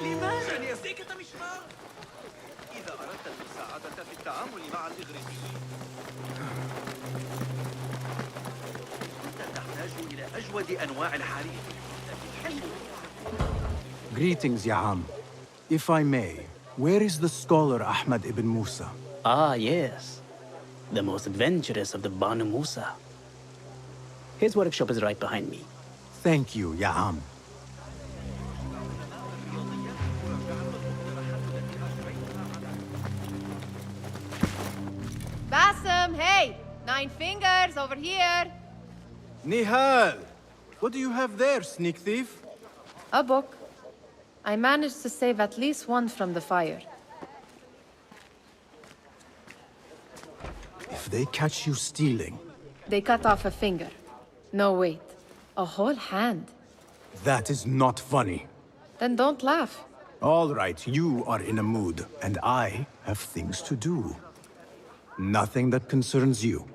لماذا يمسك المشوار؟ إذا أردت المساعدة في التعامل مع الإغريقيين كنت تحتاج إلى أجود أنواع الحرير. Greetings, Ya'am. If I may, where is the scholar Ahmad ibn Musa? Ah, yes. The most adventurous of the Banu Musa. His workshop is right behind me. Thank you, Ya'am. Bassem, hey! 9 fingers, over here! Nihal! What do you have there, sneak thief? A book. I managed to save at least one from the fire. If they catch you stealing... They cut off a finger. No, wait. A whole hand. That is not funny. Then don't laugh. All right, you are in a mood, and I have things to do. Nothing that concerns you.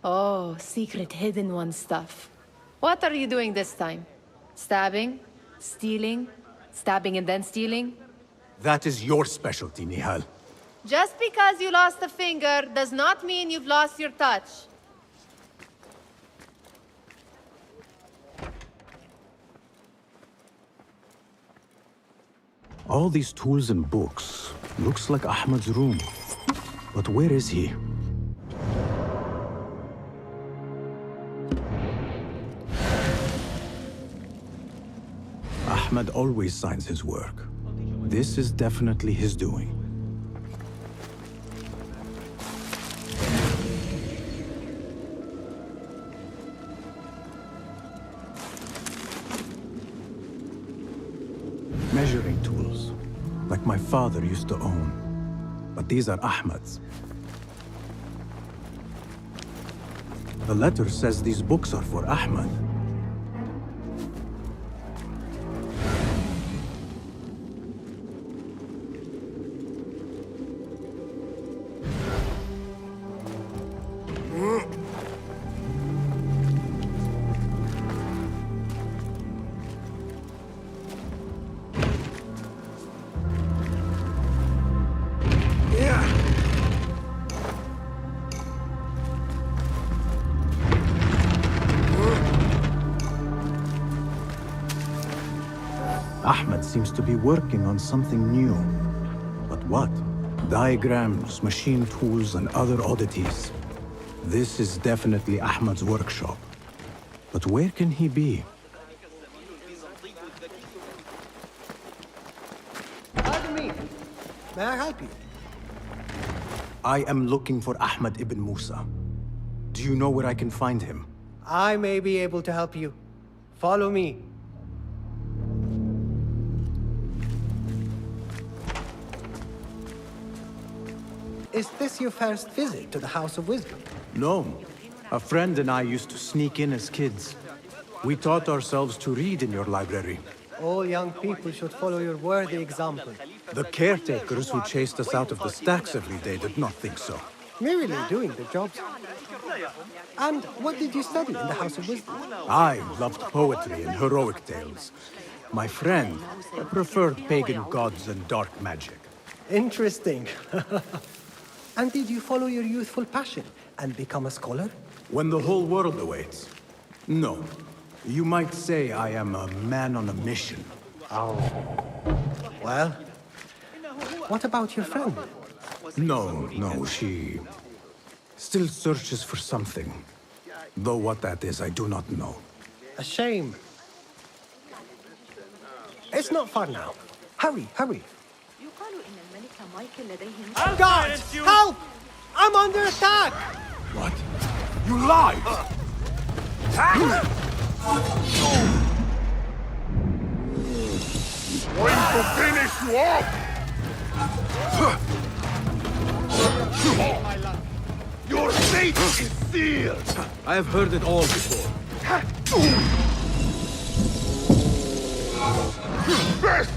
Oh, secret hidden one stuff. What are you doing this time? Stabbing? Stealing? Stabbing and then stealing? That is your specialty, Nihal. Just because you lost a finger does not mean you've lost your touch. All these tools and books. Looks like Ahmad's room. But where is he? Ahmad always signs his work. This is definitely his doing. Measuring tools, like my father used to own. But these are Ahmad's. The letter says these books are for Ahmad. Ahmad seems to be working on something new. But what? Diagrams, machine tools, and other oddities. This is definitely Ahmad's workshop. But where can he be? Pardon me. May I help you? I am looking for Ahmad ibn Musa. Do you know where I can find him? I may be able to help you. Follow me. Is this your first visit to the House of Wisdom? No. A friend and I used to sneak in as kids. We taught ourselves to read in your library. All young people should follow your worthy example. The caretakers who chased us out of the stacks every day did not think so. Merely doing their jobs. And what did you study in the House of Wisdom? I loved poetry and heroic tales. My friend preferred pagan gods and dark magic. Interesting. And did you follow your youthful passion and become a scholar? When the whole world awaits. No. You might say I am a man on a mission. Oh. Well, what about your friend? No, she still searches for something. Though what that is, I do not know. A shame. It's not far now. Hurry, hurry. Guards, help! I'm under attack! What? You lied! Going to finish you off! Your fate is sealed! I have heard it all before. Best!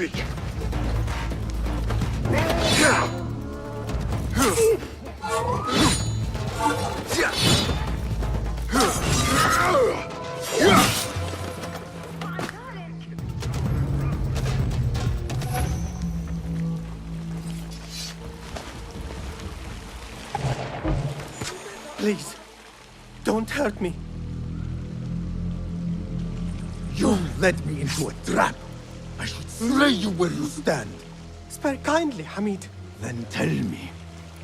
speak. Please, don't hurt me. You led me into a trap. I should slay you where you stand. Spare kindly, Hamid. Then tell me,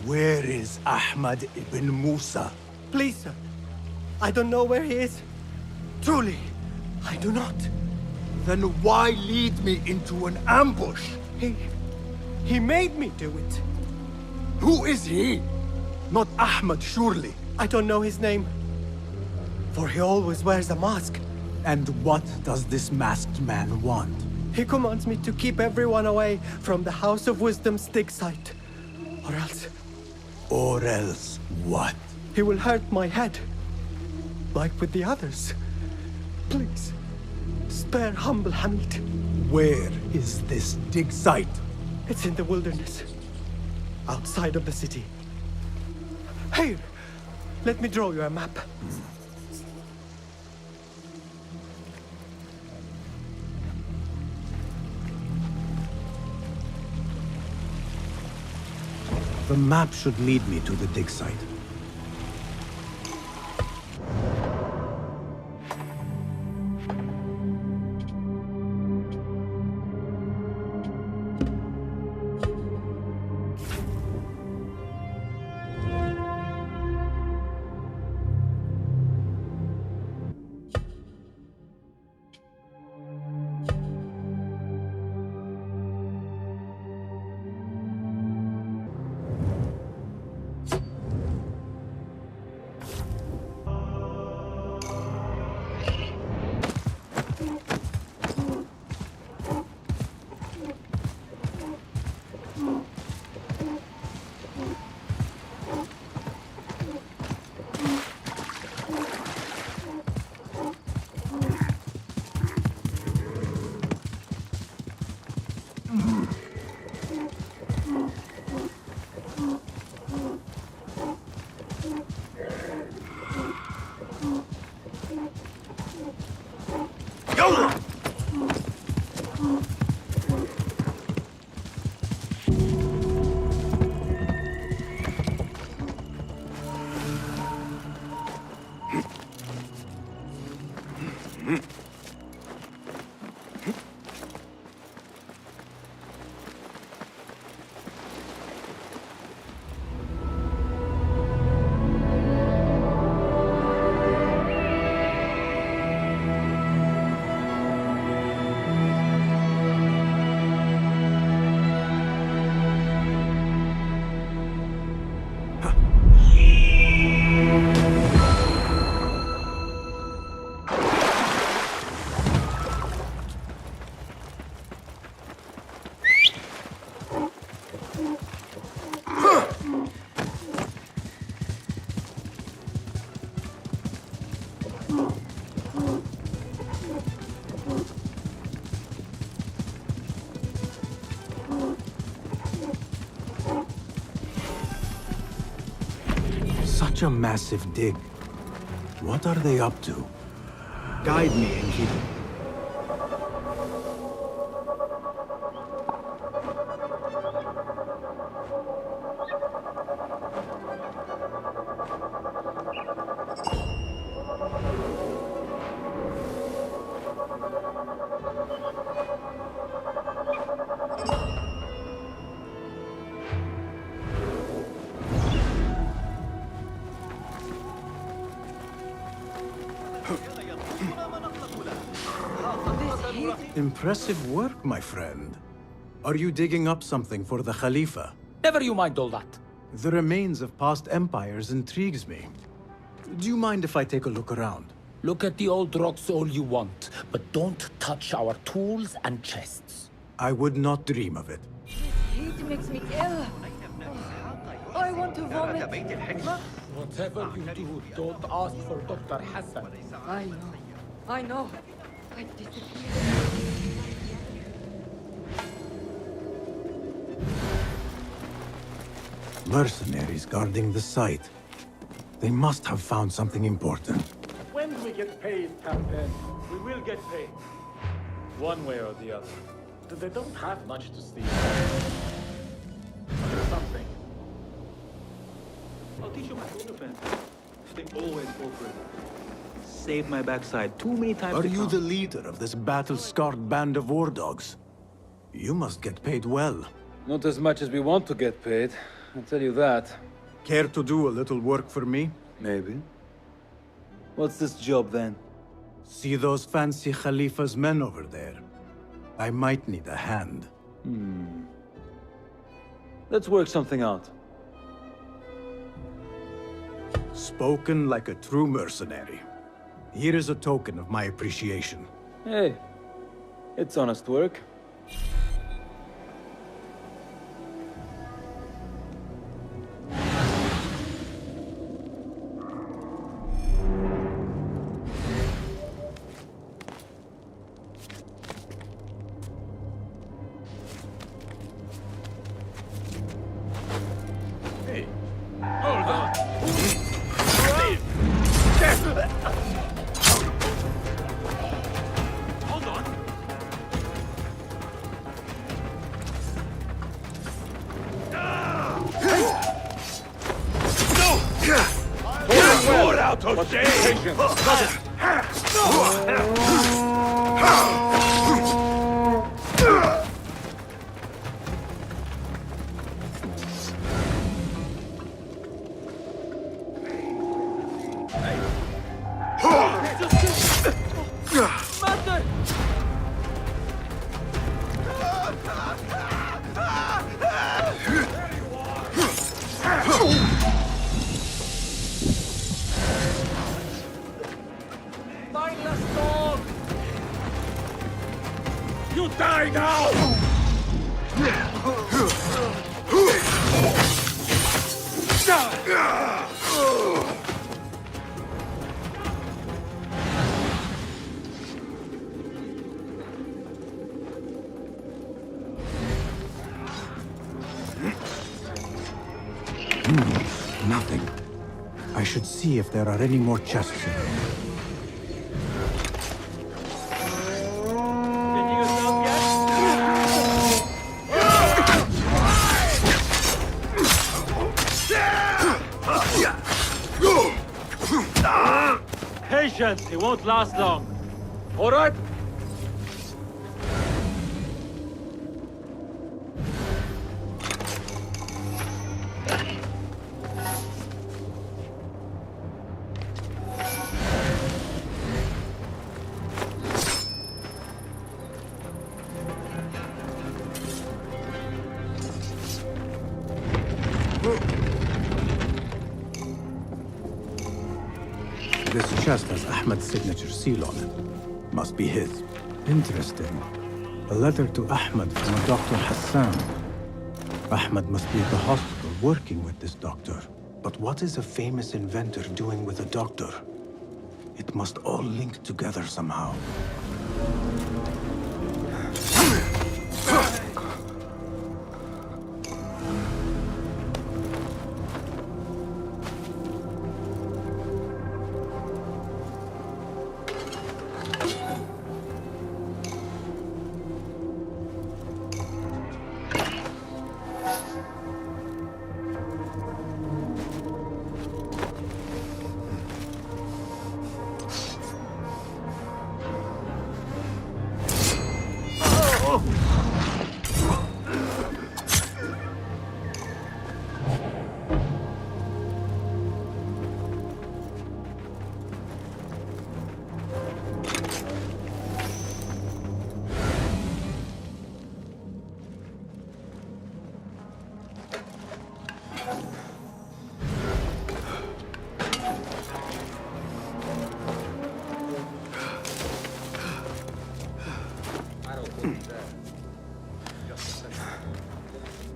where is Ahmad ibn Musa? Please, sir. I don't know where he is. Truly, I do not. Then why lead me into an ambush? He made me do it. Who is he? Not Ahmad, surely. I don't know his name. For he always wears a mask. And what does this masked man want? He commands me to keep everyone away from the House of Wisdom's dig site. Or else, Or else what? he will hurt my head. Like with the others. Please, spare humble Hamid. Where is this dig site? It's in the wilderness. Outside of the city. Here, let me draw you a map. The map should lead me to the dig site. Such a massive dig. What are they up to? Guide me, Enkidu. Impressive work, my friend. Are you digging up something for the Khalifa? Never you mind all that. The remains of past empires intrigues me. Do you mind if I take a look around? Look at the old rocks all you want, but don't touch our tools and chests. I would not dream of it. Heat makes me ill. I want to vomit. Whatever you do, don't ask for Dr. Hassan. I know. I know. I disappeared. Mercenaries guarding the site. They must have found something important. When do we get paid, Captain? We will get paid. One way or the other. They don't have much to steal. But there's something. I'll teach you my full defense. They always fall for it. Saved my backside too many times. Are to you count. the leader of this battle-scarred band of war dogs? You must get paid well. Not as much as we want to get paid, I'll tell you that. Care to do a little work for me? Maybe. What's this job then? See those fancy Khalifa's men over there? I might need a hand. Let's work something out. Spoken like a true mercenary. Here is a token of my appreciation. Hey, it's honest work. Sword out of shame! You die now! Nothing. I should see if there are any more chests here. Patience, it won't last long. All right. This chest has Ahmed's signature seal on it. Must be his. Interesting. A letter to Ahmed from a Dr. Hassan. Ahmed must be at the hospital working with this doctor. But what is a famous inventor doing with a doctor? It must all link together somehow.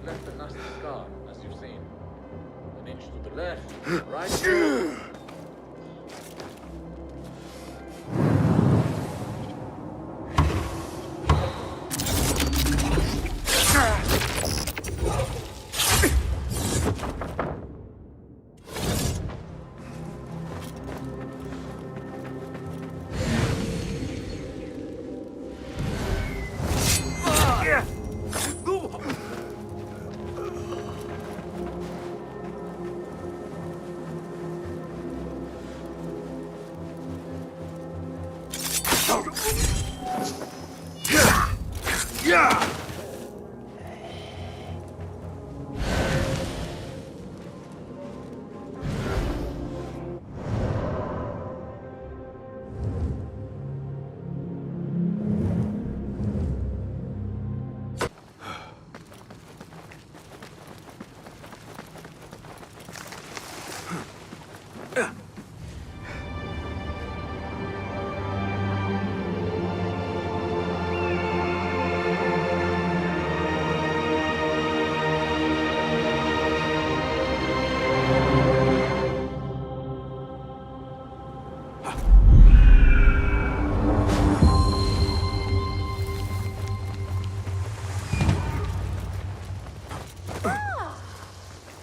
Left a nasty scar, as you've seen. An inch to the left, right.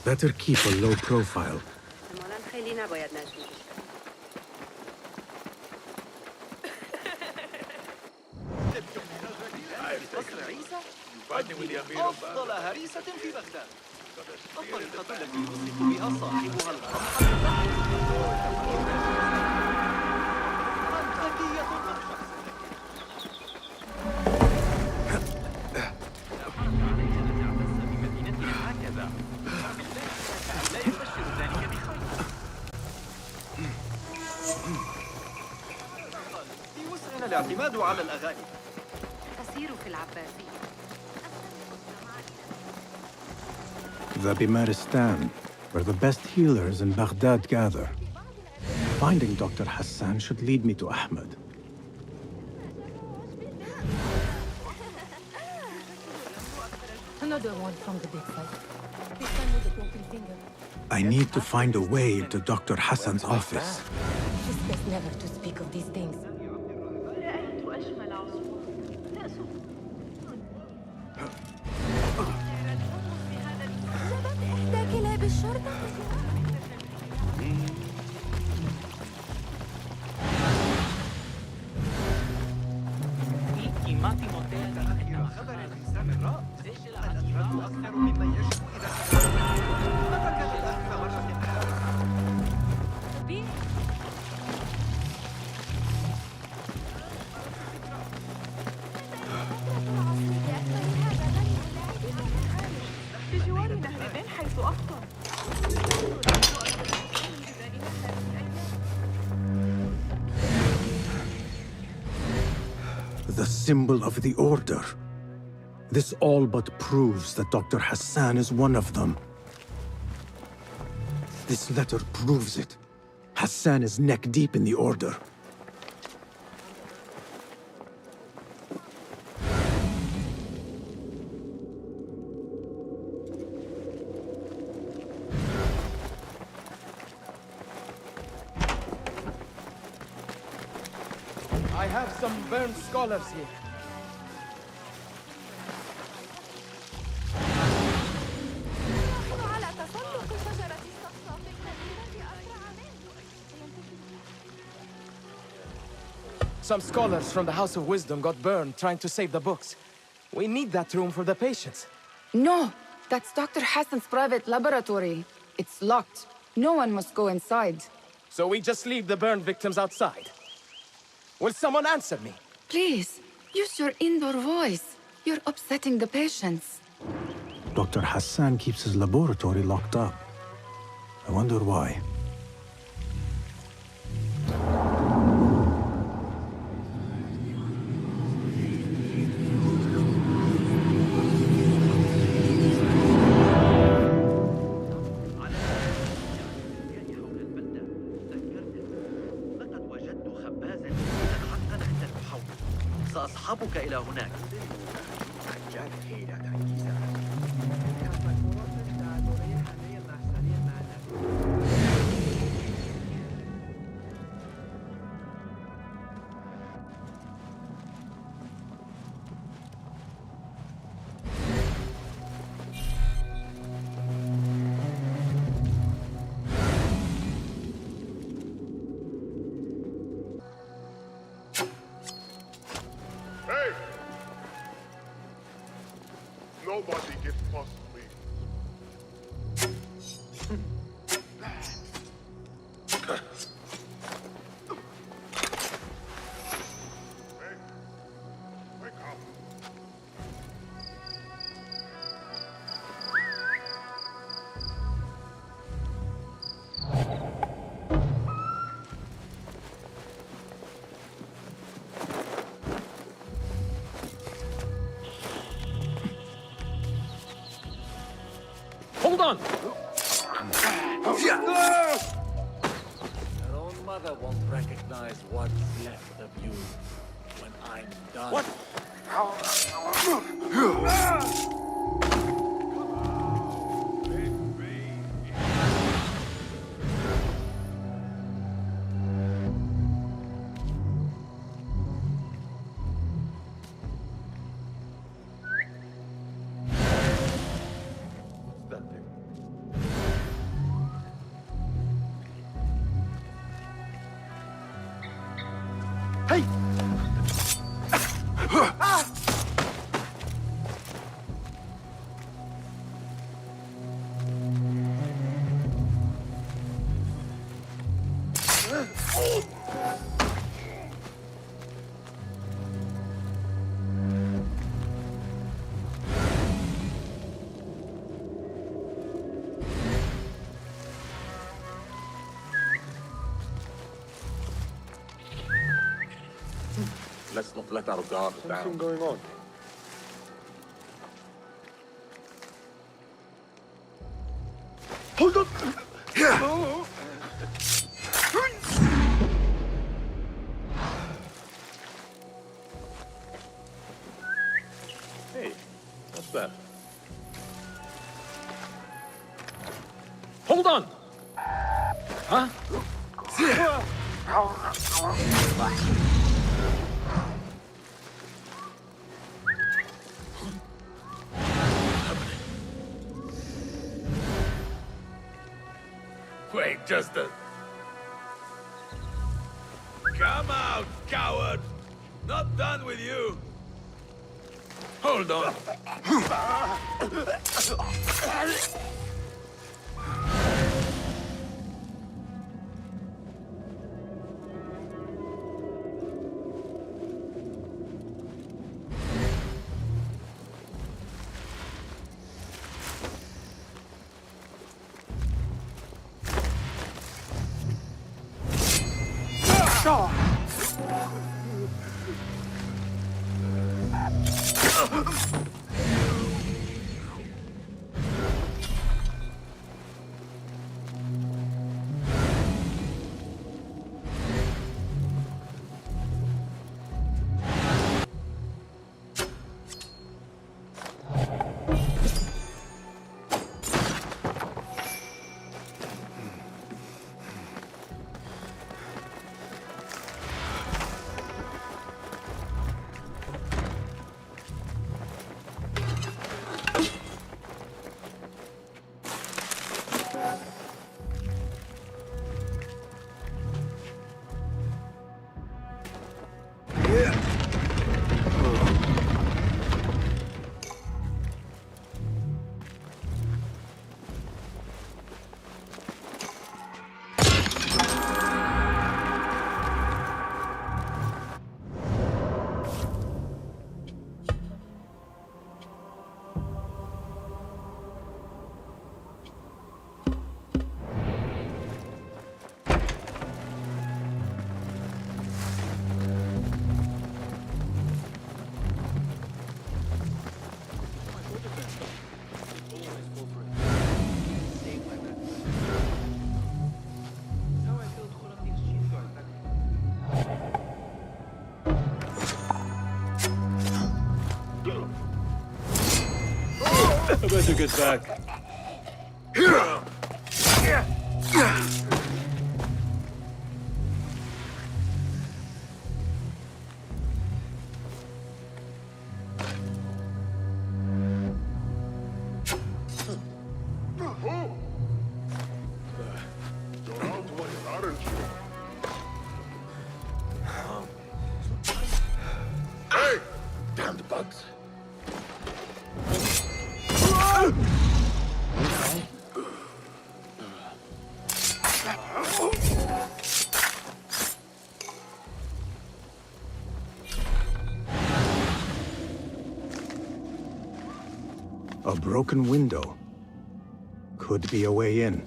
Better keep a low profile. يقدم أفضل هريسة في بغداد. الطريقة التي يوصف بها صاحبها القمح ذكية أم شخص لا يبشر ذلك بخير. في وسعنا الاعتماد على الأغاني. تسير في العباسية. The Bimaristan, where the best healers in Baghdad gather. Finding Dr. Hassan should lead me to Ahmed. Another one from the big fight. This one with the broken finger. I need to find a way into Dr. Hassan's office. It's best never to speak of these things. The symbol of the Order. This all but proves that Dr. Hassan is one of them. This letter proves it. Hassan is neck deep in the Order. I have some burned scholars here. Some scholars from the House of Wisdom got burned trying to save the books. We need that room for the patients. No, that's Dr. Hassan's private laboratory. It's locked. No one must go inside. So we just leave the burned victims outside. Will someone answer me? Please, use your indoor voice. You're upsetting the patients. Dr. Hassan keeps his laboratory locked up. I wonder why. سأصحبك إلى هناك. Hey! Nobody gets past me. Hold on! Your own mother won't recognize what's left of you when I'm done. What? Hey! Let's not let our guard down. going on? Hold on! Hey, what's that? Hold on! Huh? Wait, just a... Come out, coward! Not done with you! Hold on. I better get back. You're outwitted, aren't you? Hey! Damn the bugs. A broken window. Could be a way in.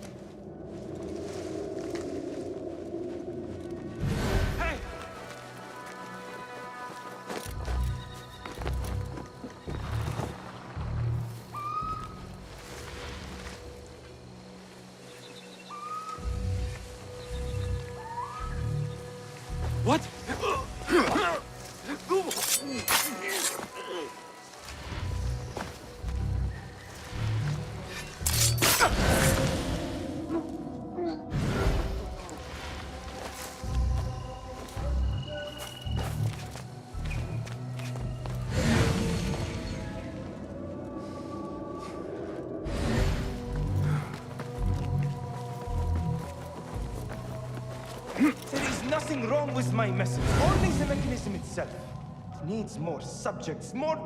What? There is nothing wrong with my message, only the mechanism itself. It needs more subjects, more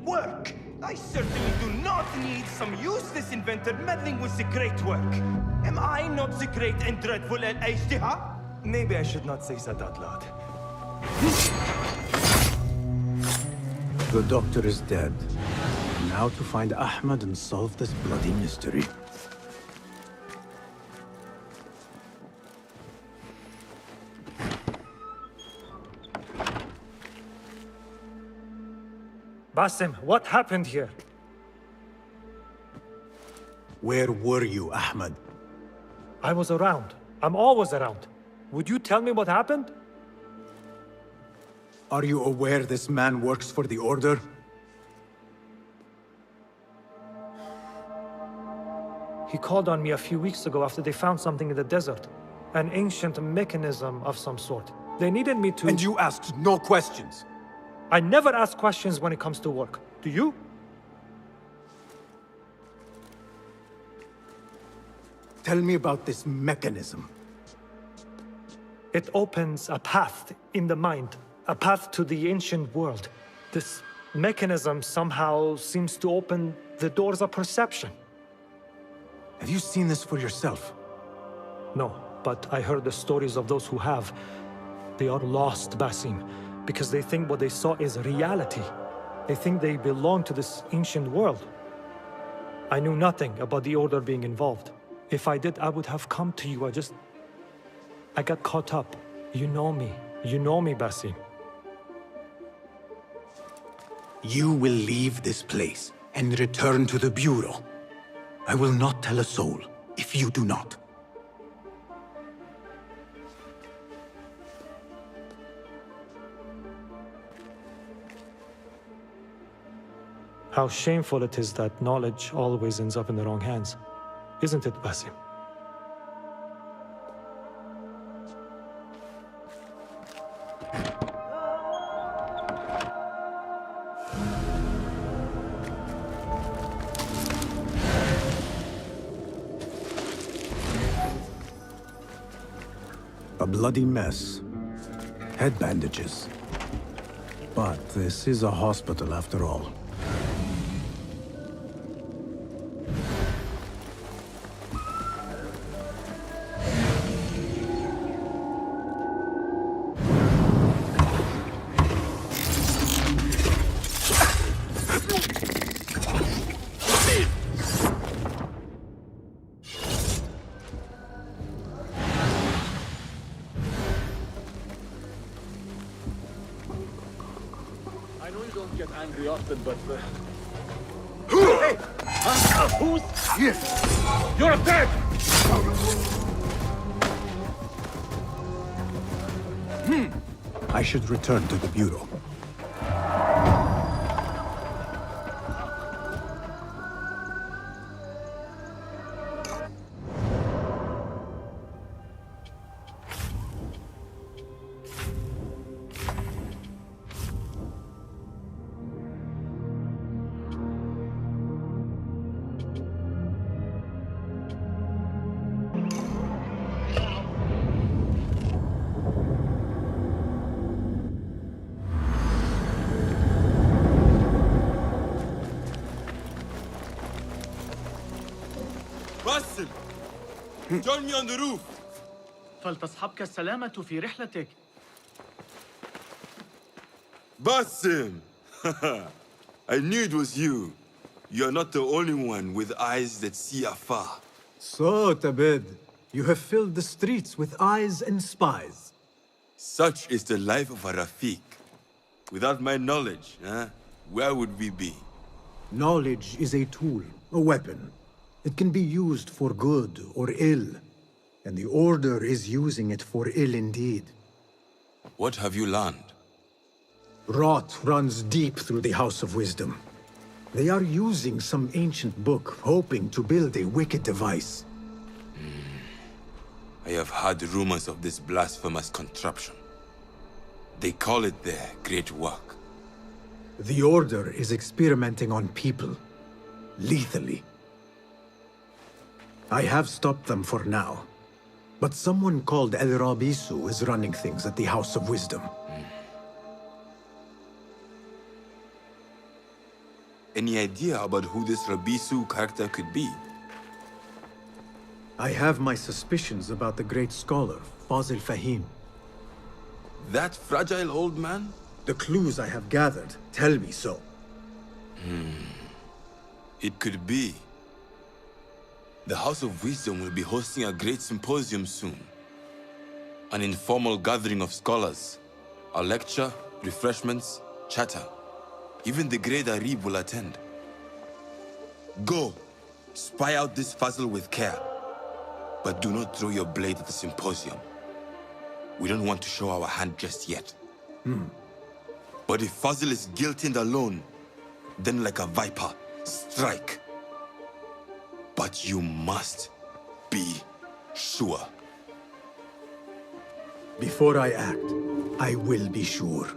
work. I certainly do not need some useless inventor meddling with the great work. Am I not the great and dreadful Aish? Maybe I should not say that out loud. The doctor is dead. Now to find Ahmed and solve this bloody mystery. Basim, what happened here? Where were you, Ahmed? I was around. I'm always around. Would you tell me what happened? Are you aware this man works for the Order? He called on me a few weeks ago after they found something in the desert. An ancient mechanism of some sort. They needed me to... And you asked no questions? I never ask questions when it comes to work. Do you? Tell me about this mechanism. It opens a path in the mind, a path to the ancient world. This mechanism somehow seems to open the doors of perception. Have you seen this for yourself? No, but I heard the stories of those who have. They are lost, Basim, because they think what they saw is reality. They think they belong to this ancient world. I knew nothing about the Order being involved. If I did, I would have come to you. I got caught up. You know me. You know me, Basim. You will leave this place and return to the Bureau. I will not tell a soul if you do not. How shameful it is that knowledge always ends up in the wrong hands. Isn't it, Basim? A bloody mess. Head bandages. But this is a hospital after all. I know you don't get angry often, but... Hey! Huh? Who's... Here! You're dead! I should return to the Bureau. Basim! Join me on the roof! فلتصحبك السلامة في رحلتك. Basim! I knew it was you. You're not the only one with eyes that see afar. So, Tabid, you have filled the streets with eyes and spies. Such is the life of a Rafiq. Without my knowledge, where would we be? Knowledge is a tool, a weapon. It can be used for good or ill, and the Order is using it for ill indeed. What have you learned? Rot runs deep through the House of Wisdom. They are using some ancient book, hoping to build a wicked device. I have heard rumors of this blasphemous contraption. They call it their great work. The Order is experimenting on people, lethally. I have stopped them for now, but someone called El Rabisu is running things at the House of Wisdom. Any idea about who this Rabisu character could be? I have my suspicions about the great scholar, Fazil Fahim. That fragile old man? The clues I have gathered tell me so. It could be. The House of Wisdom will be hosting a great symposium soon. An informal gathering of scholars. A lecture, refreshments, chatter. Even the great Arib will attend. Go, spy out this puzzle with care. But do not throw your blade at the symposium. We don't want to show our hand just yet. But if Fazil is guilty and alone, then like a viper, strike. But you must be sure. Before I act, I will be sure.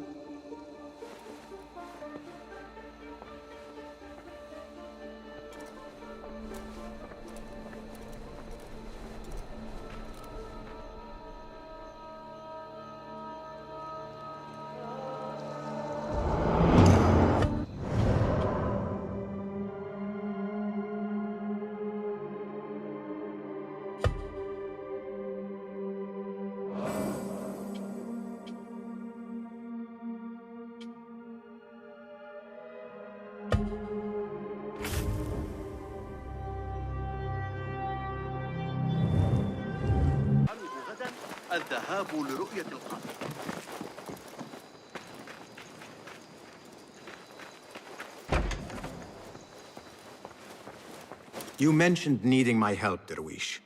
الذهاب لرؤية القمر. You mentioned needing my help, Derwish.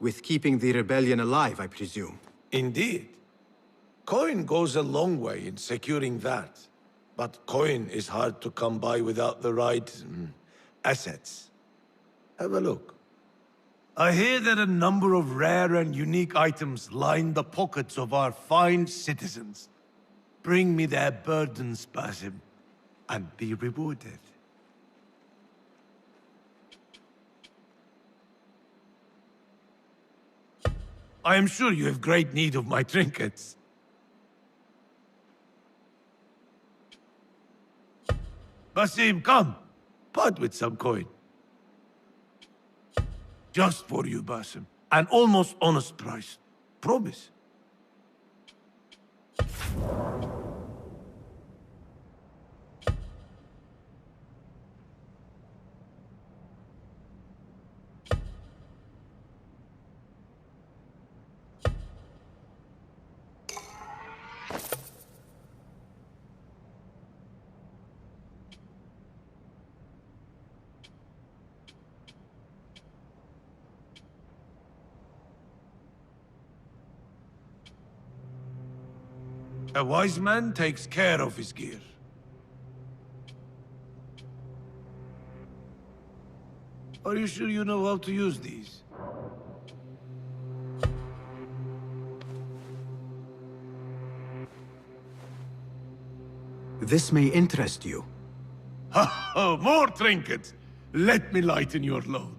With keeping the rebellion alive, I presume. Indeed. Coin goes a long way in securing that. But coin is hard to come by without the right assets. Have a look. I hear that a number of rare and unique items line the pockets of our fine citizens. Bring me their burdens, Basim, and be rewarded. I am sure you have great need of my trinkets. Basim, come. Part with some coin. Just for you, Basim. An almost honest price. Promise. A wise man takes care of his gear. Are you sure you know how to use these? This may interest you. Oh, more trinkets! Let me lighten your load.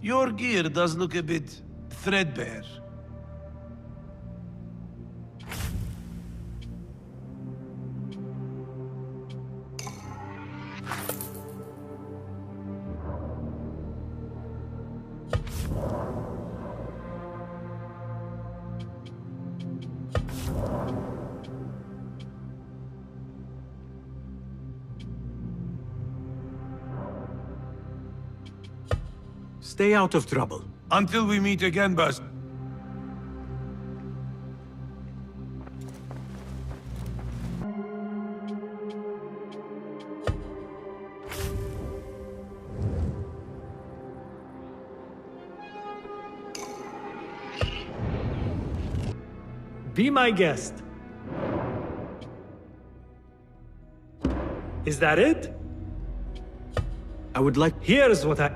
Your gear does look a bit threadbare. Stay out of trouble. Until we meet again, Bas. Be my guest. Is that it? I would like... Here's what I...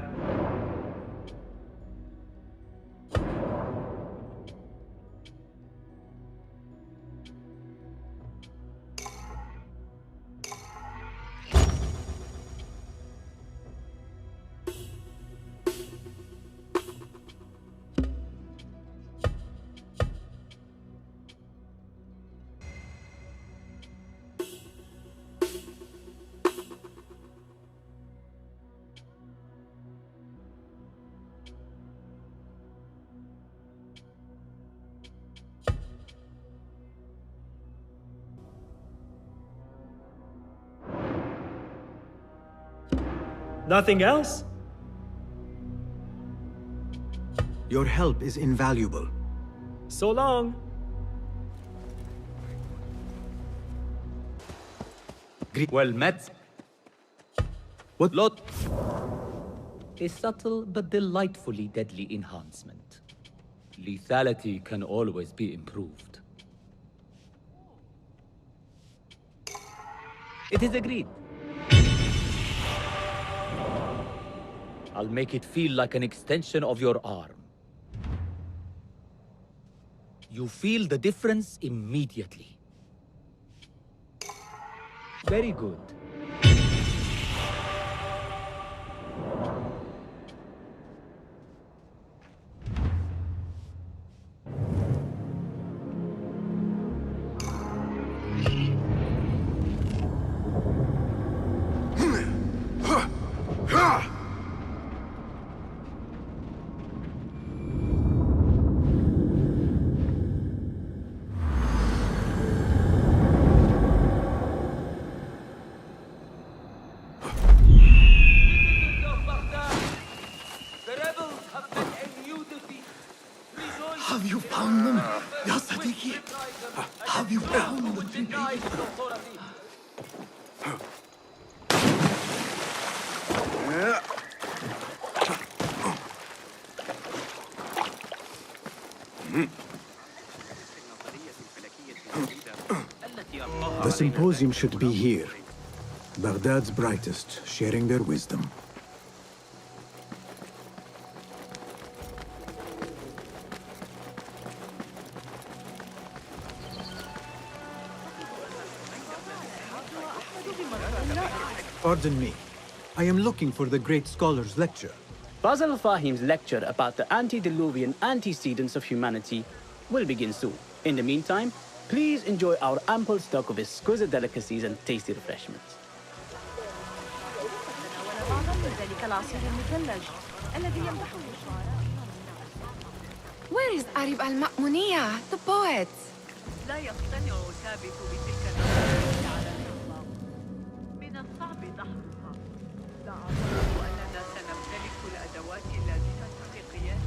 Nothing else? Your help is invaluable. So long. Well met. What? Lot. A subtle but delightfully deadly enhancement. Lethality can always be improved. It is agreed. I'll make it feel like an extension of your arm. You feel the difference immediately. Very good. Have you found them? Ya Sadiqi? Have you found them? The symposium should be here. Baghdad's brightest, sharing their wisdom. Pardon me. I am looking for the great scholar's lecture. Basil Fahim's lecture about the antediluvian antecedents of humanity will begin soon. In the meantime, please enjoy our ample stock of exquisite delicacies and tasty refreshments. Where is Arib al-Ma'muniya, the poet? لا يقتنع ثابت بتلك النظرية على الإطلاق. من الصعب دحضها. لا أعتقد أننا سنمتلك الأدوات اللازمة لقياس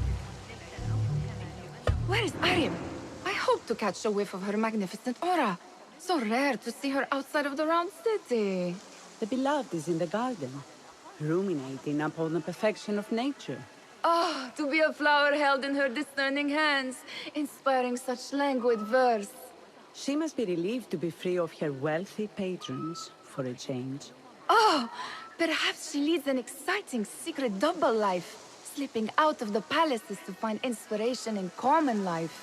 Where is Arib? I hope to catch a whiff of her magnificent aura. So rare to see her outside of the round city. The beloved is in the garden, ruminating upon the perfection of nature. Oh, to be a flower held in her discerning hands, inspiring such languid verse. She must be relieved to be free of her wealthy patrons, for a change. Oh, perhaps she leads an exciting secret double life, slipping out of the palaces to find inspiration in common life.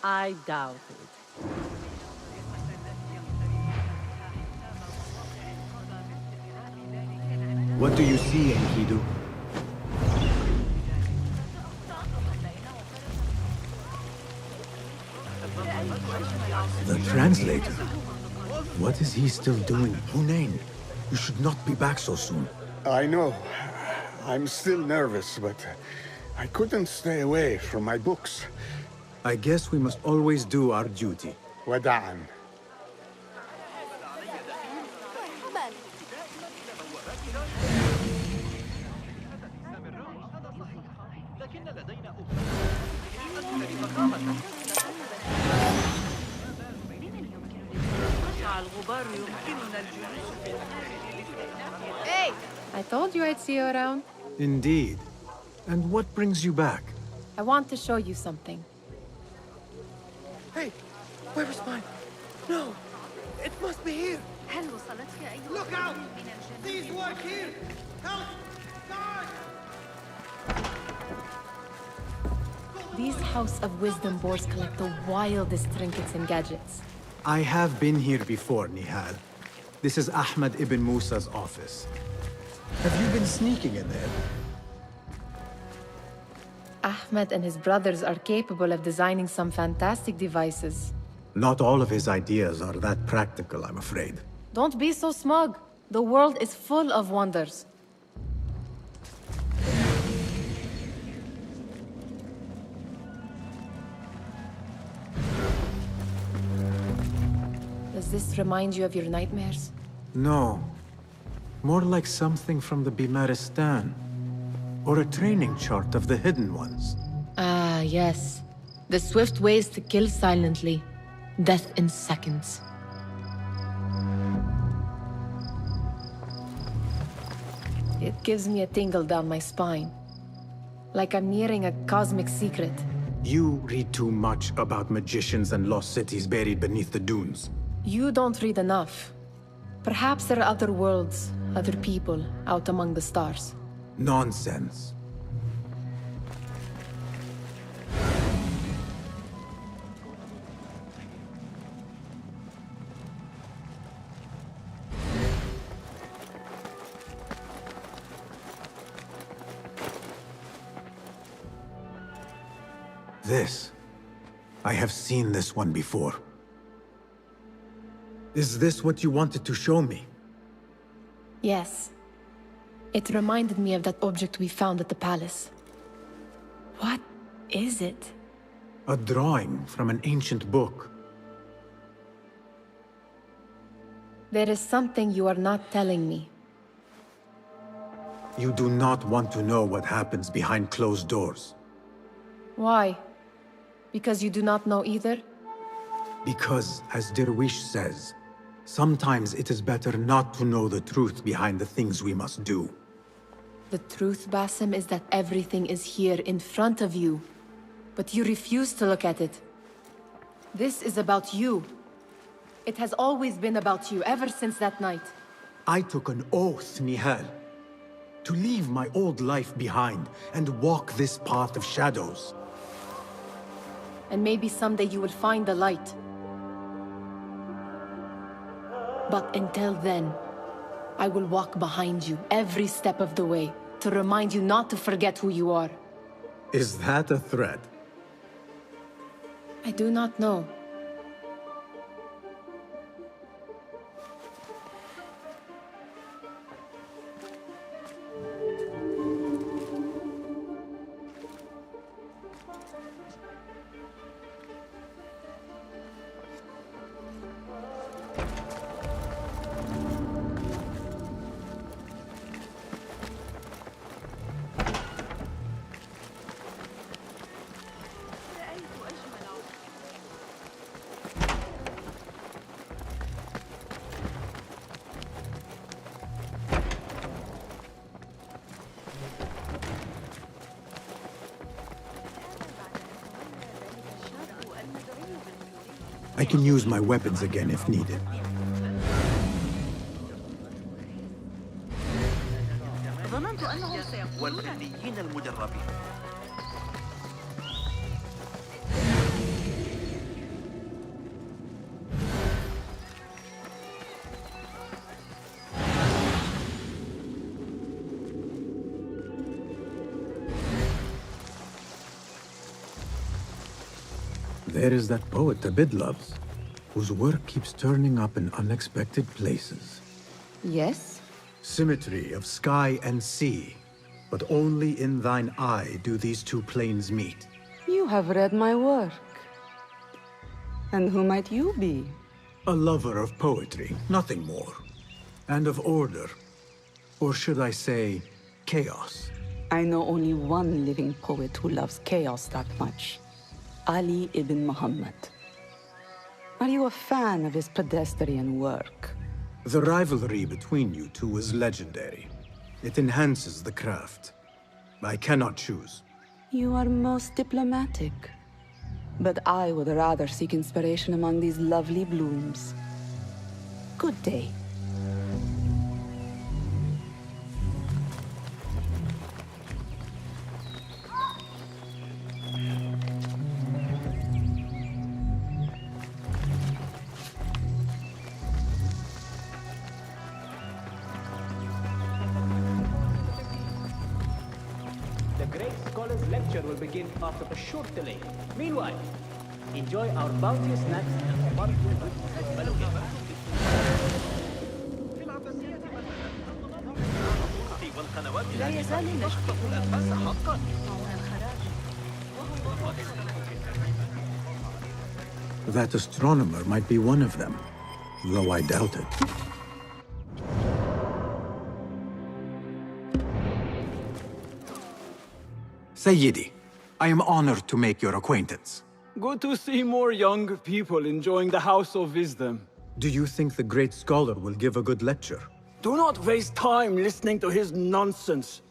I doubt it. What do you see, Enkidu? The translator? What is he still doing? Hunain, you should not be back so soon. I know. I'm still nervous, but I couldn't stay away from my books. I guess we must always do our duty. وداعاً. Hey! I told you I'd see you around. Indeed. And what brings you back? I want to show you something. Hey, where is mine? No, it must be here. Look out! These work here! Help! Guard! These House of Wisdom boards collect the wildest trinkets and gadgets. I have been here before, Nihal. This is Ahmad ibn Musa's office. Have you been sneaking in there? Ahmed and his brothers are capable of designing some fantastic devices. Not all of his ideas are that practical, I'm afraid. Don't be so smug. The world is full of wonders. Does this remind you of your nightmares? No. More like something from the Bimaristan. Or a training chart of the Hidden Ones. Ah, yes. The swift ways to kill silently. Death in seconds. It gives me a tingle down my spine. Like I'm nearing a cosmic secret. You read too much about magicians and lost cities buried beneath the dunes. You don't read enough. Perhaps there are other worlds, other people, out among the stars. Nonsense. This. I have seen this one before. Is this what you wanted to show me? Yes. It reminded me of that object we found at the palace. What is it? A drawing from an ancient book. There is something you are not telling me. You do not want to know what happens behind closed doors. Why? Because you do not know either? Because, as Derwish says, sometimes it is better not to know the truth behind the things we must do. The truth, Basim, is that everything is here in front of you. But you refuse to look at it. This is about you. It has always been about you, ever since that night. I took an oath, Nihal, to leave my old life behind and walk this path of shadows. And maybe someday you will find the light. But until then, I will walk behind you every step of the way to remind you not to forget who you are. Is that a threat? I do not know. I can use my weapons again if needed. ظننت أنهم سيكونون والفنيين المجربين. There is that poet Abid loves, whose work keeps turning up in unexpected places. Yes? Symmetry of sky and sea, but only in thine eye do these two planes meet. You have read my work. And who might you be? A lover of poetry, nothing more. And of order. Or should I say, chaos. I know only one living poet who loves chaos that much. Ali ibn Muhammad. Are you a fan of his pedestrian work? The rivalry between you two is legendary. It enhances the craft. I cannot choose. You are most diplomatic. But I would rather seek inspiration among these lovely blooms. Good day. The great scholar's lecture will begin after a short delay. Meanwhile, enjoy our bounteous snacks and fellow gamers. لا يزال يشتكون الأنفاس حقا. That astronomer might be one of them, though I doubt it. Sayyidi, I am honored to make your acquaintance. Good to see more young people enjoying the House of Wisdom. Do you think the great scholar will give a good lecture? Do not waste time listening to his nonsense.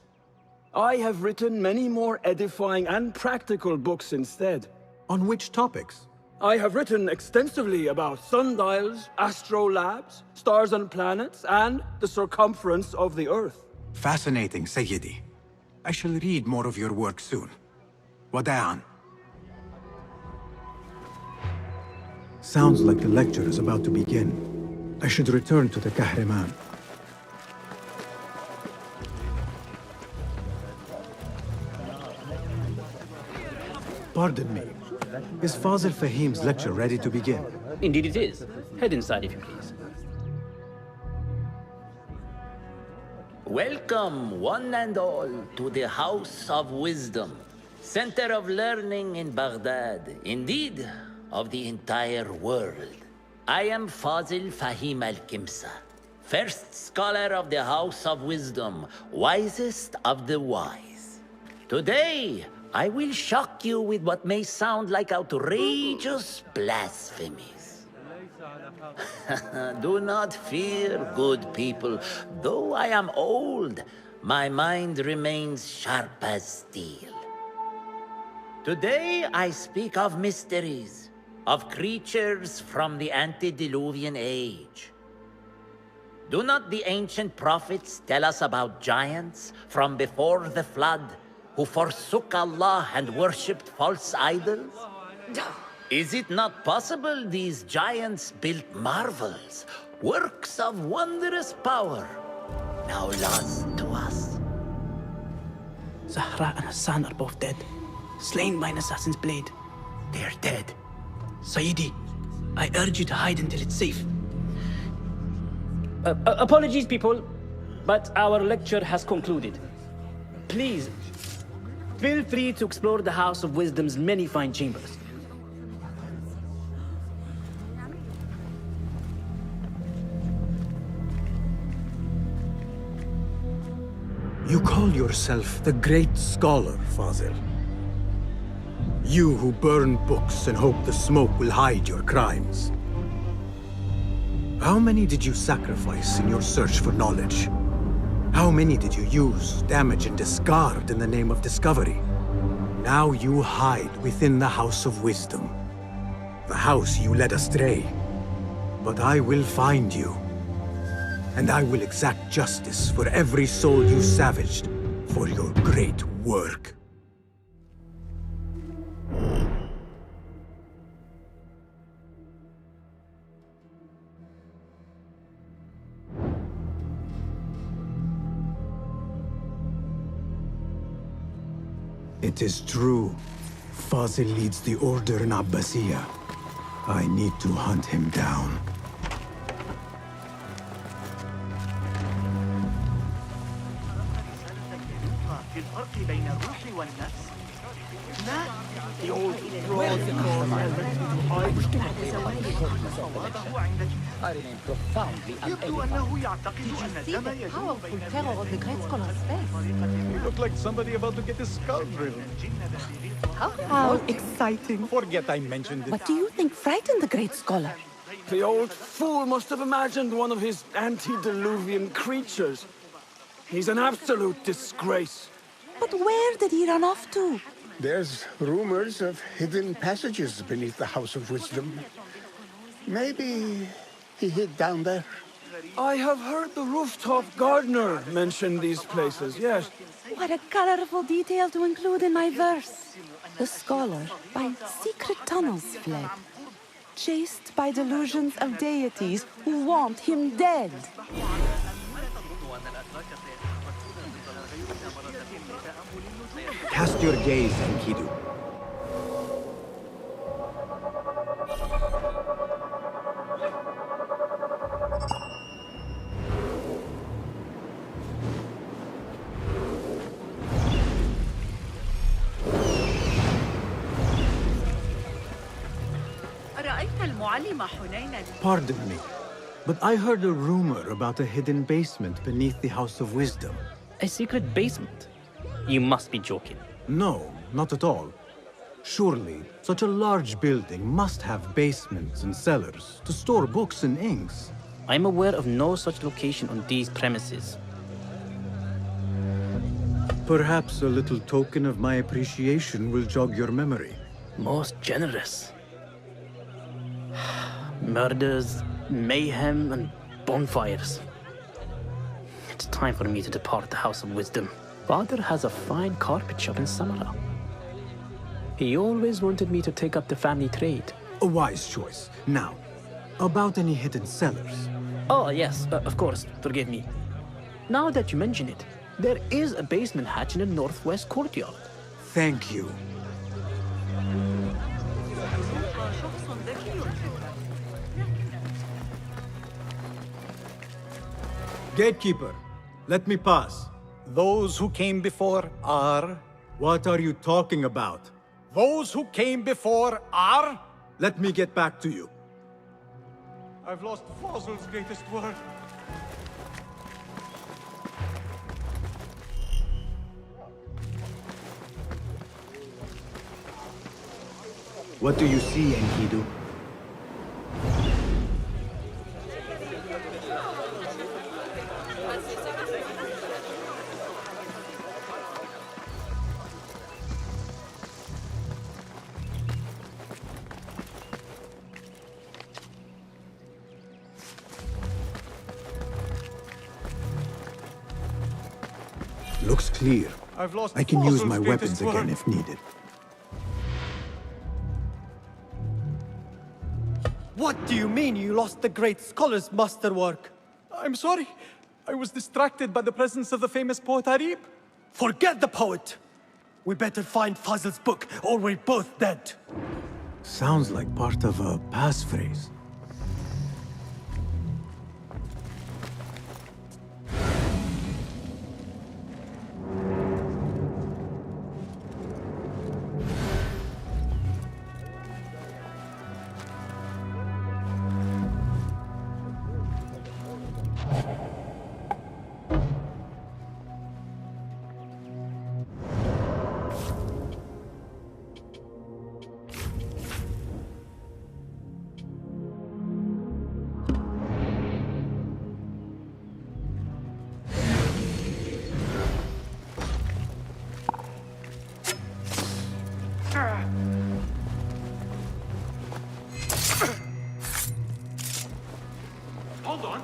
I have written many more edifying and practical books instead. On which topics? I have written extensively about sundials, astrolabes, stars and planets, and the circumference of the Earth. Fascinating, Sayyidi. I shall read more of your work soon. Wada'an. Sounds like the lecture is about to begin. I should return to the Kahraman. Pardon me. Is Fazil Fahim's lecture ready to begin? Indeed it is. Head inside if you please. Welcome, one and all, to the House of Wisdom, center of learning in Baghdad, indeed, of the entire world. I am Fazil Fahim al-Kimsa, first scholar of the House of Wisdom, wisest of the wise. Today, I will shock you with what may sound like outrageous blasphemies. Do not fear, good people. Though I am old, my mind remains sharp as steel. Today I speak of mysteries, of creatures from the antediluvian age. Do not the ancient prophets tell us about giants from before the flood who forsook Allah and worshipped false idols? Is it not possible these giants built marvels, works of wondrous power, now lost to us? Zahra and Hassan are both dead, slain by an assassin's blade. They are dead. Sayyidi, I urge you to hide until it's safe. Apologies, people, but our lecture has concluded. Please, feel free to explore the House of Wisdom's many fine chambers. You call yourself the great scholar, Fazil. You who burn books and hope the smoke will hide your crimes. How many did you sacrifice in your search for knowledge? How many did you use, damage, and discard in the name of discovery? Now you hide within the House of Wisdom. The house you led astray. But I will find you. And I will exact justice for every soul you savaged for your great work. It is true. Fazil leads the order in Abbasiyah. I need to hunt him down. The old I remain profoundly unedified. Did you see the powerful terror of the great scholar's face? You look like somebody about to get his skull drilled. How exciting. Forget I mentioned it. What do you think frightened the great scholar? The old fool must have imagined one of his antediluvian creatures. He's an absolute disgrace. But where did he run off to? There's rumors of hidden passages beneath the House of Wisdom. Maybe he hid down there. I have heard the rooftop gardener mention these places, yes. What a colorful detail to include in my verse. The scholar by secret tunnels fled, chased by delusions of deities who want him dead. Cast your gaze, Enkidu. Pardon me, but I heard a rumor about a hidden basement beneath the House of Wisdom. A secret basement? You must be joking. No, not at all. Surely, such a large building must have basements and cellars to store books and inks. I'm aware of no such location on these premises. Perhaps a little token of my appreciation will jog your memory. Most generous. Murders, mayhem, and bonfires. It's time for me to depart the House of Wisdom. Father has a fine carpet shop in Samara. He always wanted me to take up the family trade. A wise choice. Now, about any hidden cellars? Oh, yes, of course, forgive me. Now that you mention it, there is a basement hatch in the northwest courtyard. Thank you. Gatekeeper, let me pass. Those who came before are... What are you talking about? Those who came before are... Let me get back to you. I've lost Fazl's greatest word. What do you see, Enkidu? Looks clear. I can use my weapons again if needed. What do you mean you lost the great scholar's masterwork? I'm sorry. I was distracted by the presence of the famous poet Arib. Forget the poet! We better find Fazl's book, or we're both dead. Sounds like part of a passphrase. Hold on.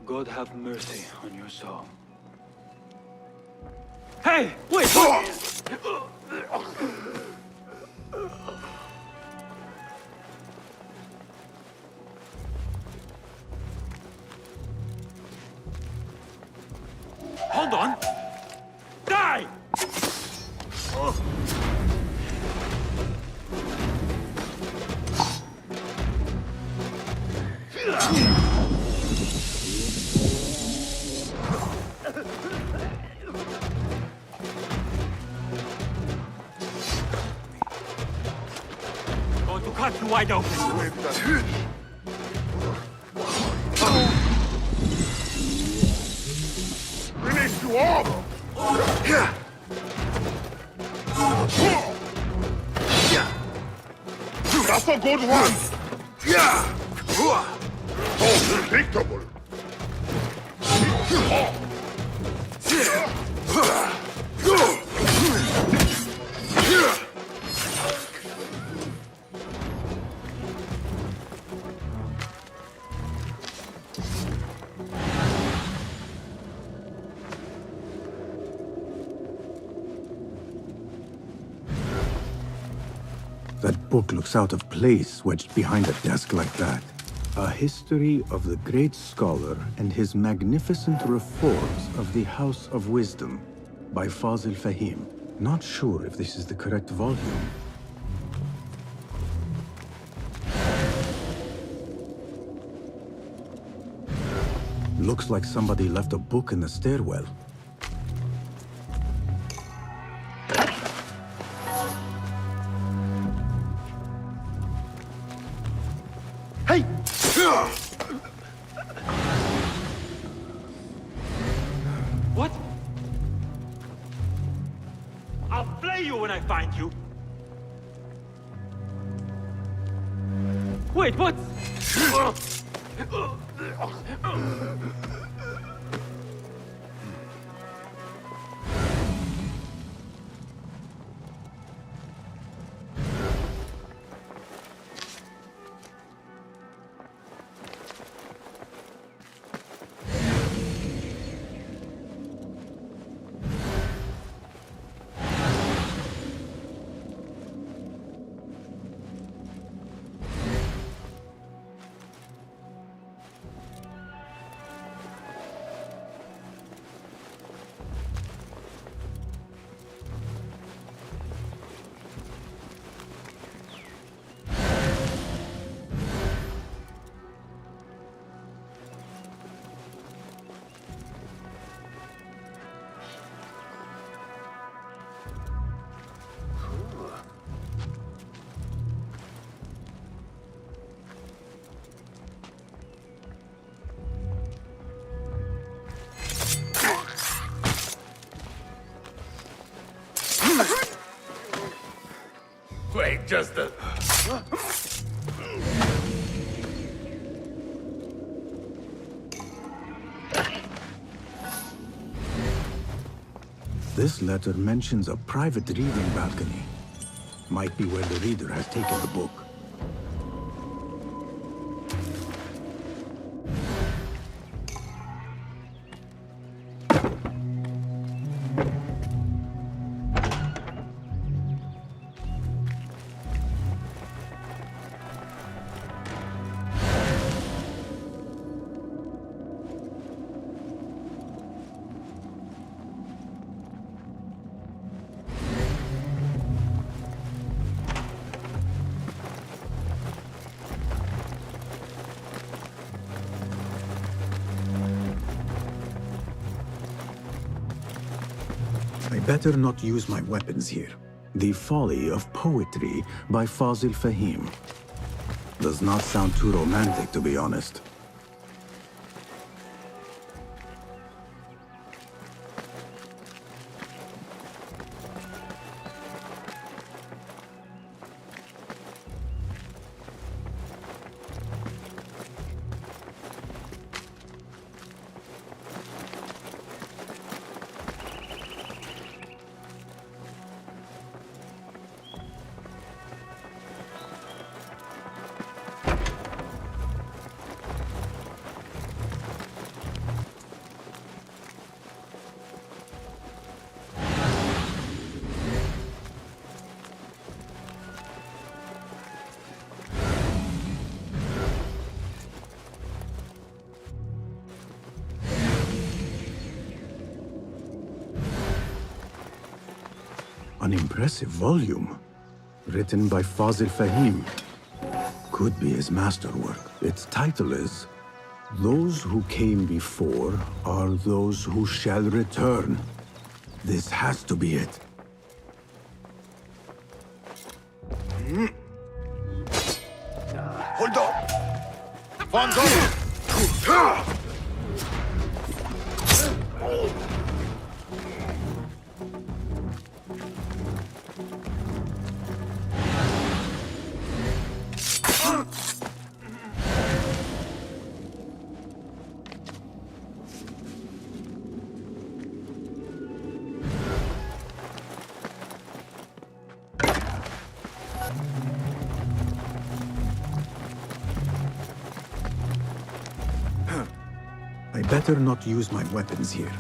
God have mercy on your soul. Hey, wait! Hold on. Die! Going to cut you wide open. Finish you off! That's a good one! Oh, predictable! That book looks out of place wedged behind a desk like that. A history of the great scholar and his magnificent reforms of the House of Wisdom by Fazil Fahim. Not sure if this is the correct volume. Looks like somebody left a book in the stairwell. Hey! What? I'll flay you when I find you. Wait, what? Wait, just a... This letter mentions a private reading balcony. Might be where the reader has taken the book. I better not use my weapons here. The Folly of Poetry by Fazil Fahim. Does not sound too romantic, to be honest. An impressive volume, written by Fazil Fahim. Could be his masterwork. Its title is, Those Who Came Before Are Those Who Shall Return. This has to be it. Hold on! Von better not use my weapons here.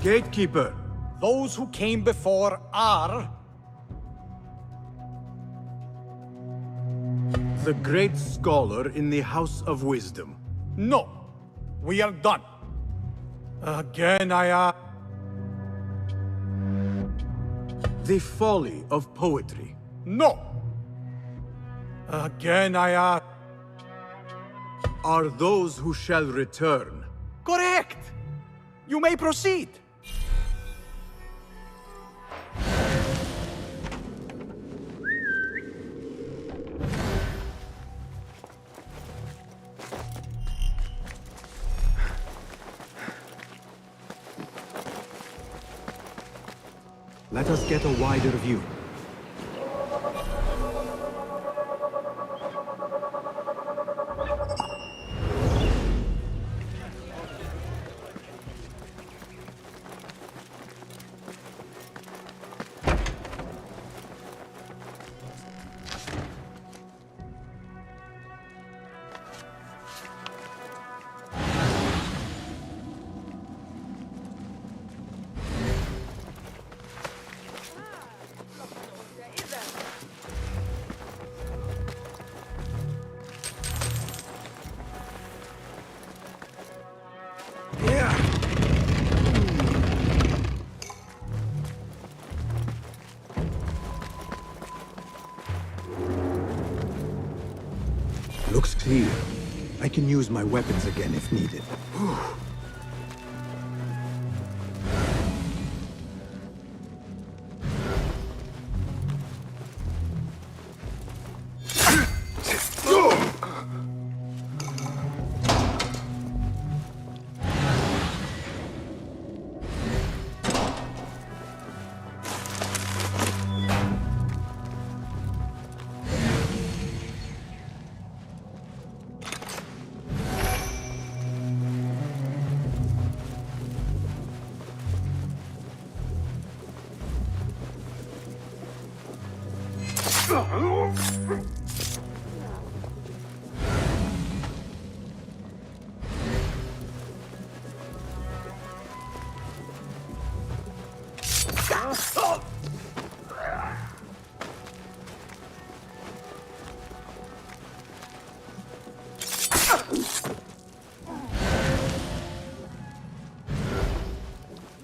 Gatekeeper, those who came before are... The great scholar in the House of Wisdom. No, we are done. Again, The folly of poetry. No! Again, Are those who shall return. Correct! You may proceed. Let us get a wider view. Looks clear. I can use my weapons again if needed.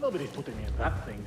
Nobody's putting me in that thing.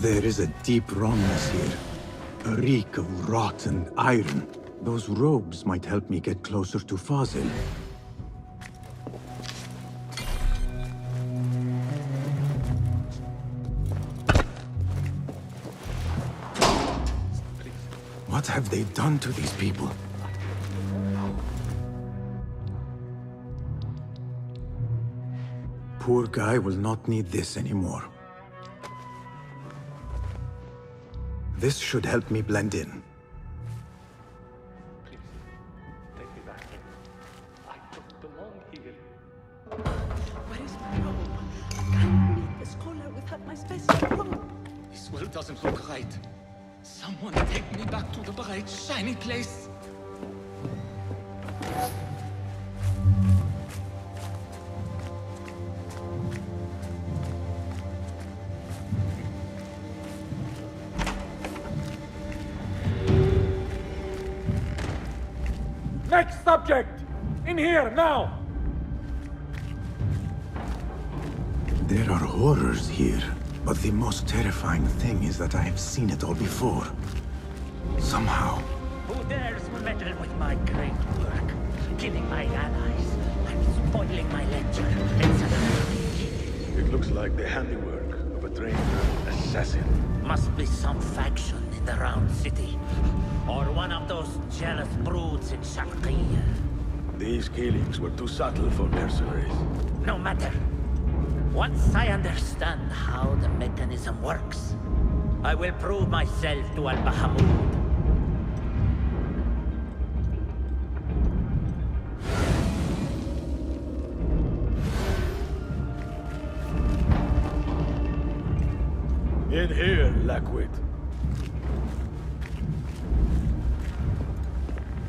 There is a deep wrongness here. A reek of rotten iron. Those robes might help me get closer to Fazil. What have they done to these people? Poor guy will not need this anymore. This should help me blend in. Please, take me back in. I don't belong here. Where is my robe? I can't meet the scholar without my special robe. This world doesn't look right. Someone take me back to the bright, shiny place. Next subject! In here, now! There are horrors here, but the most terrifying thing is that I have seen it all before. Somehow. Who dares meddle with my great work, killing my allies and spoiling my lecture? It looks like the handiwork of a trained assassin. Must be some faction in the Round City, or one of those jealous broods in Sharqiyya. These killings were too subtle for mercenaries. No matter. Once I understand how the mechanism works, I will prove myself to Al-Bahamud. In here, Lackwit.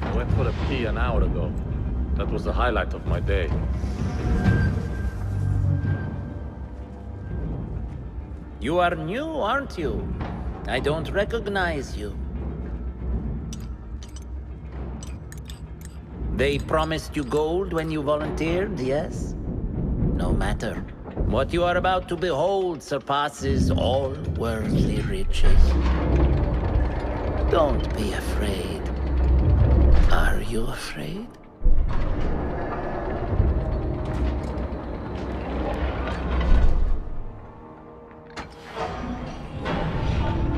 I went for a pee an hour ago. That was the highlight of my day. You are new, aren't you? I don't recognize you. They promised you gold when you volunteered, yes? No matter. What you are about to behold surpasses all worldly riches. Don't be afraid. Are you afraid?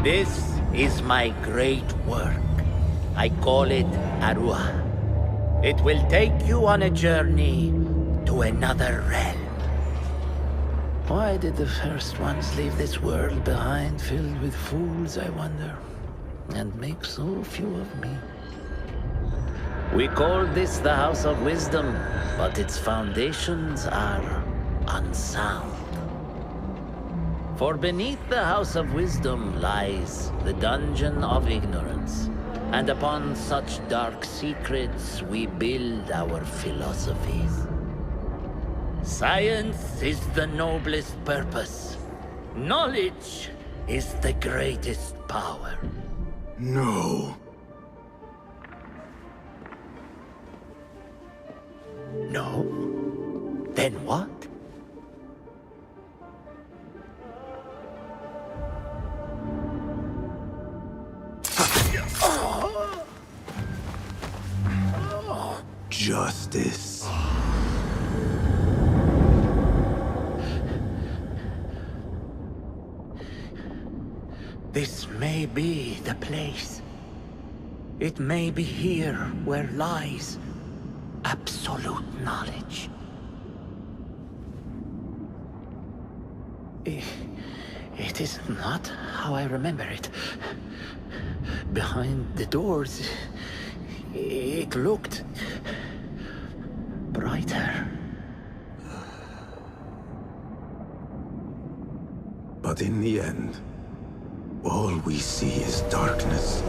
This is my great work. I call it Arua. It will take you on a journey to another realm. Why did the first ones leave this world behind, filled with fools, I wonder, and make so few of me? We called this the House of Wisdom, but its foundations are unsound. For beneath the House of Wisdom lies the Dungeon of Ignorance, and upon such dark secrets we build our philosophies. Science is the noblest purpose. Knowledge is the greatest power. No. No? Then what? Justice. This may be the place. It may be here where lies absolute knowledge. It is not how I remember it. Behind the doors, it looked brighter. But in the end, all we see is darkness.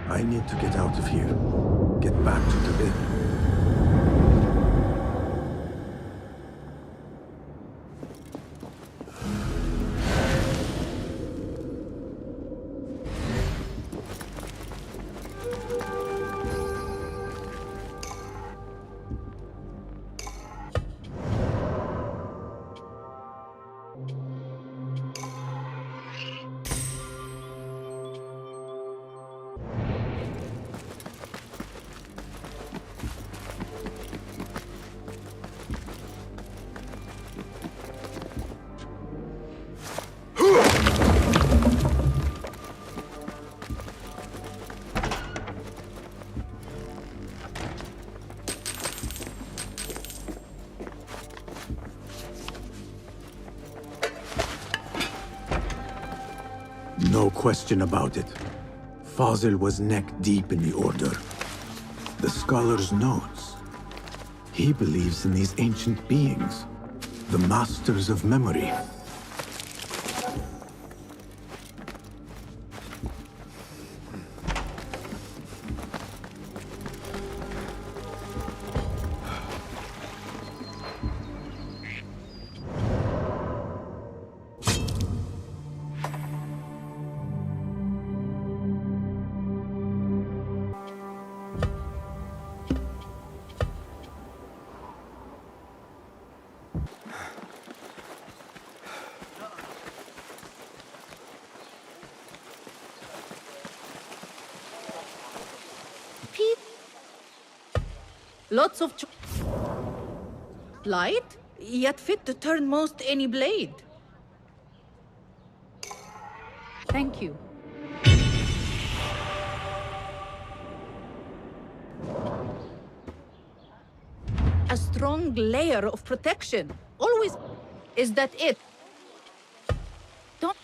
I need to get out of here. Get back to the bin. No question about it. Fazil was neck deep in the Order. The scholar's notes. He believes in these ancient beings, the masters of memory. Lots of light, yet fit to turn most any blade. Thank you. A strong layer of protection. Always. Is that it? Don't.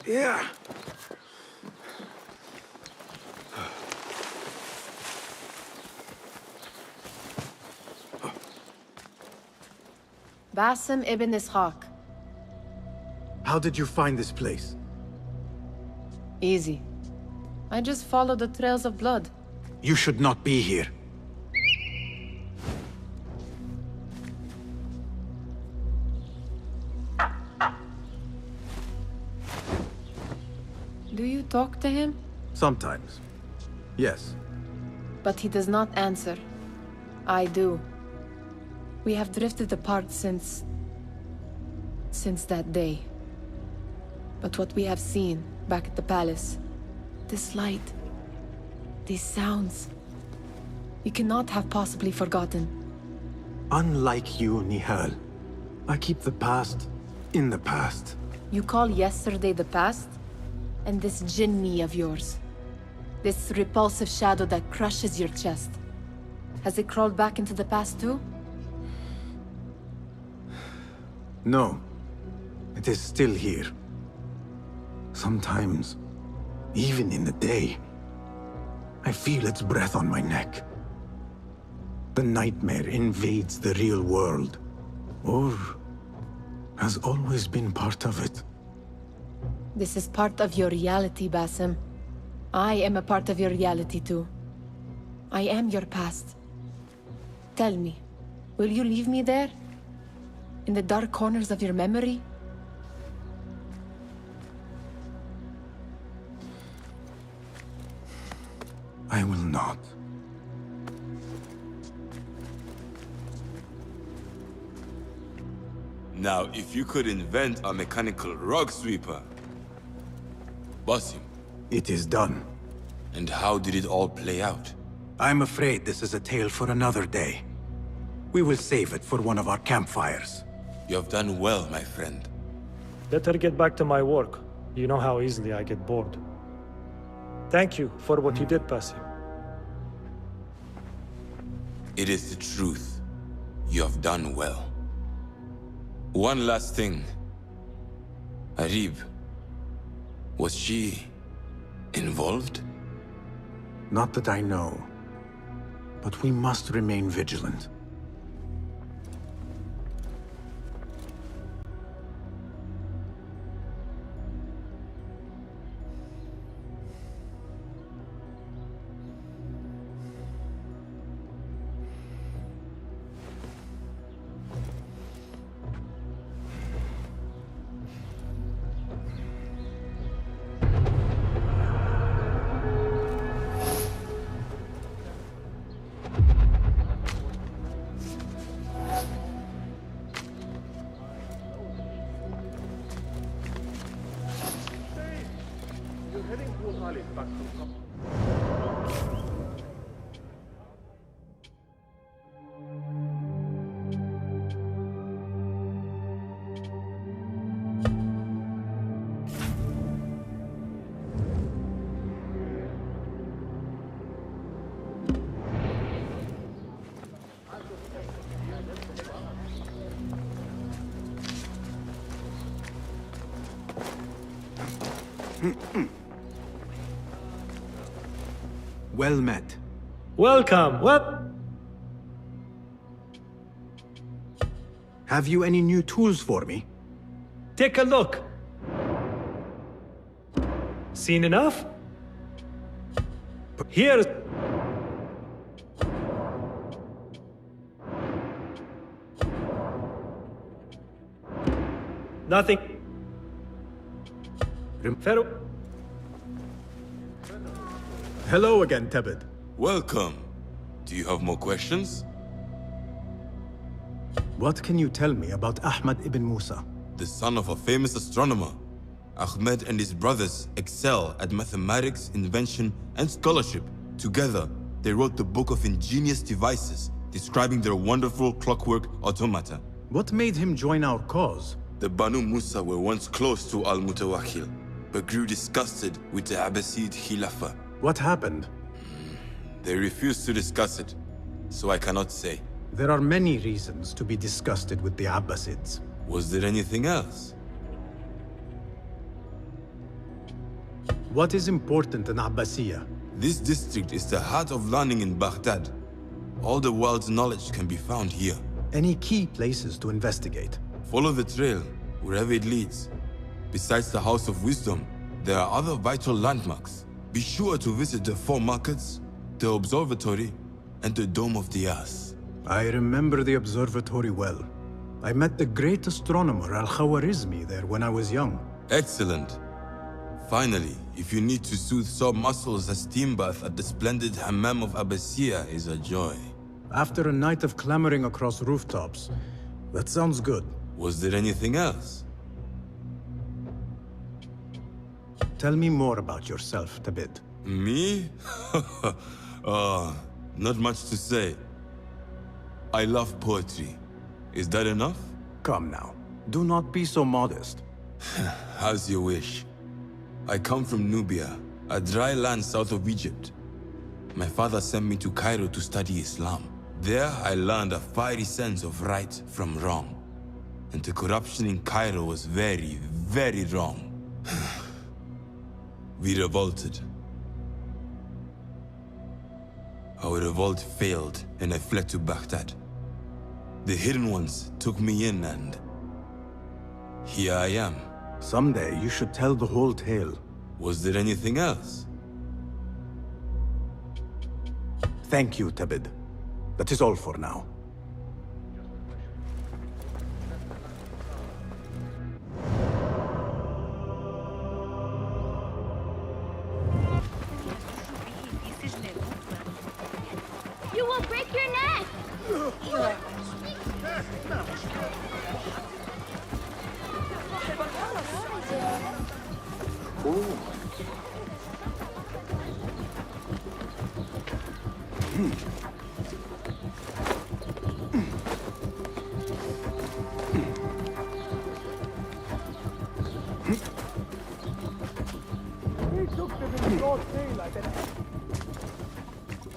Yeah. Basim ibn Ishaq. How did you find this place? Easy. I just followed the trails of blood. You should not be here. Do you talk to him? Sometimes. Yes. But he does not answer. I do. We have drifted apart since that day. But what we have seen back at the palace, this light, these sounds, we cannot have possibly forgotten. Unlike you, Nihal, I keep the past in the past. You call yesterday the past? And this jinni of yours, this repulsive shadow that crushes your chest, has it crawled back into the past too? No. It is still here. Sometimes, even in the day, I feel its breath on my neck. The nightmare invades the real world, or has always been part of it. This is part of your reality, Basim. I am a part of your reality too. I am your past. Tell me, will you leave me there? In the dark corners of your memory? I will not. Now, if you could invent a mechanical rug sweeper, Basim. It is done. And how did it all play out? I'm afraid this is a tale for another day. We will save it for one of our campfires. You have done well, my friend. Better get back to my work. You know how easily I get bored. Thank you for what you did, Basim. It is the truth. You have done well. One last thing. Arib. Was she involved? Not that I know. But we must remain vigilant. Well met. Welcome. What? Have you any new tools for me? Take a look. Seen enough? Here's... Nothing. Hello again, Tebed. Welcome. Do you have more questions? What can you tell me about Ahmad ibn Musa? The son of a famous astronomer. Ahmed and his brothers excel at mathematics, invention, and scholarship. Together, they wrote the book of ingenious devices, describing their wonderful clockwork automata. What made him join our cause? The Banu Musa were once close to Al-Mutawakkil, but grew disgusted with the Abbasid Khilafah. What happened? They refused to discuss it, so I cannot say. There are many reasons to be disgusted with the Abbasids. Was there anything else? What is important in Abbasiyya? This district is the heart of learning in Baghdad. All the world's knowledge can be found here. Any key places to investigate? Follow the trail, wherever it leads. Besides the House of Wisdom, there are other vital landmarks. Be sure to visit the 4 markets, the observatory, and the Dome of the Ass. I remember the observatory well. I met the great astronomer Al-Khawarizmi there when I was young. Excellent. Finally, if you need to soothe sore muscles, a steam bath at the splendid Hammam of Abbasiyya is a joy. After a night of clambering across rooftops, that sounds good. Was there anything else? Tell me more about yourself, Tebed. Me? Not much to say. I love poetry. Is that enough? Come now. Do not be so modest. As you wish. I come from Nubia, a dry land south of Egypt. My father sent me to Cairo to study Islam. There I learned a fiery sense of right from wrong. And the corruption in Cairo was very, very wrong. We revolted. Our revolt failed, and I fled to Baghdad. The Hidden Ones took me in, and here I am. Someday you should tell the whole tale. Was there anything else? Thank you, Tebed. That is all for now. You will break your neck!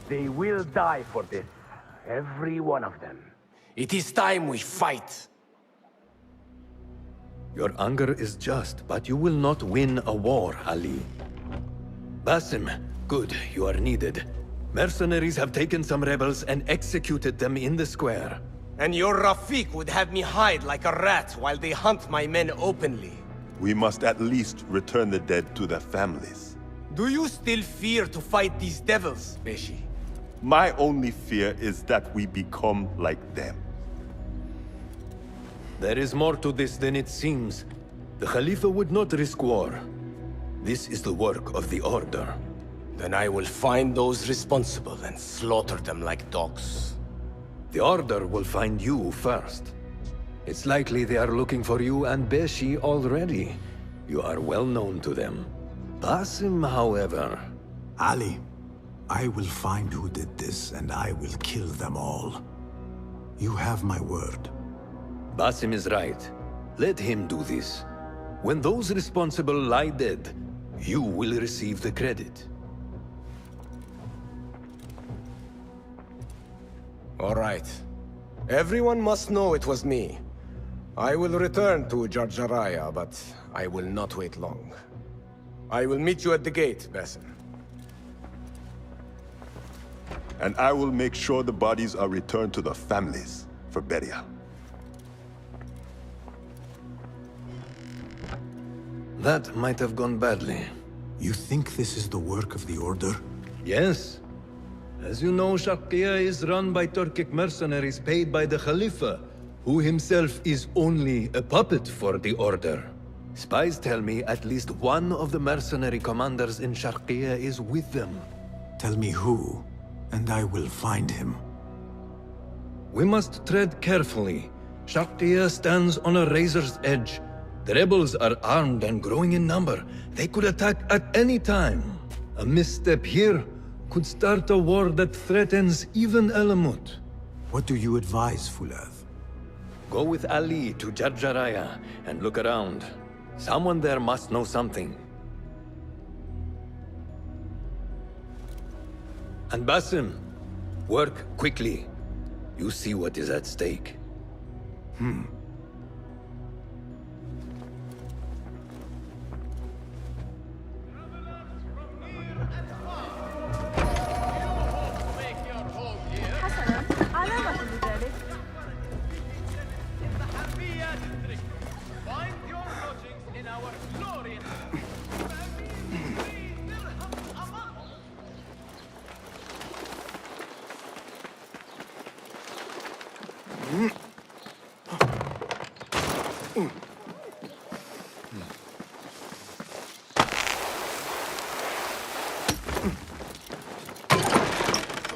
They will die for this. Every one of them. It is time we fight. Your anger is just, but you will not win a war, Ali. Basim, good, you are needed. Mercenaries have taken some rebels and executed them in the square. And your Rafiq would have me hide like a rat while they hunt my men openly. We must at least return the dead to their families. Do you still fear to fight these devils, Beshi? My only fear is that we become like them. There is more to this than it seems. The Khalifa would not risk war. This is the work of the Order. Then I will find those responsible and slaughter them like dogs. The Order will find you first. It's likely they are looking for you and Beshi already. You are well known to them. Basim, however... Ali, I will find who did this, and I will kill them all. You have my word. Basim is right. Let him do this. When those responsible lie dead, you will receive the credit. All right. Everyone must know it was me. I will return to Jarjaraya, but I will not wait long. I will meet you at the gate, Basim. And I will make sure the bodies are returned to the families for burial. That might have gone badly. You think this is the work of the Order? Yes. As you know, Sharqiya is run by Turkic mercenaries paid by the Khalifa, who himself is only a puppet for the Order. Spies tell me at least one of the mercenary commanders in Sharqiya is with them. Tell me who, and I will find him. We must tread carefully. Sharqiya stands on a razor's edge. The rebels are armed and growing in number. They could attack at any time. A misstep here could start a war that threatens even Alamut. What do you advise, Fuladh? Go with Ali to Jarjaraya and look around. Someone there must know something. And Basim, work quickly. You see what is at stake.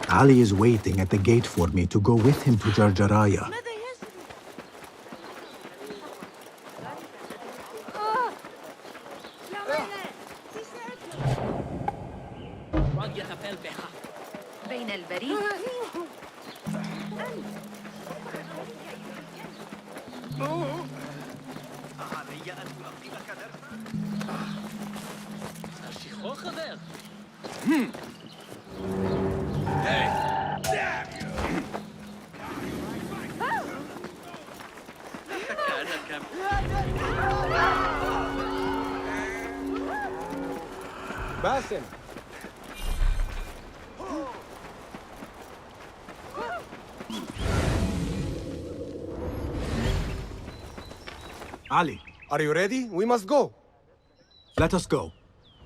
Ali is waiting at the gate for me to go with him to Jarjaraya. بين البريد علي أن ألقيك درسا. Basim! Ali, Are you ready? We must go. let us go.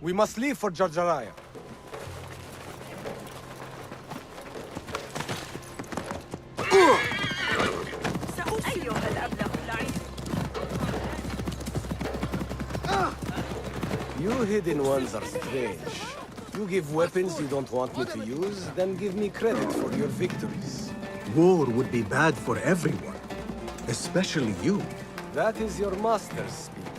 We must leave for Jarjaraya. أيها الأبله اللعين. You hidden ones are strange. You give weapons you don't want me to use, then give me credit for your victories. War would be bad for everyone, especially you. That is your master speaking.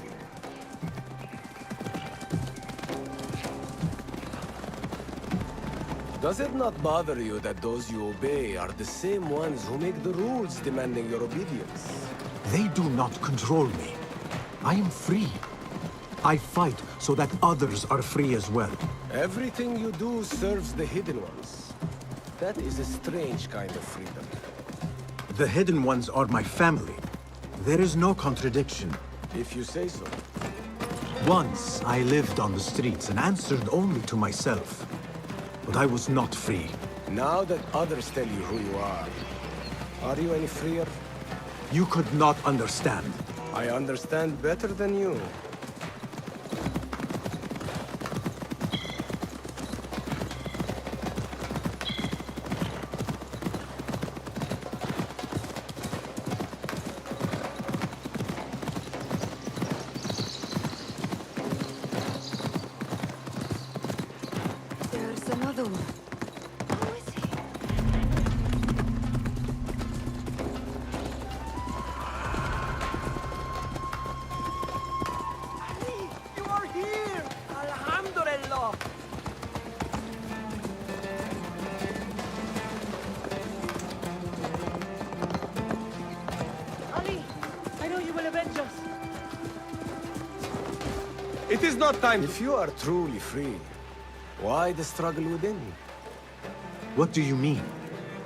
Does it not bother you that those you obey are the same ones who make the rules demanding your obedience? They do not control me. I am free. I fight so that others are free as well. Everything you do serves the hidden ones. That is a strange kind of freedom. The hidden ones are my family. There is no contradiction. If you say so. Once I lived on the streets and answered only to myself. But I was not free. Now that others tell you who you are you any freer? You could not understand. I understand better than you. There's another one. Who is he? Ali, you are here! Alhamdulillah! Ali, I know you will avenge us. It is not time. If you are truly free, why the struggle within? What do you mean?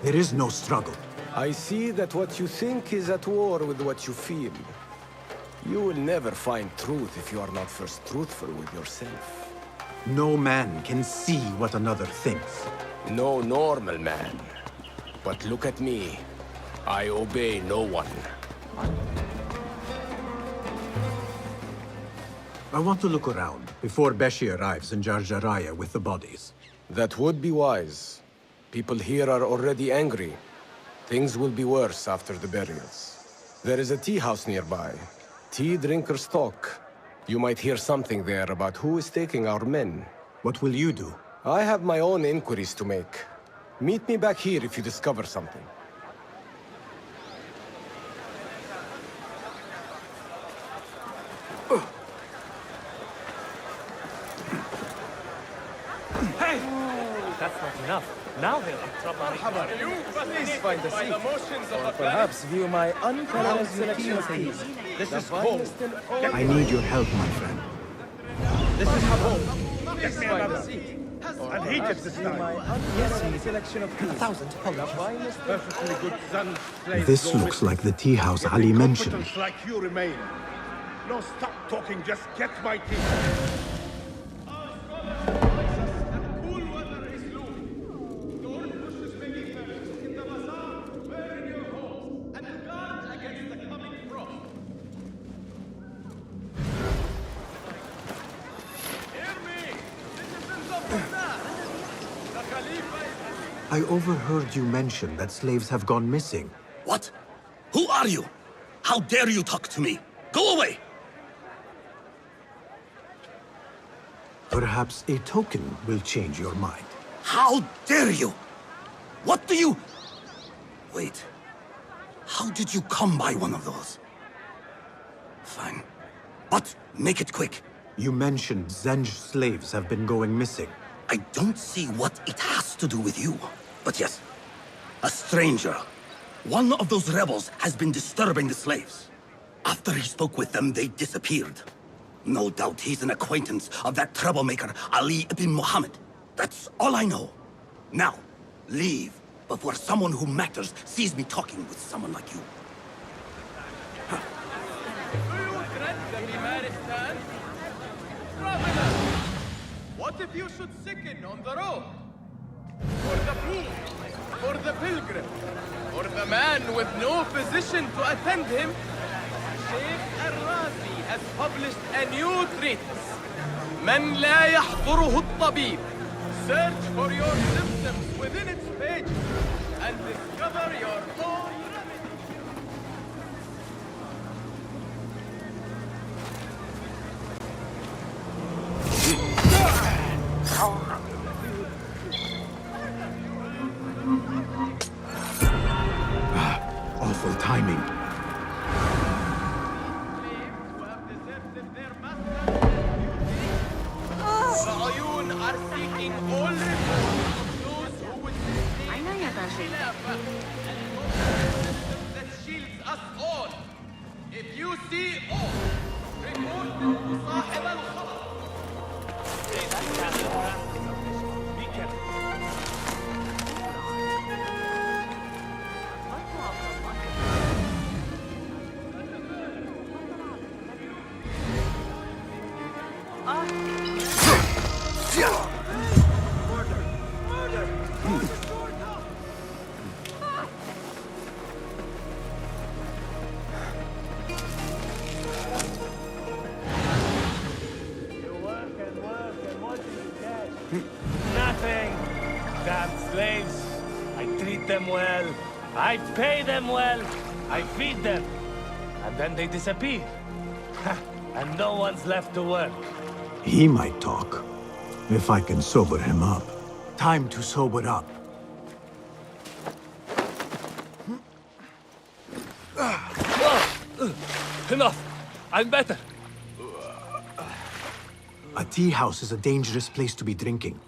There is no struggle. I see that what you think is at war with what you feel. You will never find truth if you are not first truthful with yourself. No man can see what another thinks. No normal man. But look at me. I obey no one. I want to look around before Beshi arrives in Jarjaraya with the bodies. That would be wise. People here are already angry. Things will be worse after the burials. There is a tea house nearby. Tea drinkers talk. You might hear something there about who is taking our men. What will you do? I have my own inquiries to make. Meet me back here if you discover something. Hey! That's not enough. Now they're in trouble. Please find a seat. Or perhaps view my unparalleled selection of teas. This is home. I need your help, my friend. This is home. Please find a seat. Or perhaps view my unparalleled selection of teas. 1,000 Polish. Perfectly good sons, slaves This go looks with like the tea house Ali mentioned. competence like you remain. No, stop talking, just get my tea. I overheard you mention that slaves have gone missing. What? Who are you? How dare you talk to me? Go away! Perhaps a token will change your mind. How dare you? What do you... Wait. How did you come by one of those? Fine. But make it quick. You mentioned Zenj slaves have been going missing. I don't see what it has to do with you. But yes, a stranger. One of those rebels has been disturbing the slaves. After he spoke with them, they disappeared. No doubt he's an acquaintance of that troublemaker, Ali ibn Muhammad. That's all I know. Now, leave before someone who matters sees me talking with someone like you. What if you should sicken on the road? For the poor, for the pilgrim, for the man with no physician to attend him, Sheikh Al-Razi has published a new treatise. من لا يحضره الطبيب. Search for your symptoms within its pages and discover your own remedy. Awful timing. العيون are seeking all reports of those who would sustain that shields us all. If you see all, report to صاحب الخبر. Be careful. Nothing. Damn slaves. I treat them well. I pay them well. I feed them. And then they disappear. And no one's left to work. He might talk, if I can sober him up. Time to sober up. Enough. I'm better. A tea house is a dangerous place to be drinking.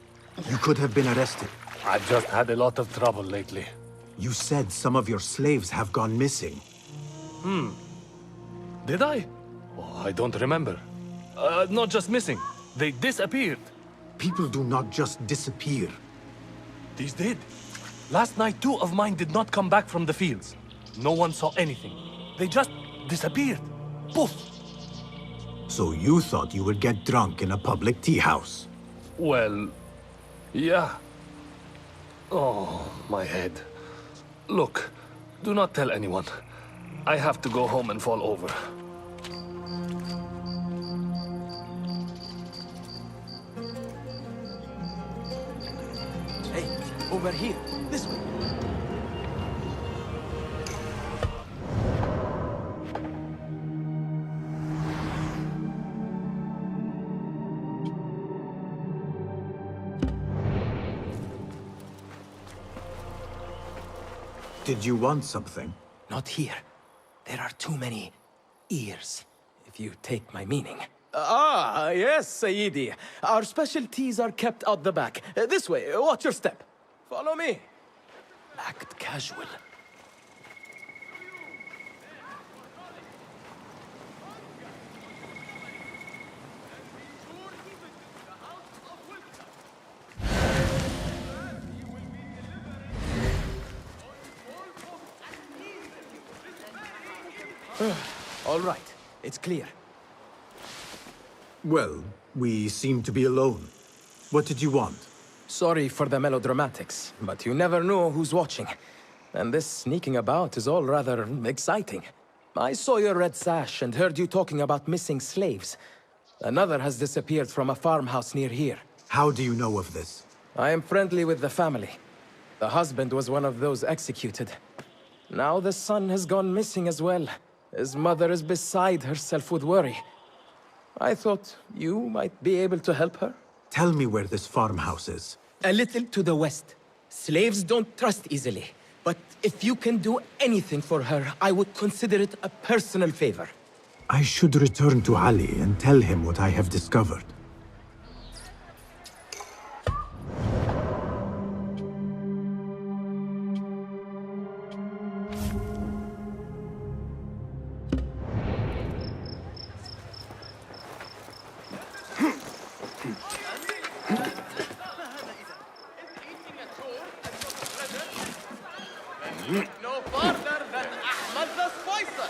You could have been arrested. I've just had a lot of trouble lately. You said some of your slaves have gone missing. Did I? Oh, I don't remember. Not just missing. They disappeared. People do not just disappear. These did. Last night, 2 of mine did not come back from the fields. No one saw anything. They just disappeared. Poof! So you thought you would get drunk in a public tea house. Well, yeah. Oh, my head. Look, do not tell anyone. I have to go home and fall over. Hey, over here. This way. Did you want something? Not here. There are too many ears, if you take my meaning. Yes, Sayyidi. Our specialties are kept out the back. This way, watch your step. Follow me. Act casual. All right, it's clear. Well, we seem to be alone. What did you want? Sorry for the melodramatics, but you never know who's watching. And this sneaking about is all rather exciting. I saw your red sash and heard you talking about missing slaves. Another has disappeared from a farmhouse near here. How do you know of this? I am friendly with the family. The husband was one of those executed. Now the son has gone missing as well. His mother is beside herself with worry. I thought you might be able to help her. Tell me where this farmhouse is. A little to the west. Slaves don't trust easily. But if you can do anything for her, I would consider it a personal favor. I should return to Ali and tell him what I have discovered. No farther than Ahmad the Spicer,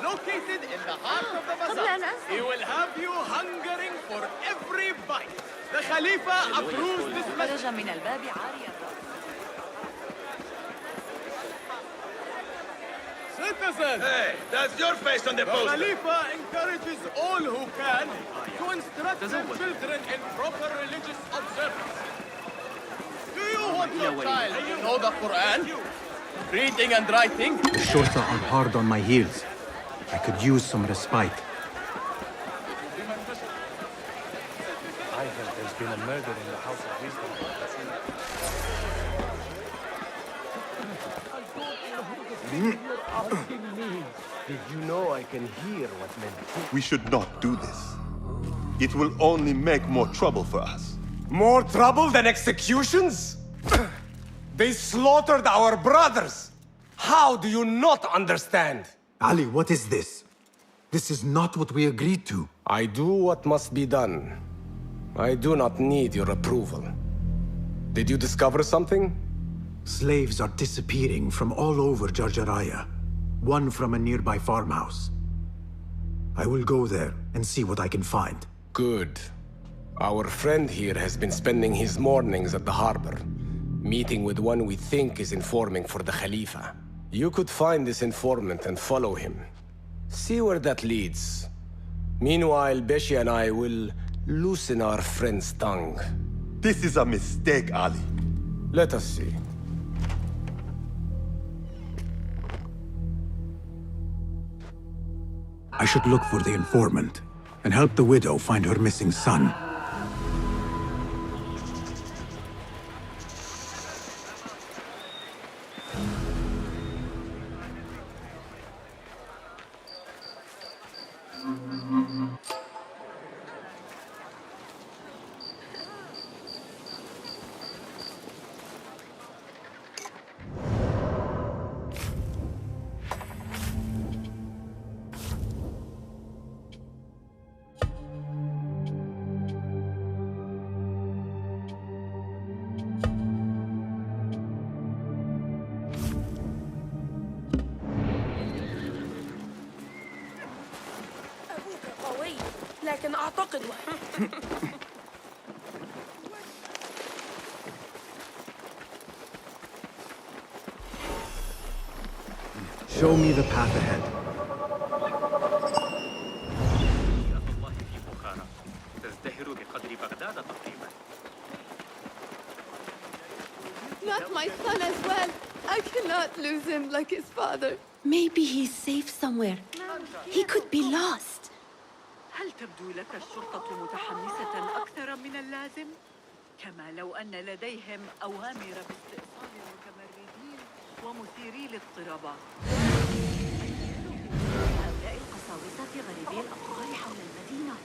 located in the heart of the bazaar. He will have you hungering for every bite. The Khalifa approves this message. Citizens! Hey, that's your face on the The poster. Khalifa encourages all who can to instruct their children in proper religious observance. Do you want your child to know the Quran? Reading and writing? The Shorta are hard on my heels. I could use some respite. I heard there's been a murder in the House of Wisdom. Did you know I can hear what men think? We should not do this. It will only make more trouble for us. More trouble than executions? They slaughtered our brothers! How do you not understand? Ali, what is this? This is not what we agreed to. I do what must be done. I do not need your approval. Did you discover something? Slaves are disappearing from all over Jarjaraya. One from a nearby farmhouse. I will go there and see what I can find. Good. Our friend here has been spending his mornings at the harbor, meeting with one we think is informing for the Khalifa. You could find this informant and follow him. See where that leads. Meanwhile, Beshi and I will loosen our friend's tongue. This is a mistake, Ali. Let us see. I should look for the informant and help the widow find her missing son. لكن أعتقد Show me the path ahead. Not my son as well. I cannot lose him like his father. Maybe he's safe somewhere. He could be lost. هل تبدو لك الشرطة متحمسة أكثر من اللازم؟ كما لو أن لديهم أوامر باستئصال المتمردين ومثيري الاضطرابات. هؤلاء القساوسة غريبي الأطوار حول المدينة.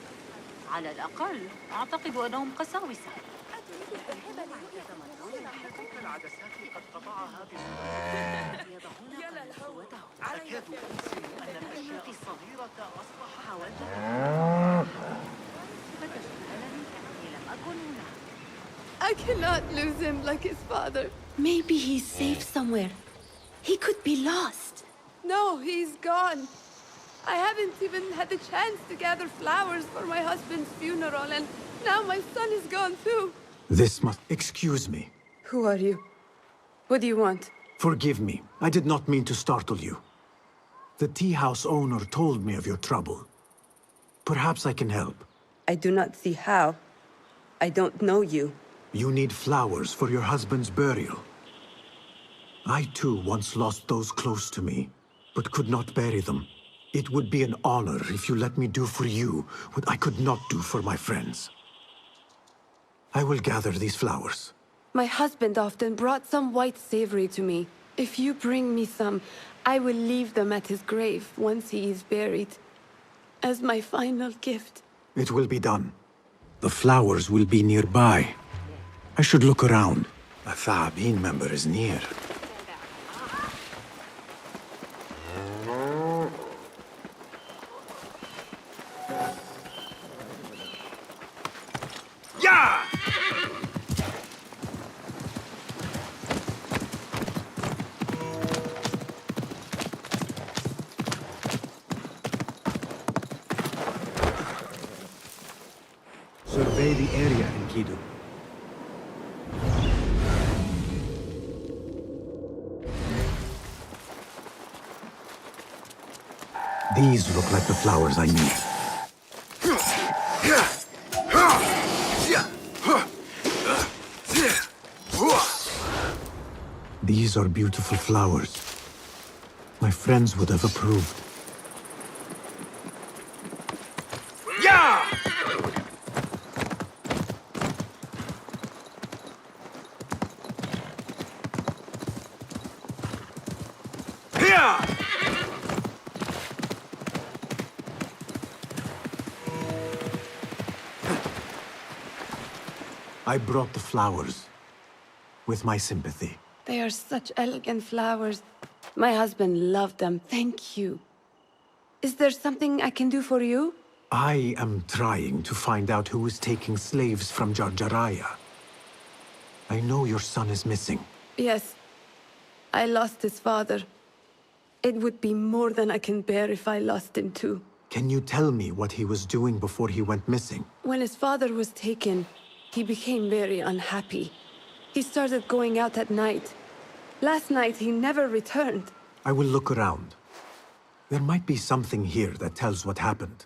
على الأقل أعتقد أنهم قساوسة. العدسات قد قطعها يضعون قسوتهم. أكاد أجزم أن الأشياء الصغيرة أصبح حاولت I cannot lose him like his father. Maybe he's safe somewhere. He could be lost. No, he's gone. I haven't even had the chance to gather flowers for my husband's funeral, and now my son is gone too. This must... Excuse me. Who are you? What do you want? Forgive me. I did not mean to startle you. The tea house owner told me of your trouble. Perhaps I can help. I do not see how. I don't know you. You need flowers for your husband's burial. I too once lost those close to me, but could not bury them. It would be an honor if you let me do for you what I could not do for my friends. I will gather these flowers. My husband often brought some white savory to me. If you bring me some, I will leave them at his grave once he is buried, as my final gift. It will be done. The flowers will be nearby. I should look around. A Thaabin member is near. Yeah! Survey the area, Enkidu. These look like the flowers I need. These are beautiful flowers. My friends would have approved. Yeah! Here! I brought the flowers with my sympathy. They are such elegant flowers. My husband loved them. Thank you. Is there something I can do for you? I am trying to find out who is taking slaves from Jarjaraya. I know your son is missing. Yes. I lost his father. It would be more than I can bear if I lost him too. Can you tell me what he was doing before he went missing? When his father was taken, he became very unhappy. He started going out at night. Last night, he never returned. I will look around. There might be something here that tells what happened.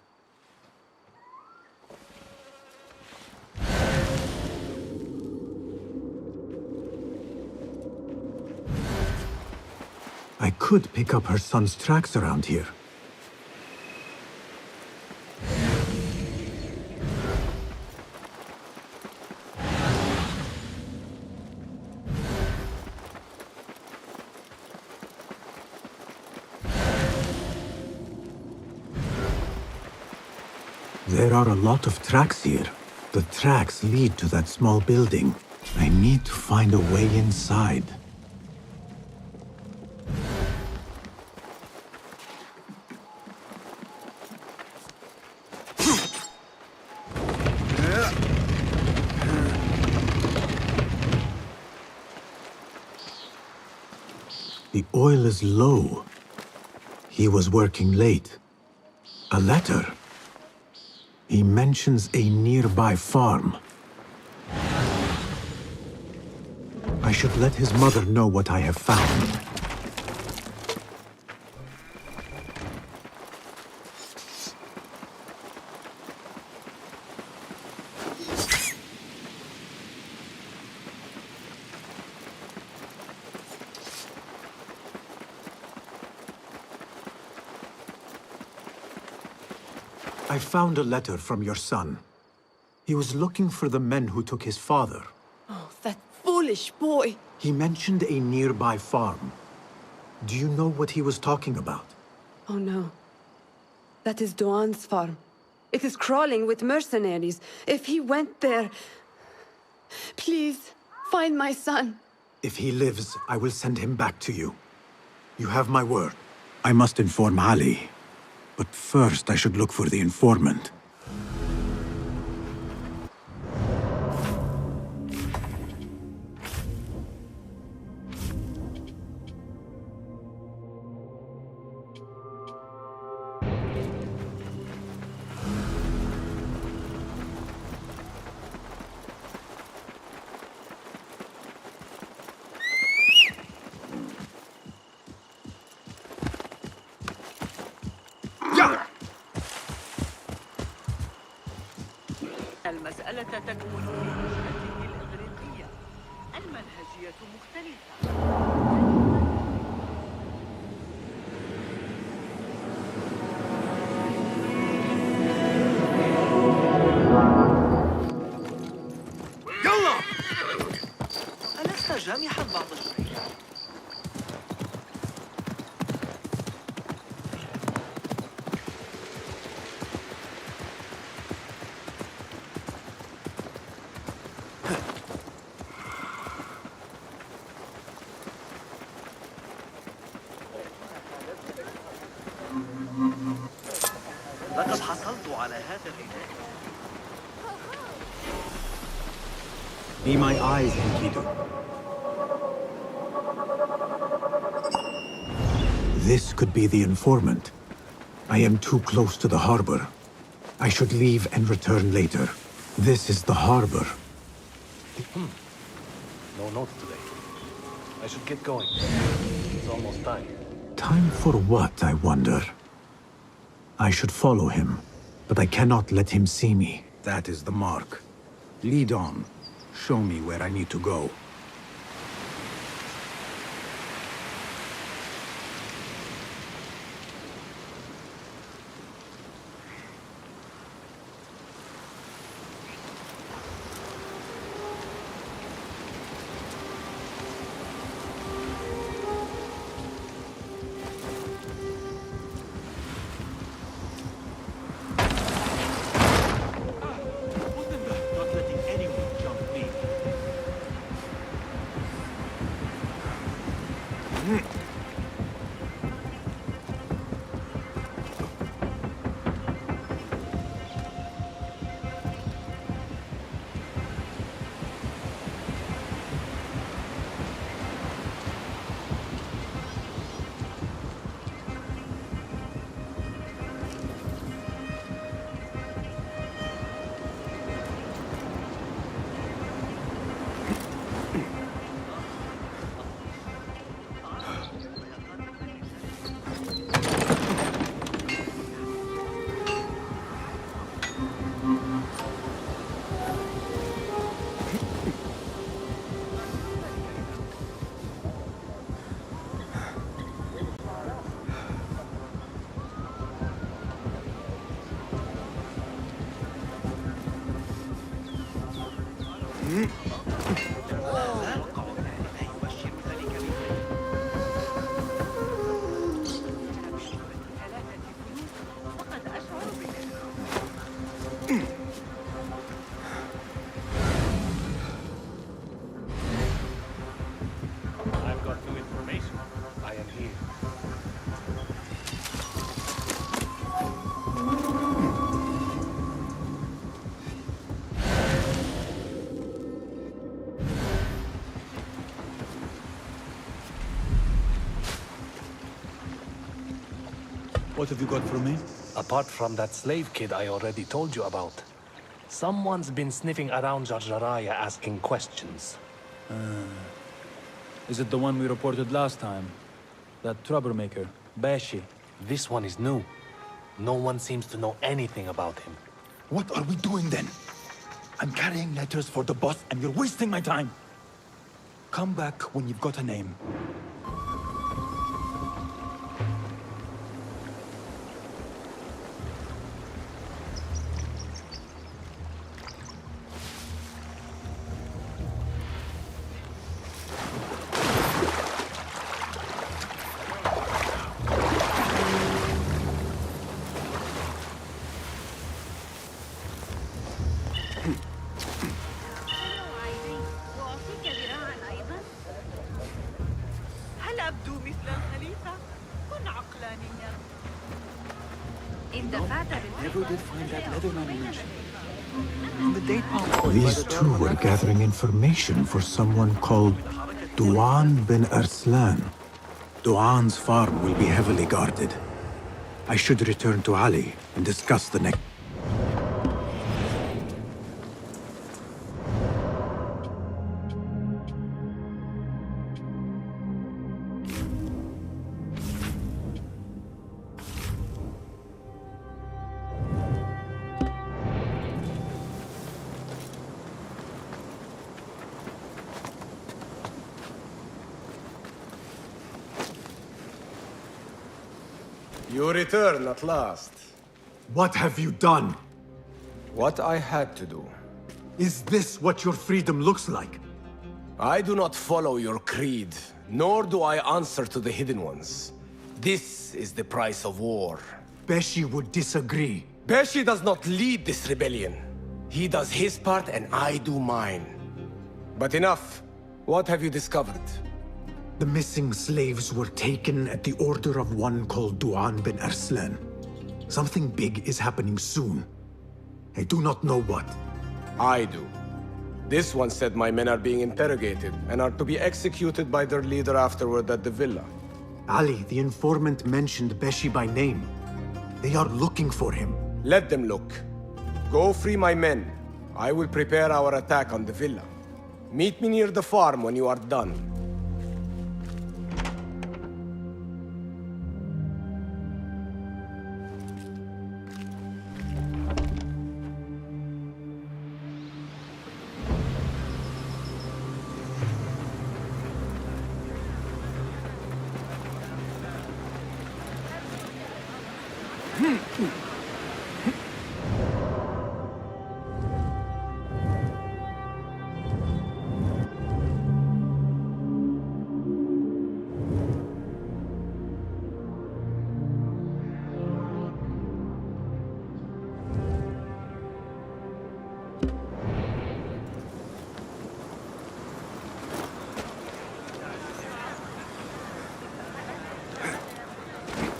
I could pick up her son's tracks around here. There are a lot of tracks here. The tracks lead to that small building. I need to find a way inside. The oil is low. He was working late. A letter. He mentions a nearby farm. I should let his mother know what I have found. I found a letter from your son. He was looking for the men who took his father. Oh, that foolish boy! He mentioned a nearby farm. Do you know what he was talking about? Oh no. That is Doan's farm. It is crawling with mercenaries. If he went there... Please, find my son. If he lives, I will send him back to you. You have my word. I must inform Ali. But first, I should look for the informant. المسألة تكمن في نشأته الإغريقية. المنهجية مختلفة. يلا! ألست جامحا بعض الشيء؟ لقد حصلت على هذا الرداء. Be my eyes, Enkidu. This could be the informant. I am too close to the harbor. I should leave and return later. This is the harbor. No notes today. I should get going. It's almost time. Time for what, I wonder? I should follow him, but I cannot let him see me. That is the mark. Lead on. Show me where I need to go. I've got new information. I am here. What have you got for me? Apart from that slave kid I already told you about, someone's been sniffing around Jarjaraya asking questions. Is it the one we reported last time? That troublemaker, Bashi? This one is new. No one seems to know anything about him. What are we doing then? I'm carrying letters for the boss and you're wasting my time. Come back when you've got a name. Never did find that leatherman you mentioned. On the date palm. These two were gathering information for someone called Duan bin Arslan. Duan's farm will be heavily guarded. I should return to Ali and discuss the next. You return at last. What have you done? What I had to do. Is this what your freedom looks like? I do not follow your creed, nor do I answer to the Hidden Ones. This is the price of war. Beshi would disagree. Beshi does not lead this rebellion. He does his part and I do mine. But enough. What have you discovered? The missing slaves were taken at the order of one called Duan bin Arslan. Something big is happening soon. I do not know what. I do. This one said my men are being interrogated and are to be executed by their leader afterward at the villa. Ali, the informant, mentioned Beshi by name. They are looking for him. Let them look. Go free my men. I will prepare our attack on the villa. Meet me near the farm when you are done.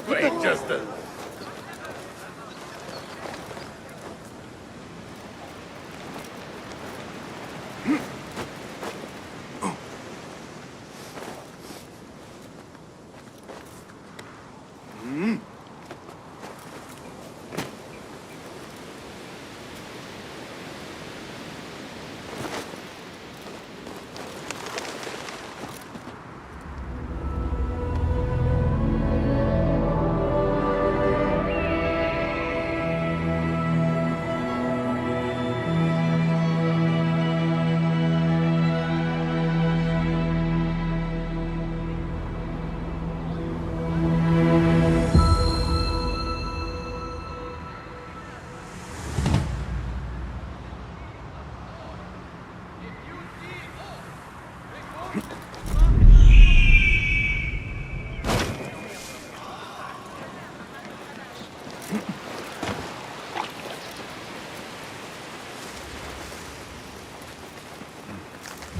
Wait just a...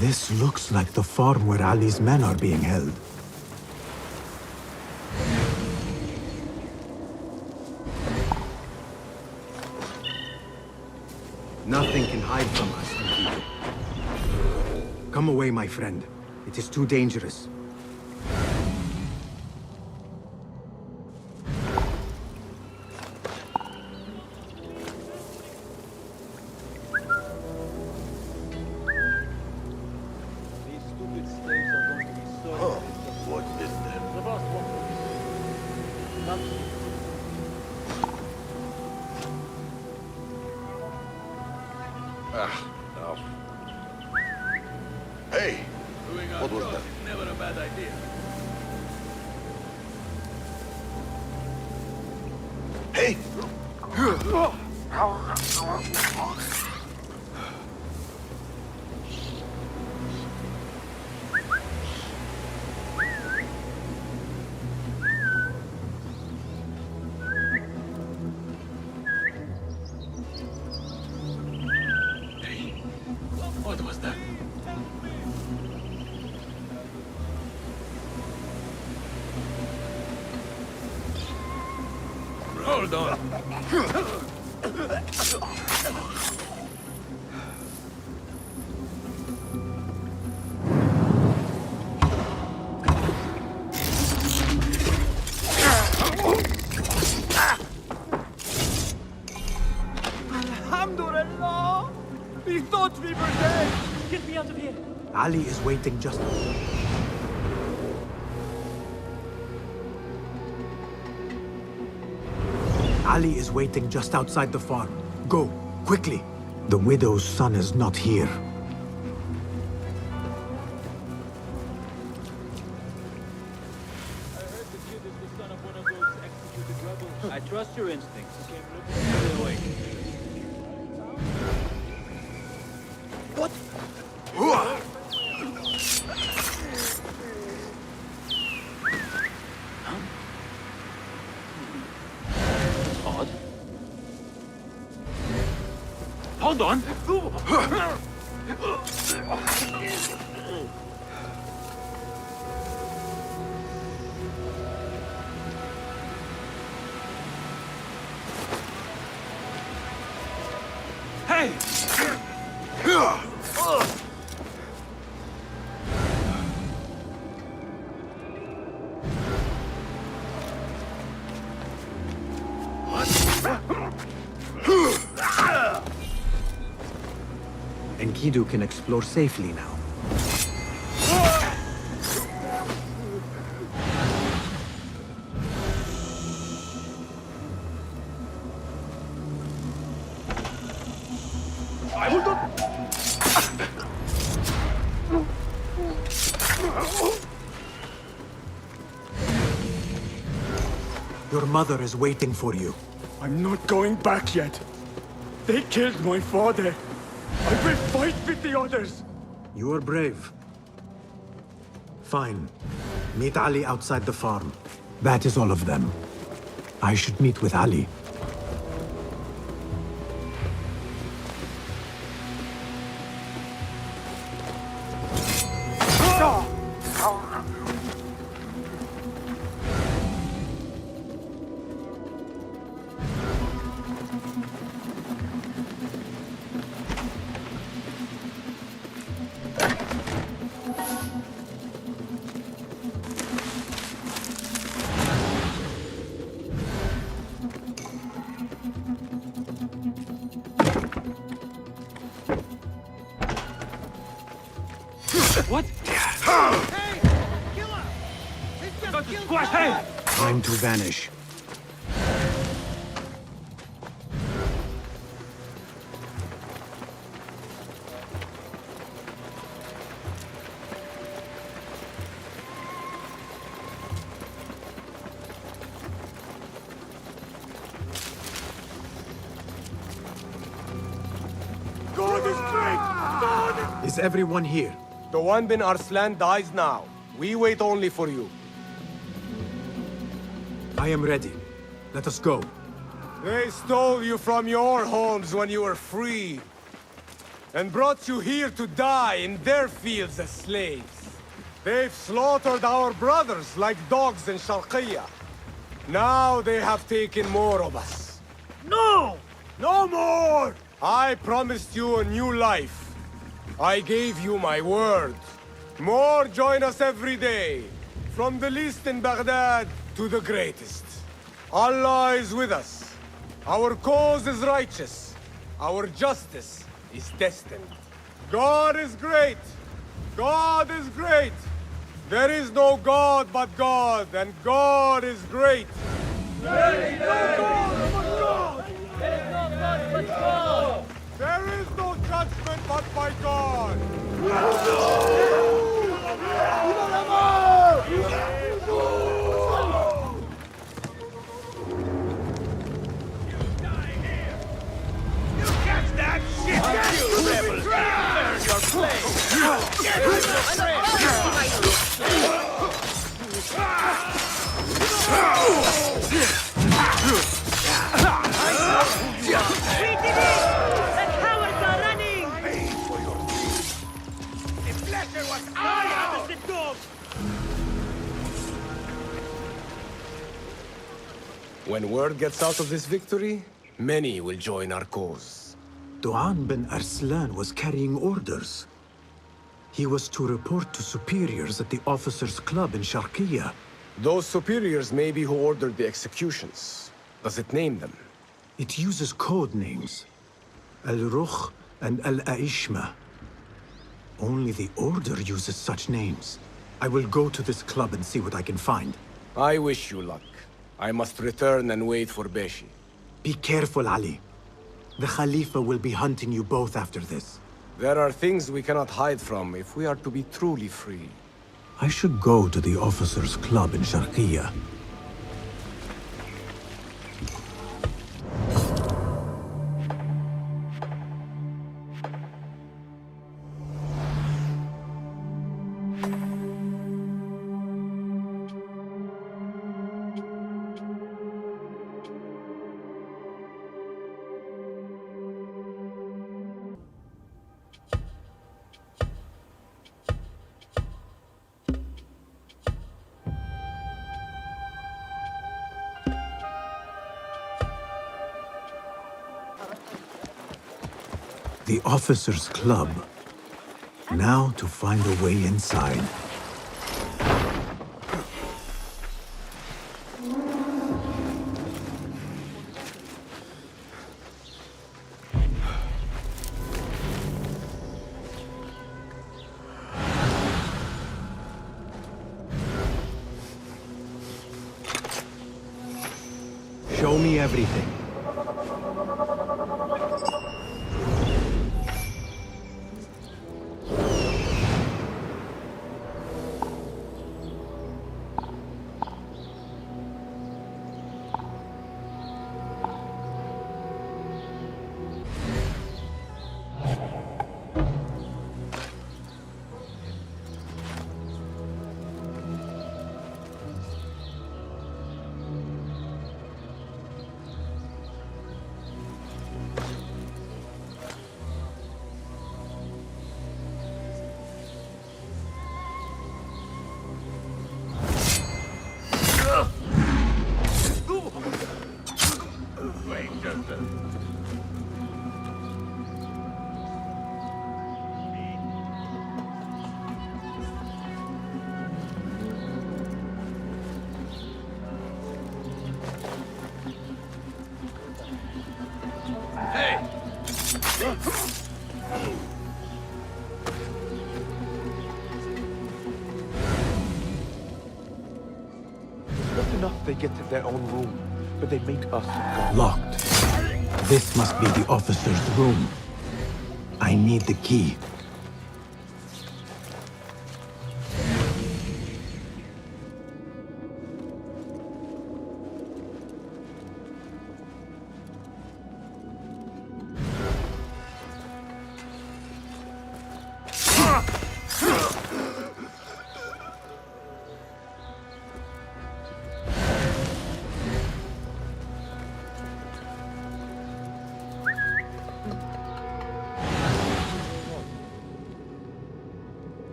This looks like the farm where Ali's men are being held. Nothing can hide from us in Egypt. Come away, my friend. It is too dangerous. No. Hey! What was that? Never a bad idea. Hey! What was that? Hold on. Alhamdulillah! We thought we were dead! Get me out of here! Ali is waiting just... Ali is waiting just outside the farm. Go, quickly. The widow's son is not here. I trust your instincts. Stay away. What? Odd. Hold on. Hey! Enkidu can explore safely now. I will not... Your mother is waiting for you. I'm not going back yet. They killed my father. I will fight with the others. You are brave. Fine. Meet Ali outside the farm. That is all of them. I should meet with Ali. What? Hey! Killer! He's just killed my Hey! Time to vanish. God is great! God is... Is everyone here? The one bin Arslan dies now. We wait only for you. I am ready. Let us go. They stole you from your homes when you were free, and brought you here to die in their fields as slaves. They've slaughtered our brothers like dogs in Sharqiyya. Now they have taken more of us. No! No more! I promised you a new life. I gave you my word. More join us every day, from the least in Baghdad to the greatest. Allah is with us. Our cause is righteous. Our justice is destined. God is great. God is great. There is no God but God, and God is great. There is no God but God! There is no God but God! There is no judgment but by God. Catch that shit! You rebels! Burn your place! We did it! The cowards are running! Pay for your deeds! The pleasure was ours! The dog! When word gets out of this victory, many will join our cause. Duan bin Arslan was carrying orders. He was to report to superiors at the officers' club in Sharqiya. Those superiors may be who ordered the executions. Does it name them? It uses code names. Al-Rukh and Al-Aishma. Only the Order uses such names. I will go to this club and see what I can find. I wish you luck. I must return and wait for Beshi. Be careful, Ali. The Khalifa will be hunting you both after this. There are things we cannot hide from if we are to be truly free. I should go to the officers' club in Sharqiya. The officers' club. Now to find a way inside. Show me everything. Not enough they get to their own room, but they make us go. Locked. This must be the officer's room. I need the key.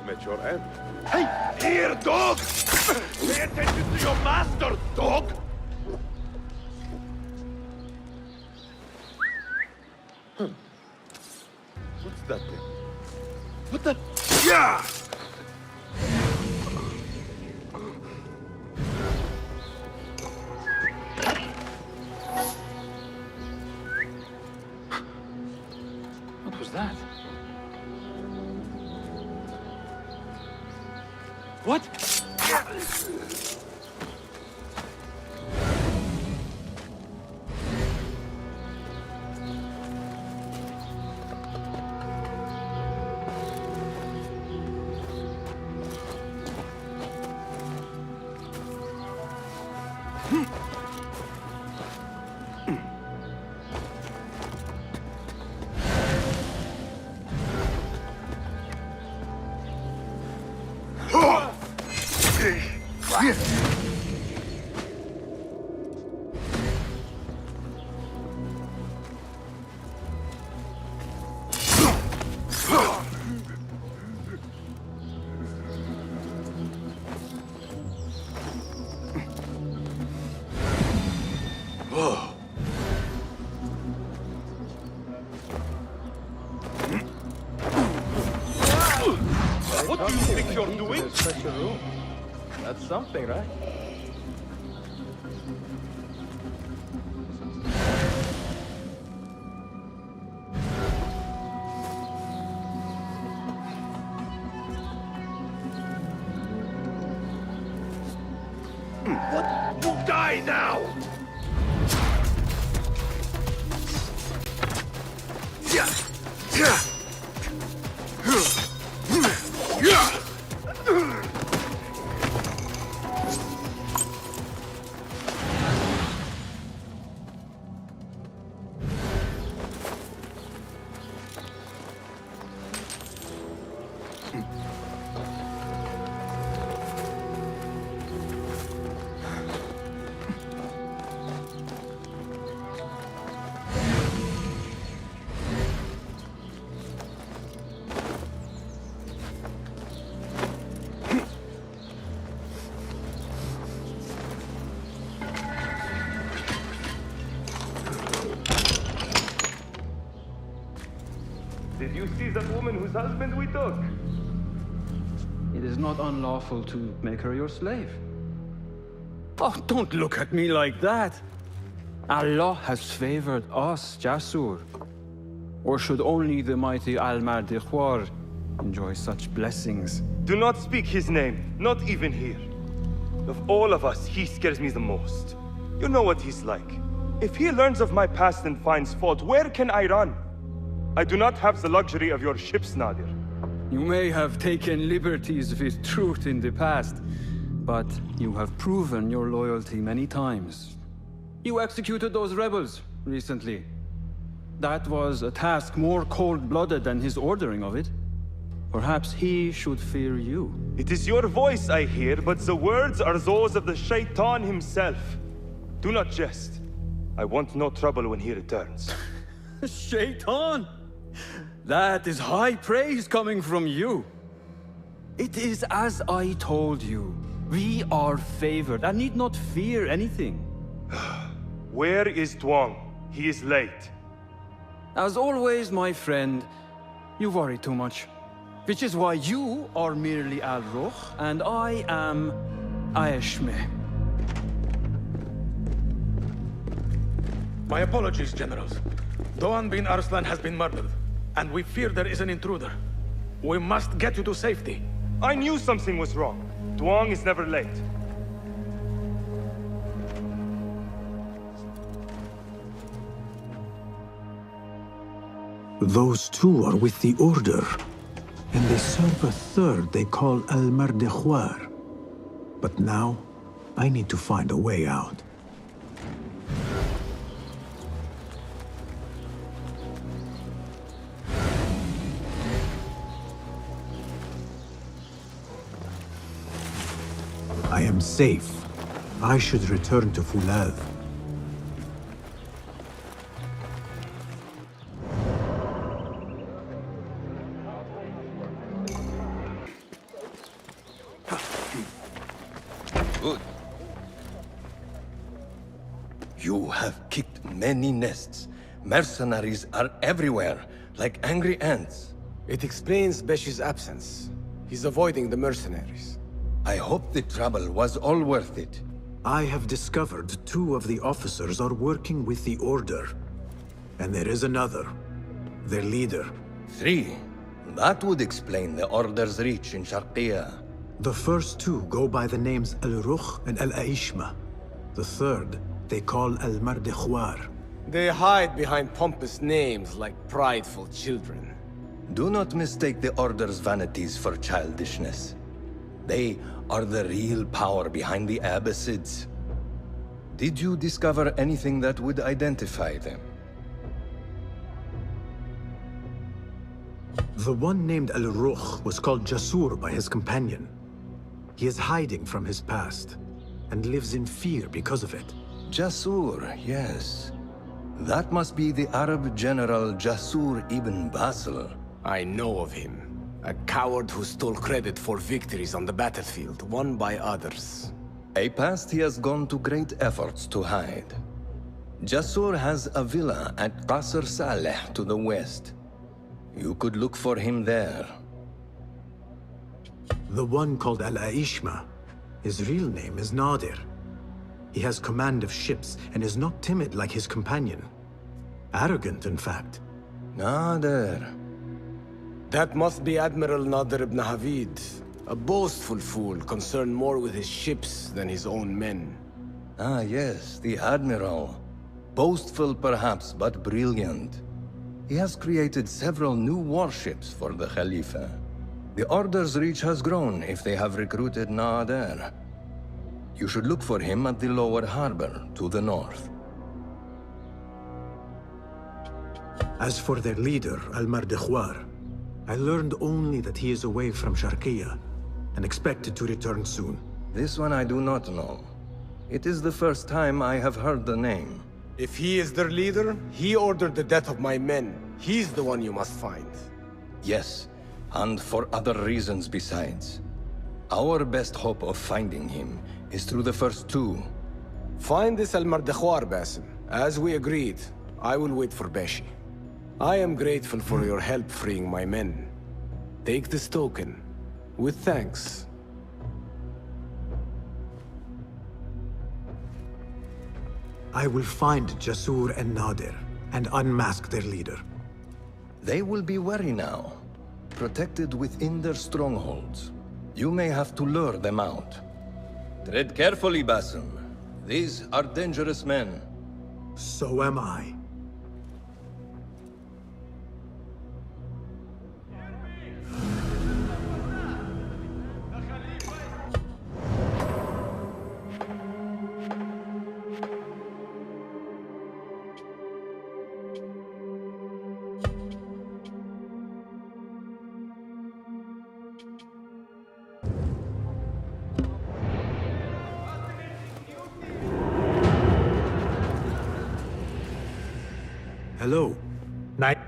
Met your end. Hey! Here, dog! Pay attention to your master, dog! Huh. What's that thing? What the? Yeah! What was that? What? such a room. That's something, right? What? You die now! Did you see that woman whose husband we took? It is not unlawful to make her your slave. Oh, don't look at me like that. Allah has favored us, Jasur. Or should only the mighty Al-Mardikhwar enjoy such blessings? Do not speak his name, not even here. Of all of us, he scares me the most. You know what he's like. If he learns of my past and finds fault, where can I run? I do not have the luxury of your ships, Nadir. You may have taken liberties with truth in the past, but you have proven your loyalty many times. You executed those rebels recently. That was a task more cold-blooded than his ordering of it. Perhaps he should fear you. It is your voice I hear, but the words are those of the Shaitan himself. Do not jest. I want no trouble when he returns. Shaitan! That is high praise coming from you. It is as I told you. We are favored and need not fear anything. Where is Tuang? He is late. As always, my friend, you worry too much. Which is why you are merely Al-Ruh, and I am Aish. My apologies, generals. Doğan bin Arslan has been murdered, and we fear there is an intruder. We must get you to safety. I knew something was wrong. Tuang is never late. Those two are with the Order, and they serve a third they call Al-Mardikhwar. But now, I need to find a way out. I am safe. I should return to Fulad. Good. You have kicked many nests. Mercenaries are everywhere, like angry ants. It explains Besh's absence. He's avoiding the mercenaries. I hope the trouble was all worth it. I have discovered 2 of the officers are working with the Order. And there is another, their leader. 3. That would explain the Order's reach in Sharqiyya. The first 2 go by the names Al-Ruh and Al-Aishma. The third, they call Al-Mardikhwar. They hide behind pompous names like prideful children. Do not mistake the Order's vanities for childishness. They are the real power behind the Abbasids. Did you discover anything that would identify them? The one named Al-Ruh was called Jasur by his companion. He is hiding from his past, and lives in fear because of it. Jasur, yes. That must be the Arab general Jasur ibn Basil. I know of him. A coward who stole credit for victories on the battlefield, won by others. A past he has gone to great efforts to hide. Jasur has a villa at Qasr Saleh to the west. You could look for him there. The one called Al-Aishma. His real name is Nadir. He has command of ships and is not timid like his companion. Arrogant, in fact. Nadir. That must be Admiral Nadir ibn Havid. A boastful fool, concerned more with his ships than his own men. Ah, yes, the Admiral. Boastful perhaps, but brilliant. He has created several new warships for the Khalifa. The Order's reach has grown if they have recruited Nadir. You should look for him at the lower harbor, to the north. As for their leader, Al-Mardikhwar, I learned only that he is away from Sharqiyya and expected to return soon. This one I do not know. It is the first time I have heard the name. If he is their leader, he ordered the death of my men. He's the one you must find. Yes, and for other reasons besides. Our best hope of finding him is through the first two. Find this Al-Mardikhwar, Basim. As we agreed, I will wait for Beshi. I am grateful for your help freeing my men. Take this token, with thanks. I will find Jasur and Nadir, and unmask their leader. They will be wary now, protected within their strongholds. You may have to lure them out. Tread carefully, Basim. These are dangerous men. So am I. Hello. Night.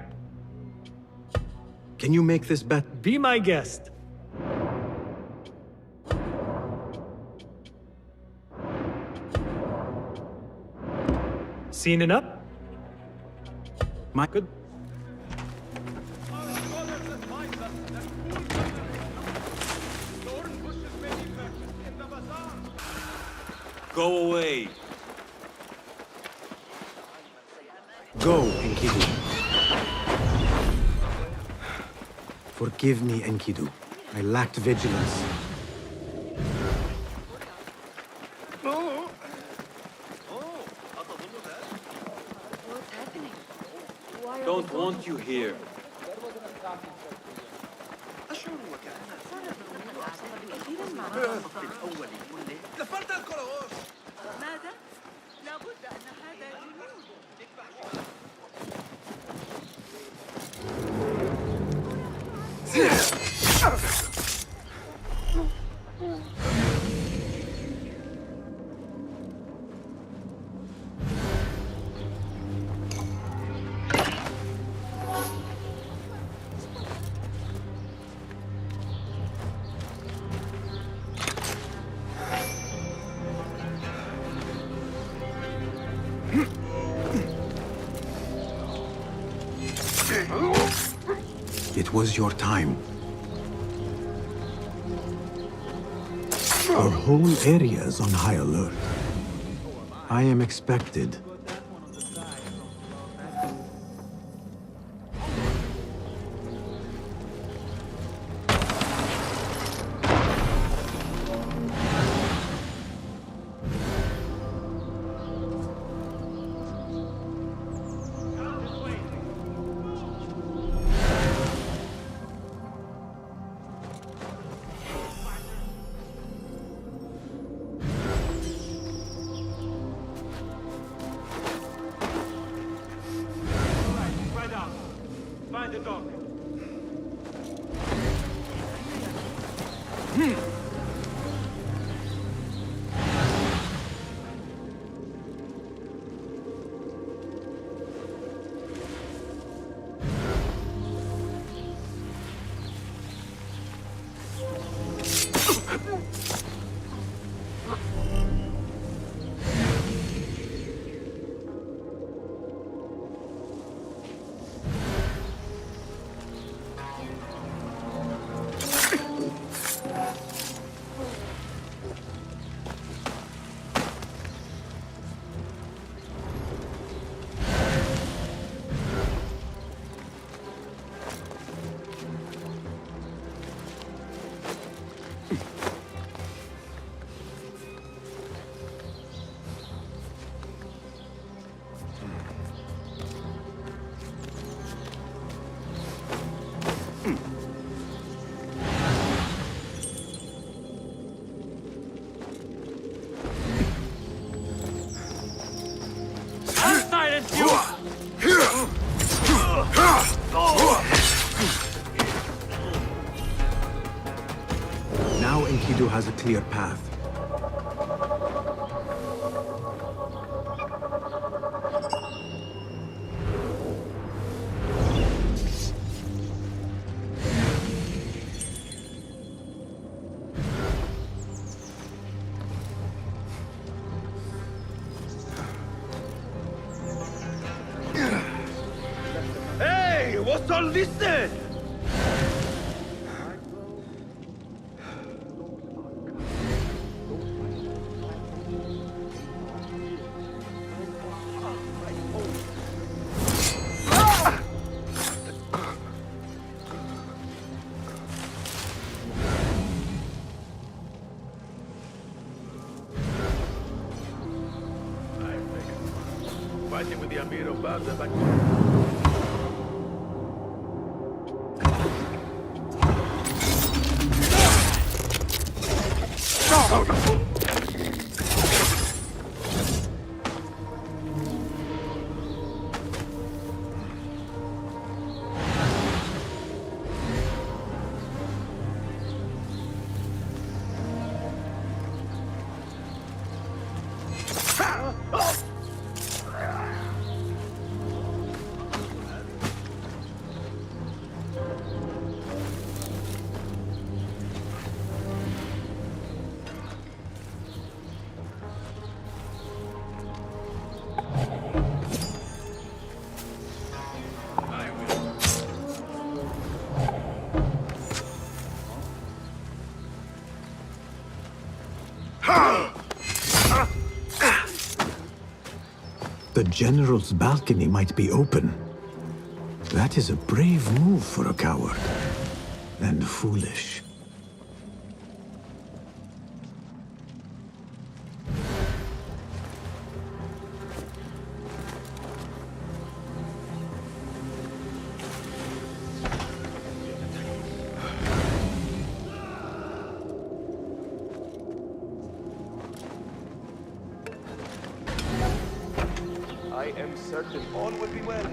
Can you make this bet? Be my guest. Seen enough? My good. Go away. Go, Enkidu. Forgive me, Enkidu. I lacked vigilance. Don't want you here. لفرت الكروش. ماذا؟ لابد أن هذا جنود. It was your time. Our whole area is on high alert. I am expected. clear path. Hey, what's all this then? Fighting with the Amir of Baghdad, but... The general's balcony might be open. That is a brave move for a coward. And foolish. I am certain all will be well.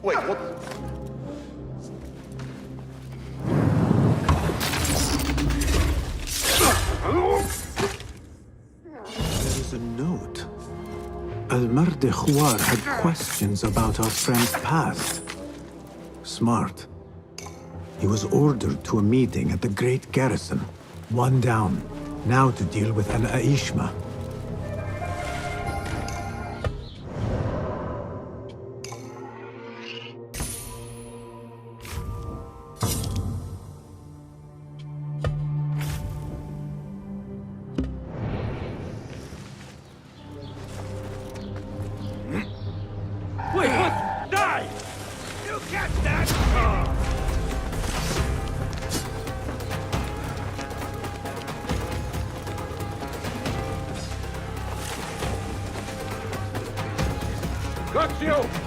Wait, what? There is a note. Al-Mardi Khwar had questions about our friend's past. Smart. He was ordered to a meeting at the Great Garrison. One down. Now to deal with Al-Aishma. Wait, what? Die! You catch that? Got you!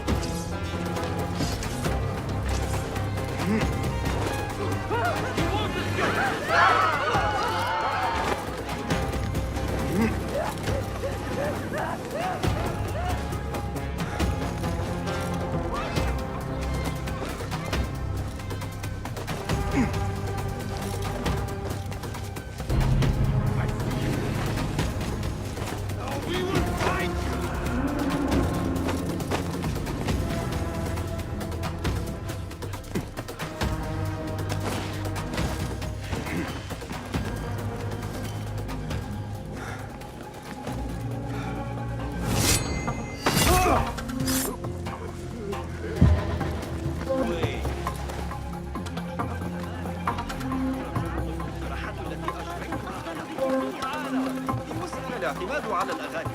الاعتماد على الأغاني.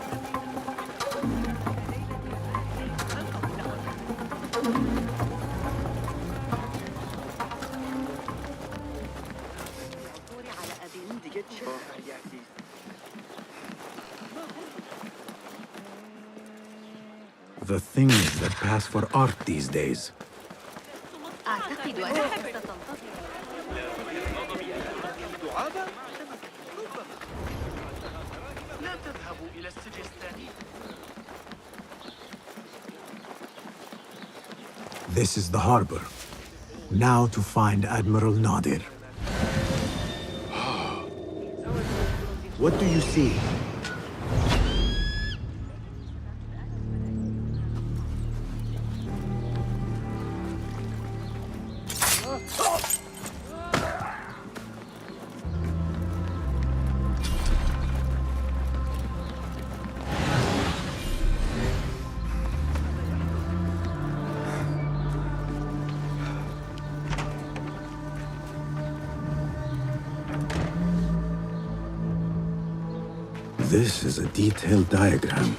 The things that pass for art these days. أعتقد أنك ستنتظر. لا تذهبوا إلى السجستان. This is the harbor. Now to find Admiral Nadir. What do you see? This is a detailed diagram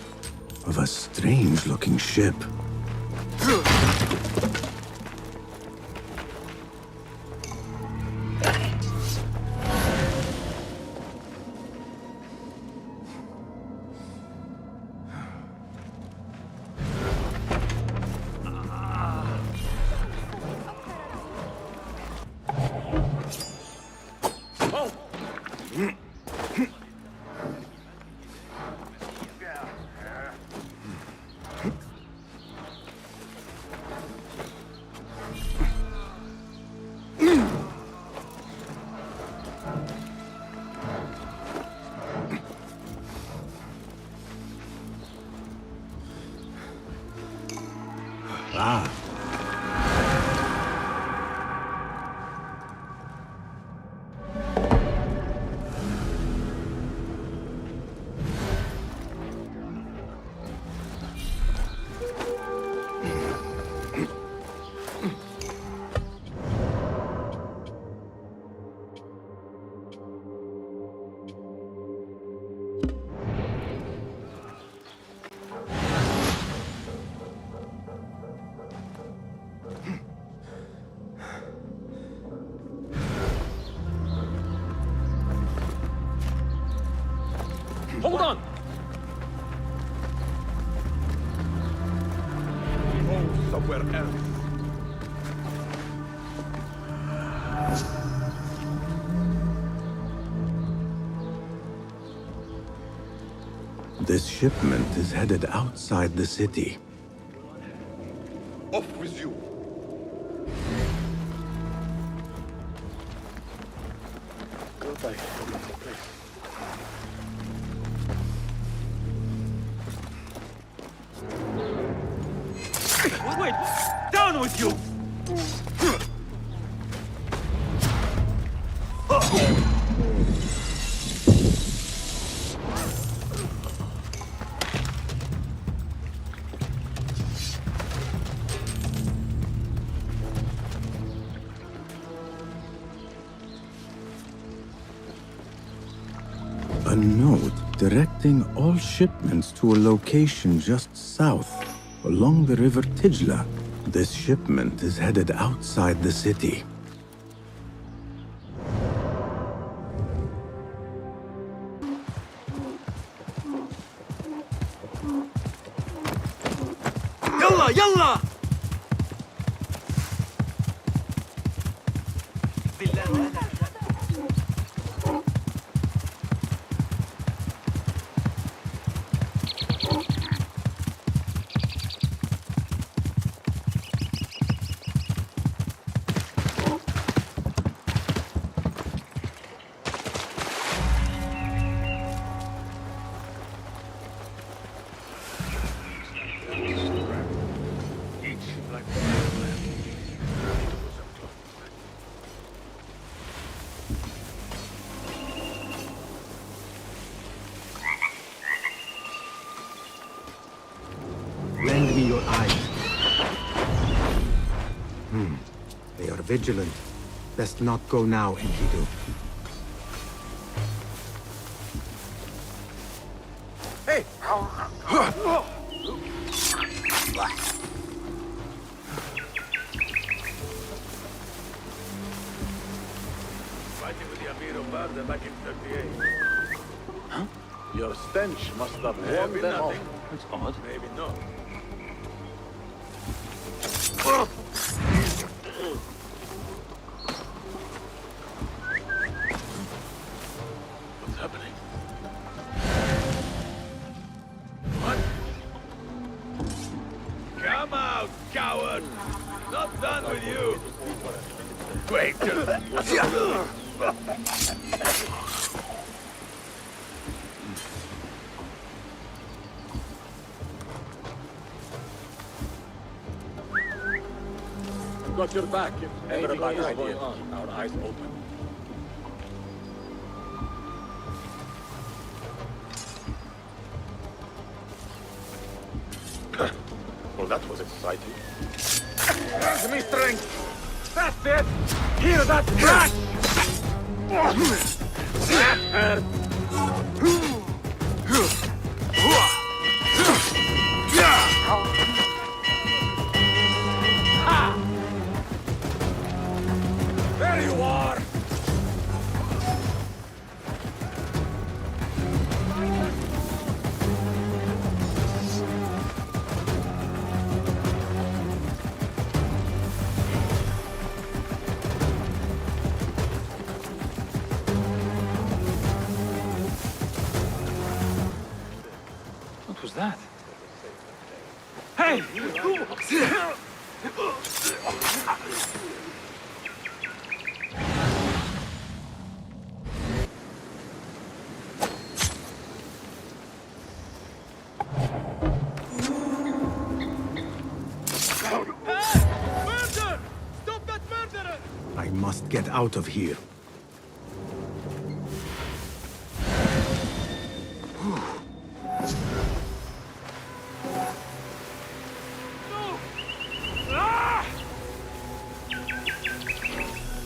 of a strange-looking ship. Ah. Hold on! Go somewhere else. This shipment is headed outside the city. Off with you. Go by. Wait! Down with you! A note directing all shipments to a location just south, along the river Tijla. This shipment is headed outside the city. Yalla, yalla! Lend me your eyes. They are vigilant. Best not go now, Enkidu. Hey! harder back in 38. Huh? Your stench must have warmed them off. That's odd. Maybe not. What's happening? What? Come out, coward! Not done with you! Wait! Got your back. Everybody's going on. Our eyes open. Well, that was exciting. Give me strength. That's it. Hear that crash? That hurt. There you are! What was that? Hey! Murder! Stop that murderer! I must get out of here.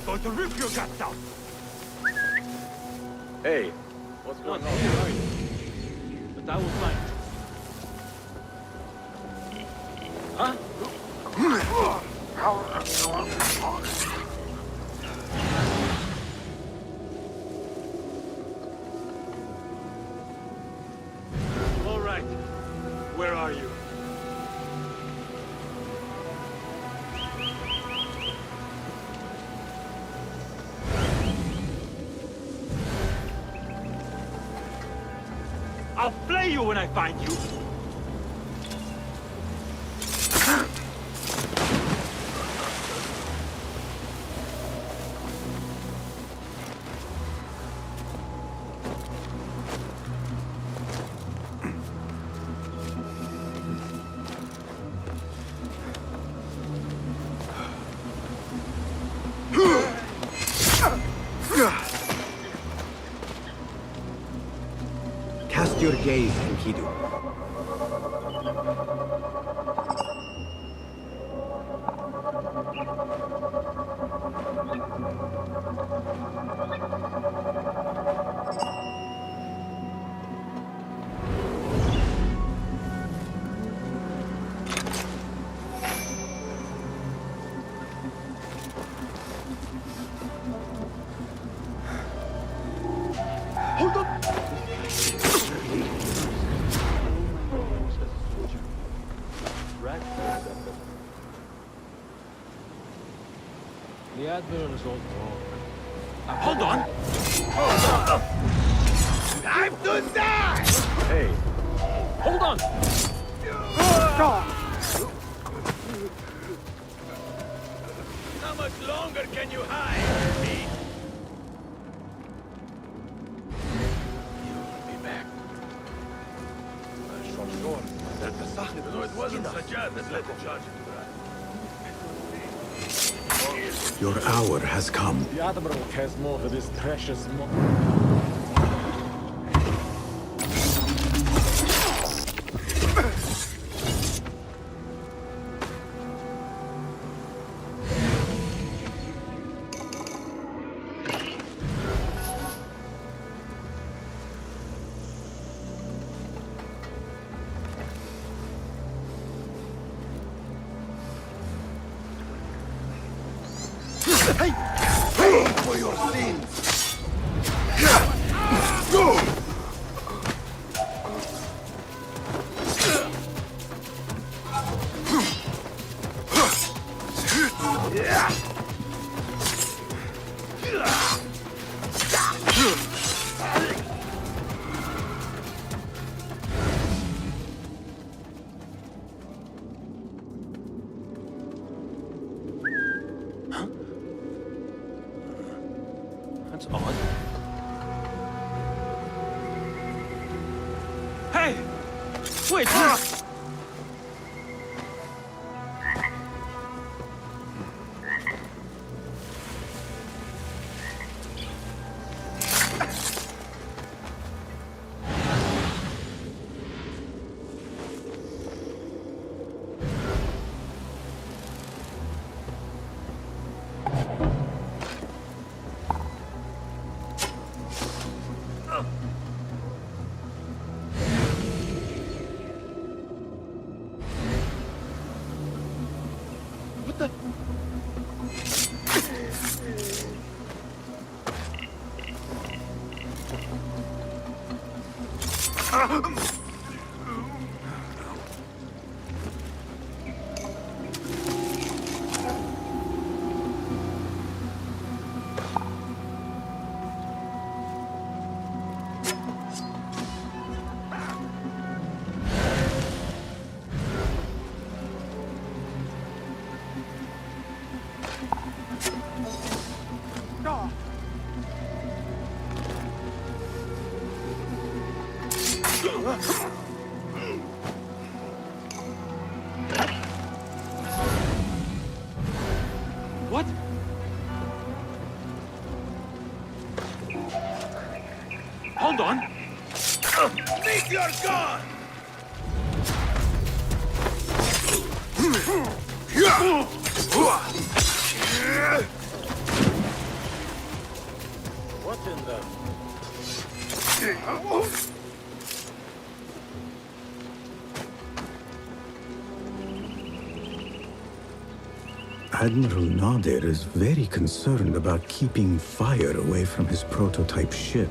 Going to rip your guts out! Hey, what's going on? But I will find. Huh? All right. Where are you? I'll flay you when I find you! Cast your gaze, Enkidu. Hold on! The Admiral's all talk. Hold on! Time to die! Hey, hold on! How much longer can you hide, me? You'll be back. Sure. No, it wasn't Sajjad that led the charge into that. Your hour has come. The Admiral cares more for this precious Hey! Pay for your sins! That's odd. Hey! Wait! What? Hold on. Meet your god! What in the... Admiral Nadir is very concerned about keeping fire away from his prototype ship.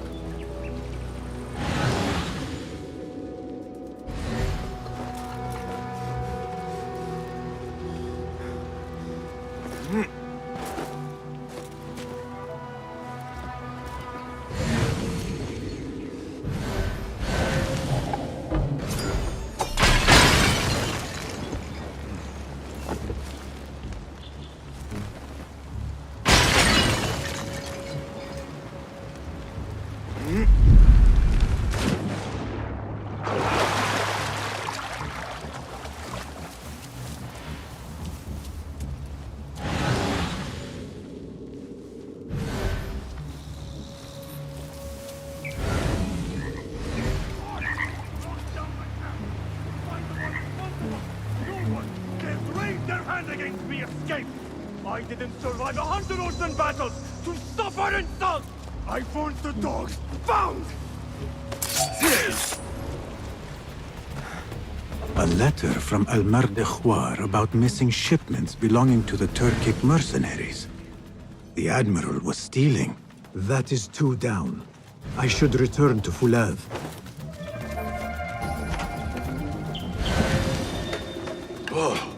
Against me escape! I didn't survive 100 ocean battles to suffer insult! I found the dogs! Found! A letter from Al-Mardekhwar about missing shipments belonging to the Turkic mercenaries. The Admiral was stealing. That is two down. I should return to Fulad. Oh.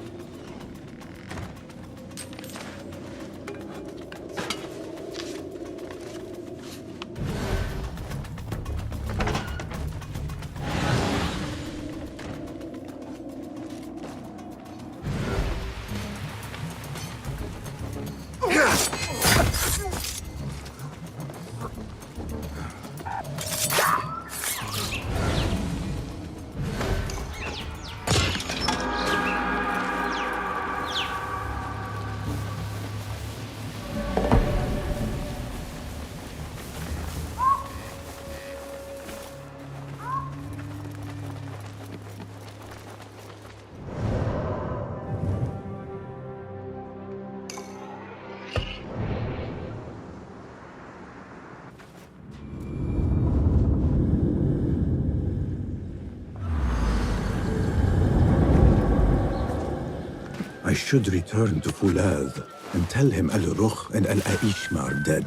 I should return to Fulad and tell him Al-Rukh and Al-Aishma are dead.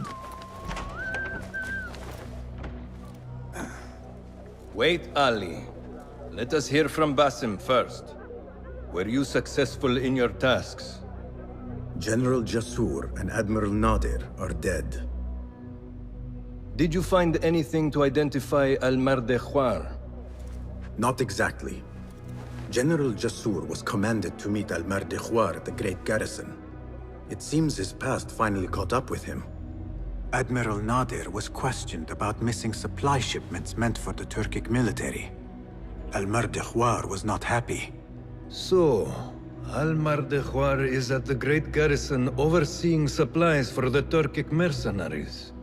Wait, Ali. Let us hear from Basim first. Were you successful in your tasks? General Jasur and Admiral Nadir are dead. Did you find anything to identify Al-Mardekhwar? Not exactly. General Jasur was commanded to meet Al-Mardekhwar at the Great Garrison. It seems his past finally caught up with him. Admiral Nadir was questioned about missing supply shipments meant for the Turkic military. Al-Mardekhwar was not happy. So, Al-Mardekhwar is at the Great Garrison overseeing supplies for the Turkic mercenaries.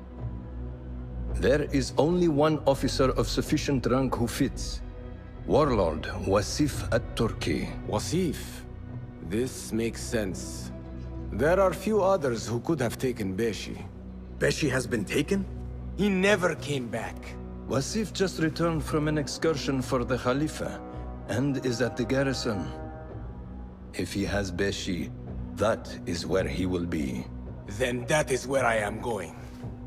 There is only one officer of sufficient rank who fits. Warlord Wasif at-Turki. Wasif? This makes sense. There are few others who could have taken Beshi. Beshi has been taken? He never came back. Wasif just returned from an excursion for the Khalifa and is at the garrison. If he has Beshi, that is where he will be. Then that is where I am going.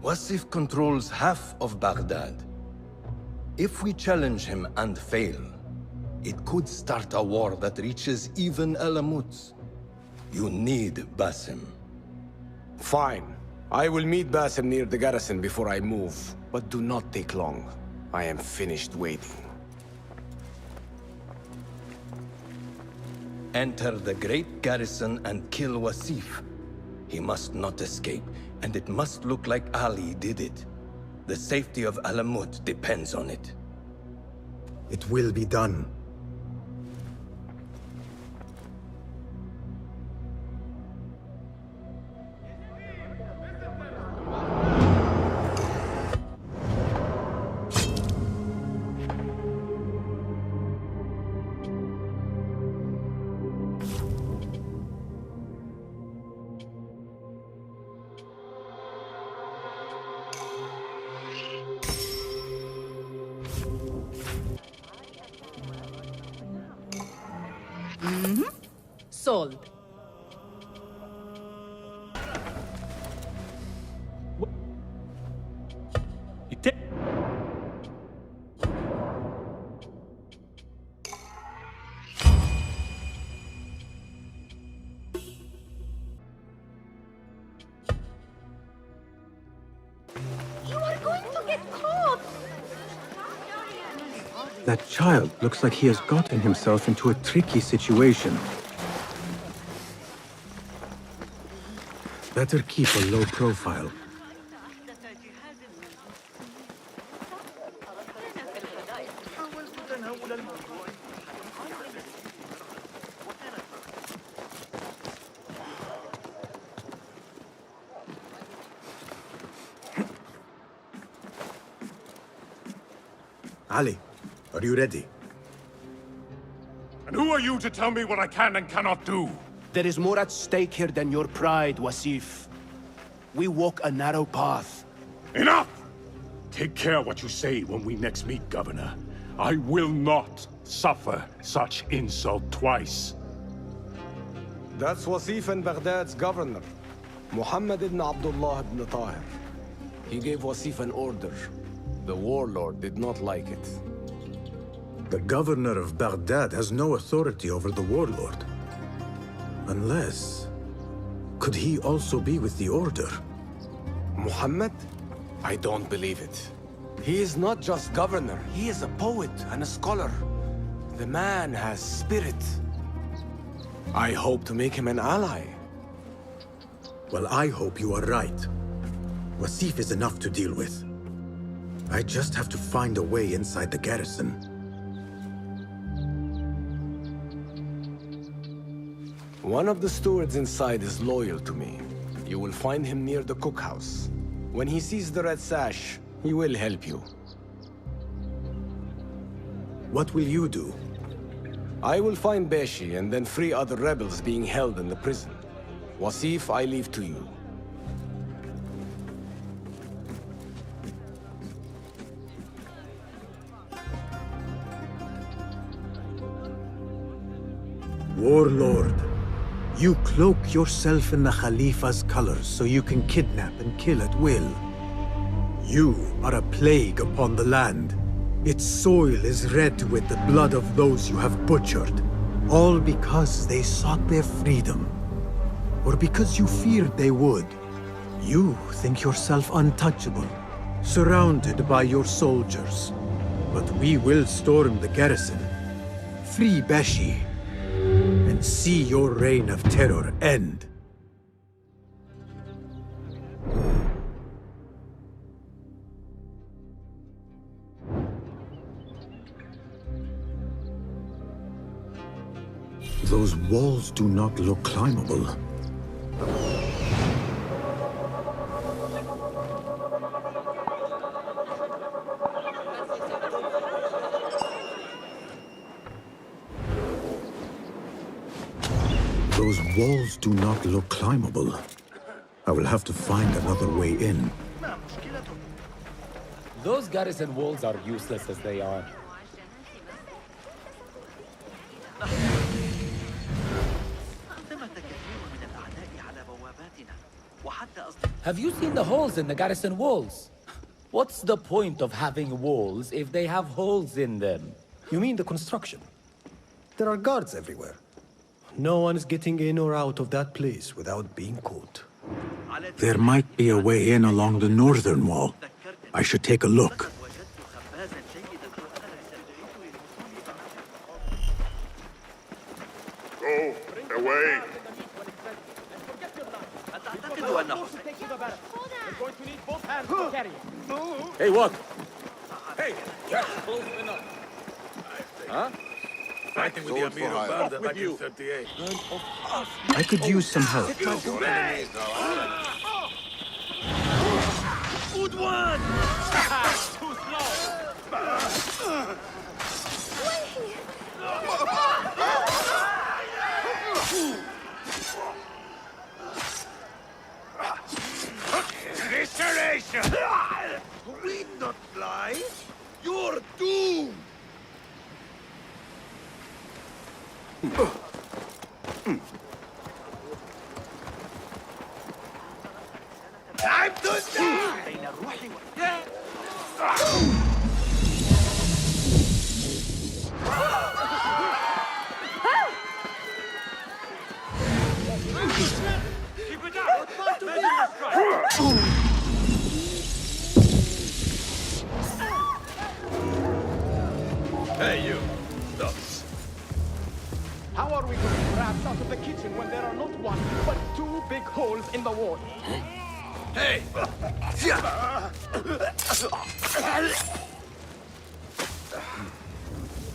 Wasif controls half of Baghdad. If we challenge him and fail, it could start a war that reaches even Alamut. You need Basim. Fine. I will meet Basim near the garrison before I move, but do not take long. I am finished waiting. Enter the great garrison and kill Wasif. He must not escape, and it must look like Ali did it. The safety of Alamut depends on it. It will be done. Sold. You are going to get caught! That child looks like he has gotten himself into a tricky situation. Better keep a low profile. Ali, are you ready? And who are you to tell me what I can and cannot do? There is more at stake here than your pride, Wasif. We walk a narrow path. Enough! Take care what you say when we next meet, Governor. I will not suffer such insult twice. That's Wasif and Baghdad's governor, Muhammad ibn Abdullah ibn Tahir. He gave Wasif an order. The warlord did not like it. The governor of Baghdad has no authority over the warlord. Unless... could he also be with the order? Muhammad? I don't believe it. He is not just governor, he is a poet and a scholar. The man has spirit. I hope to make him an ally. Well, I hope you are right. Wasif is enough to deal with. I just have to find a way inside the garrison. One of the stewards inside is loyal to me. You will find him near the cookhouse. When he sees the red sash, he will help you. What will you do? I will find Beshi and then free other rebels being held in the prison. Wasif, I leave to you. Warlord, you cloak yourself in the Khalifa's colors so you can kidnap and kill at will. You are a plague upon the land. Its soil is red with the blood of those you have butchered. All because they sought their freedom. Or because you feared they would. You think yourself untouchable, surrounded by your soldiers. But we will storm the garrison, free Beshi, and see your reign of terror end. Those walls do not look climbable. Those walls do not look climbable. I will have to find another way in. Those garrison walls are useless as they are. Have you seen the holes in the garrison walls? What's the point of having walls if they have holes in them? You mean the construction? There are guards everywhere. No one is getting in or out of that place without being caught. There might be a way in along the northern wall. I should take a look. Go away. Hey, what? Hey, just close enough. Huh? Fighting with the Amir of Barda back in 38. I could use some help. Good one! Too slow! Restoration! We not fly. You're doomed! Time to die! Keep it up! Measure strike! Hey, you. Stop. How are we going to grab out of the kitchen when there are not one, but two big holes in the wall? Hey!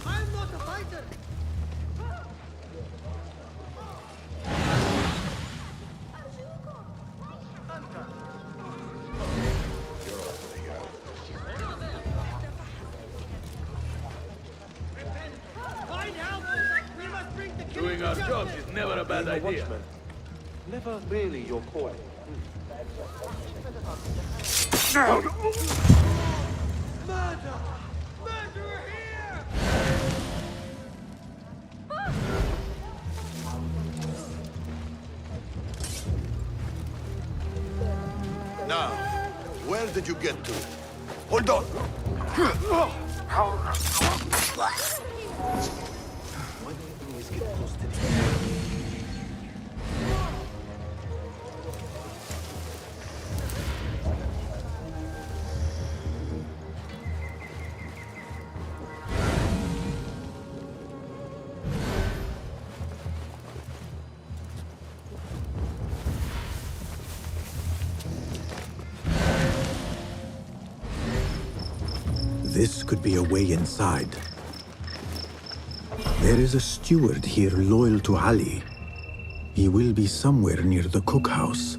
I'm not a fighter! Find help! We must bring the king Doing to our justice. jobs is never a bad idea. Never really your calling. Murder! Murderer here! Now, where did you get to? Hold on! This could be a way inside. There is a steward here loyal to Ali. He will be somewhere near the cookhouse.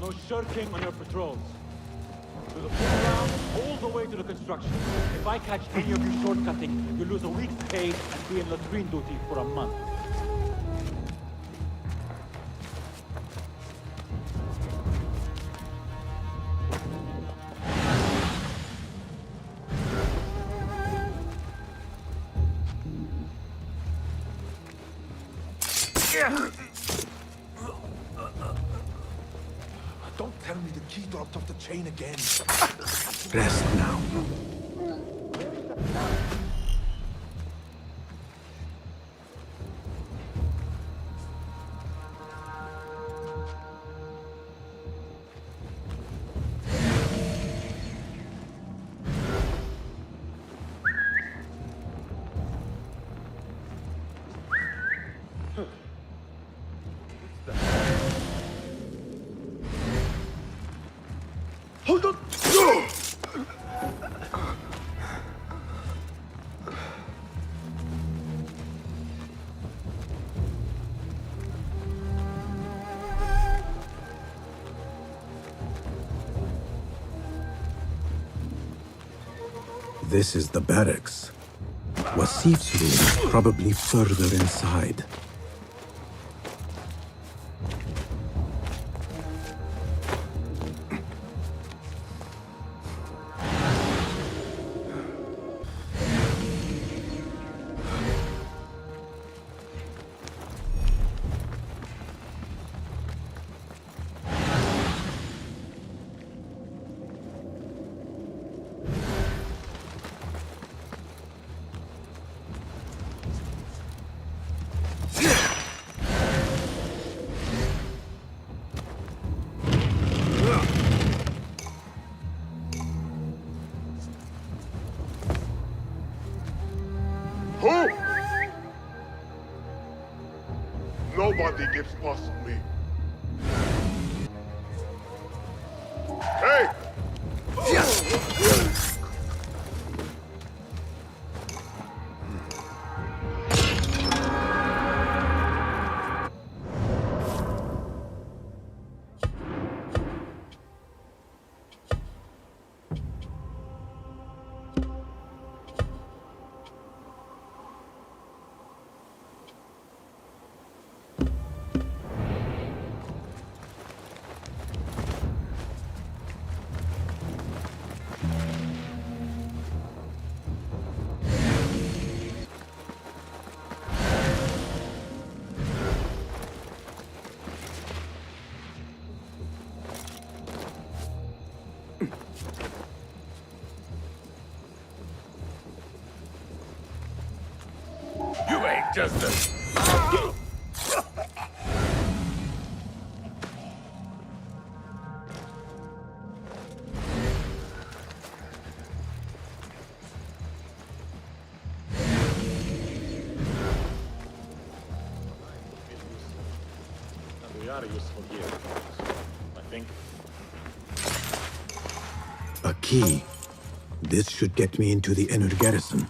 No shirking on your patrols. To the full round, all the way to the construction. If I catch any of you shortcutting, you lose a week's pay and be in latrine duty for a month. Don't tell me the key dropped off the chain again. Rest now. Hold on! This is the barracks. Wasif's room is probably further inside. Who? Nobody gets past me. Hey! You ain't just a... We are useful here, I think. A key. This should get me into the inner garrison.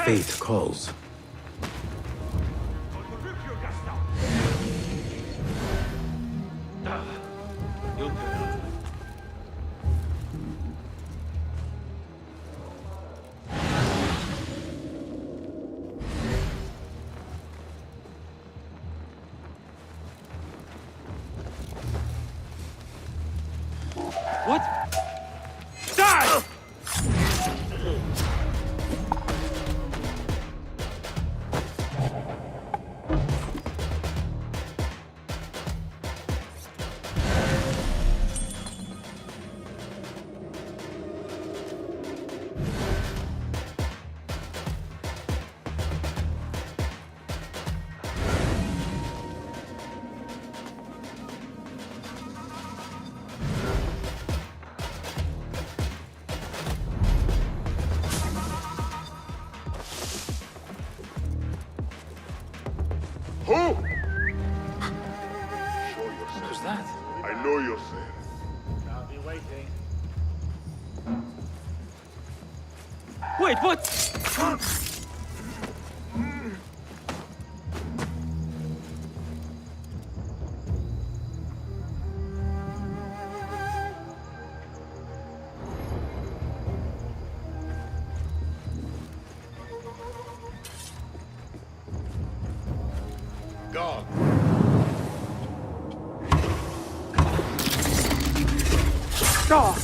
Fate calls. What? Who? Show yourself. What was that? I know yourself. I'll be waiting. Wait, what? God. Oh.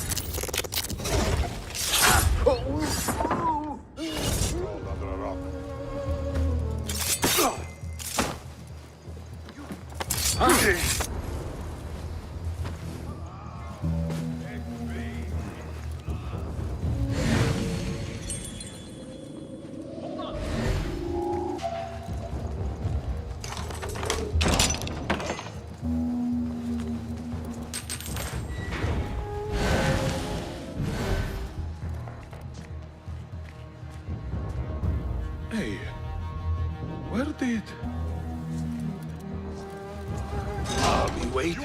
Hey, where did... I'll be waiting.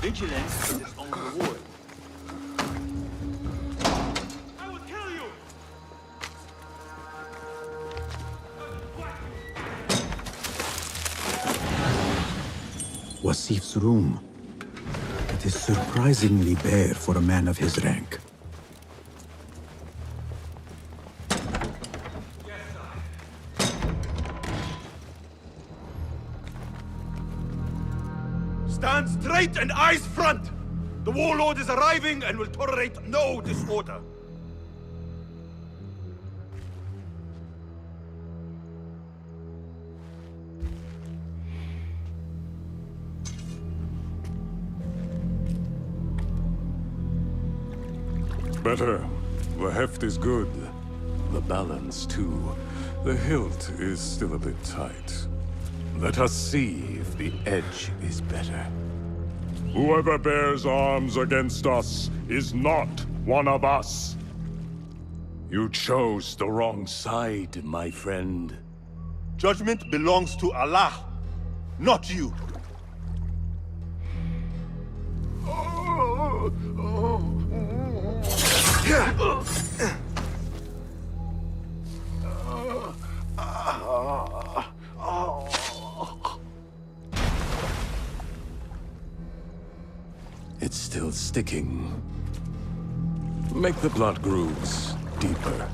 Vigilance is its own reward. I will kill you! Wasif's room. It is surprisingly bare for a man of his rank. Stand straight and eyes front! The warlord is arriving and will tolerate no disorder. Better. The heft is good. The balance, too. The hilt is still a bit tight. Let us see if the edge is better. Whoever bears arms against us is not one of us. You chose the wrong side, my friend. Judgment belongs to Allah, not you. It's still sticking. Make the blood grooves deeper.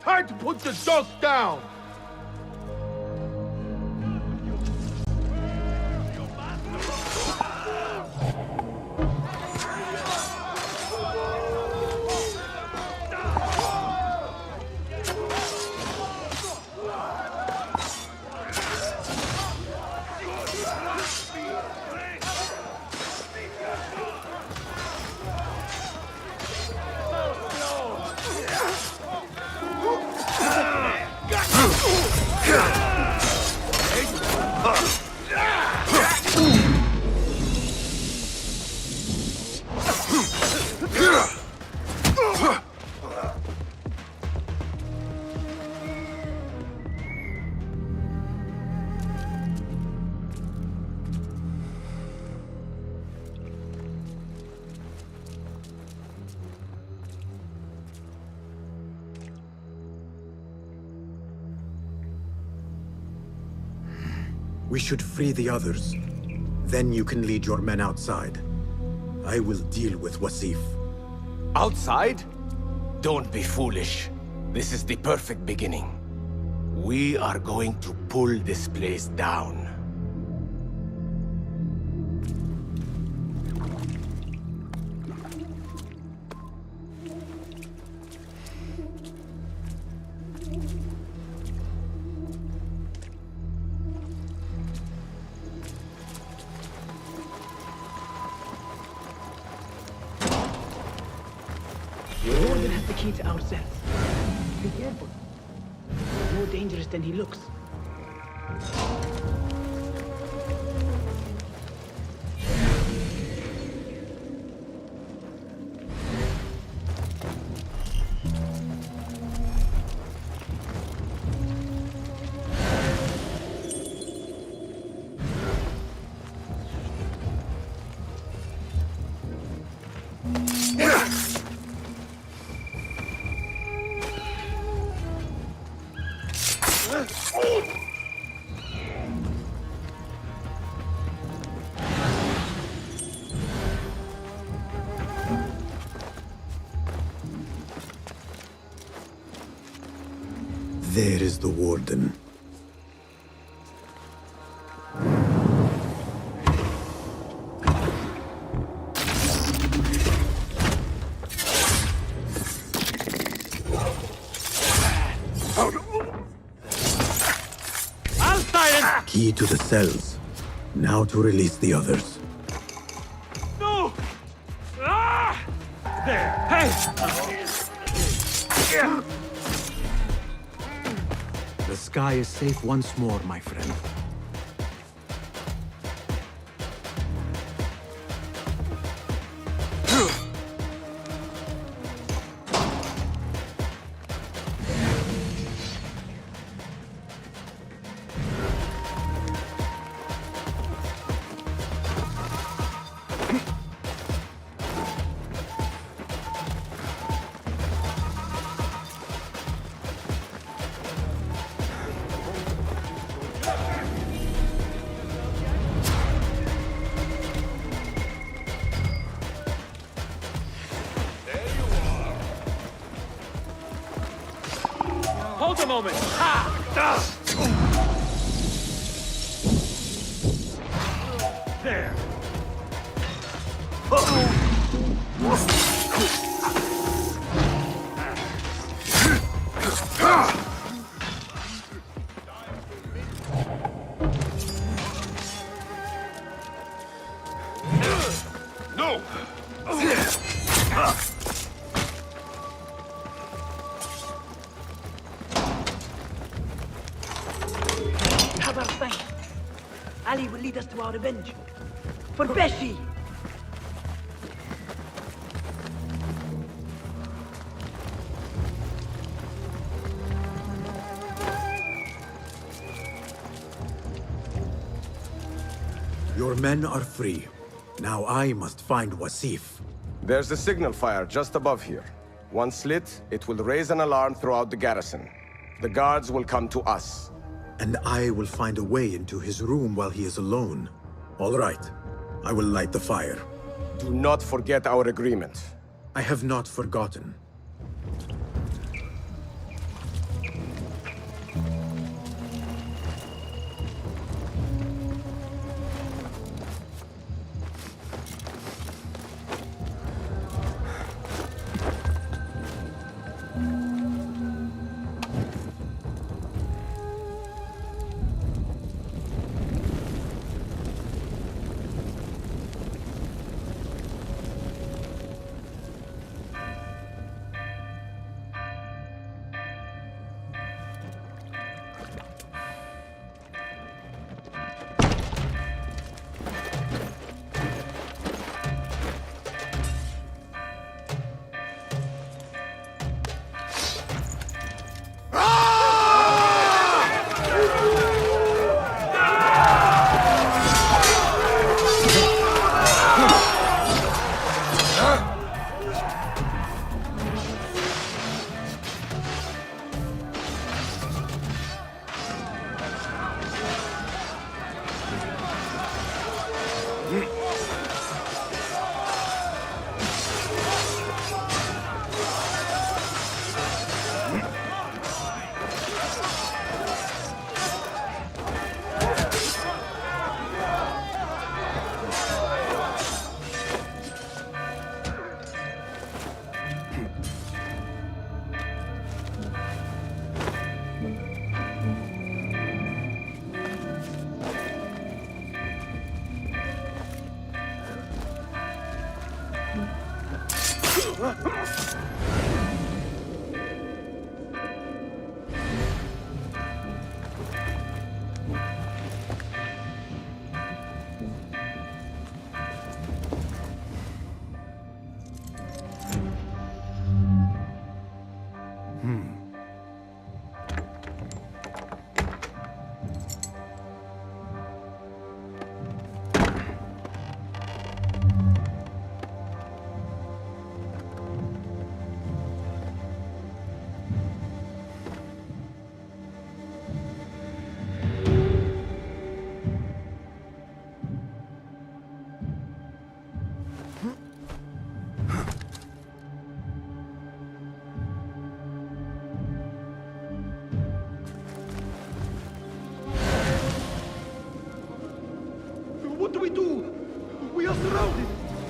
Time to put the dog down! We should free the others. Then you can lead your men outside. I will deal with Wasif. Outside? Don't be foolish. This is the perfect beginning. We are going to pull this place down. The warden has the key to our cells. Be careful. He's more dangerous than he looks. There is the warden. Key to the cells. Now to release the others. No! Ah! There! Hey! The sky is safe once more, my friend. Hold a moment! Ha! There! No! Ali will lead us to our revenge. For Beshi! Your men are free. Now I must find Wasif. There's a signal fire just above here. Once lit, it will raise an alarm throughout the garrison. The guards will come to us. And I will find a way into his room while he is alone. All right. I will light the fire. Do not forget our agreement. I have not forgotten.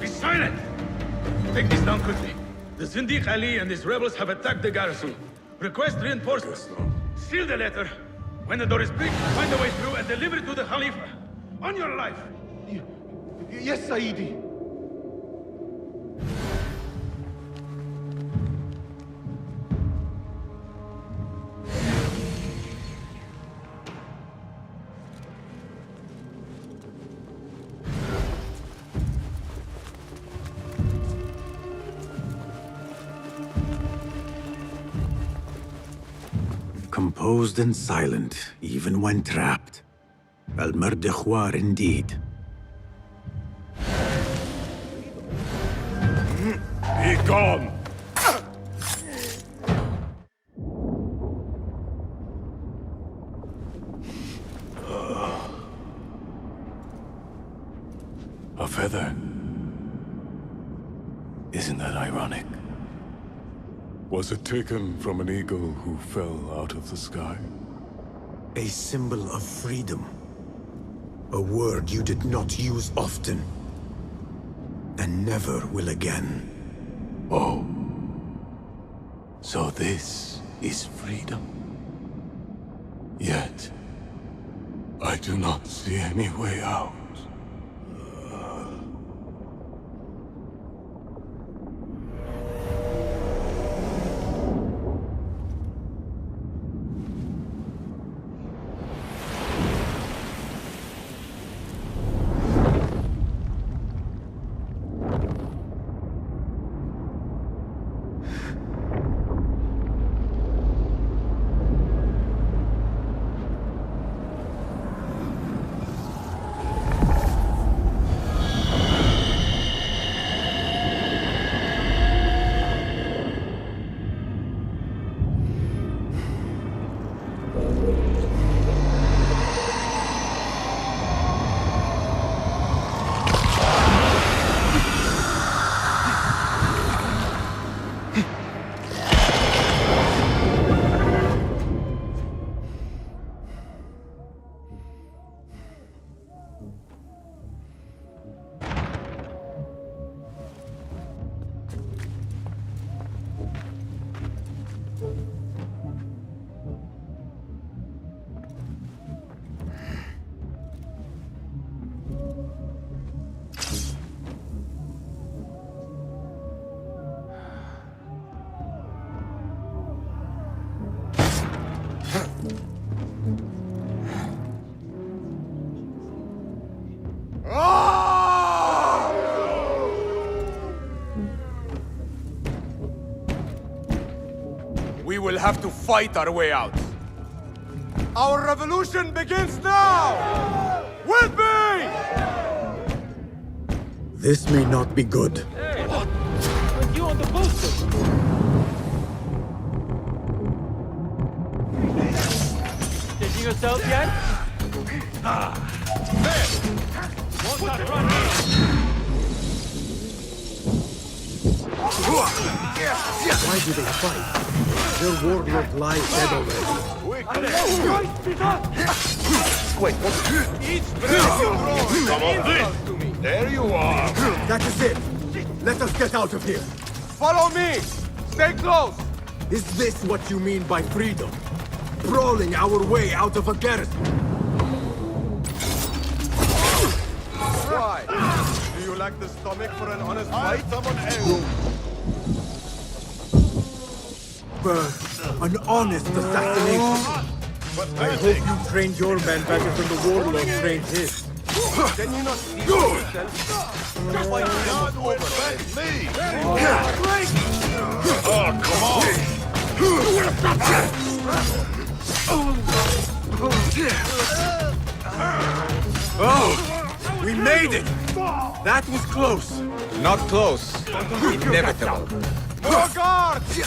Be silent! Take this down quickly. The Zindiq Ali and his rebels have attacked the garrison. Request reinforcements. Seal the letter. When the door is bricked, find a way through and deliver it to the Khalifa. On your life! Yes, Sayyidi. Composed and silent, even when trapped. Al-Mardikhwar indeed. Be gone! A feather. Isn't that ironic? Was it taken from an eagle who fell out of the sky? A symbol of freedom. A word you did not use often. And never will again. Oh. So this is freedom. Yet, I do not see any way out. We will have to fight our way out. Our revolution begins now! With me! This may not be good. Hey, what? You on the booster? Taking yourself yet? There! Won't that run here? Why do they fight? Their warlord lies dead already. Wait, what? Each breath Come on, this! There you are! That is it! Let us get out of here! Follow me! Stay close! Is this what you mean by freedom? Brawling our way out of a garrison? Why? Do you lack the stomach for an honest fight? Someone else! An honest assassination. I hope you trained your men better than the warlord trained his. Can you not see yourself? Just like God over me! Oh, come Oh, we made it! That was close. Not close. Inevitable. More guards!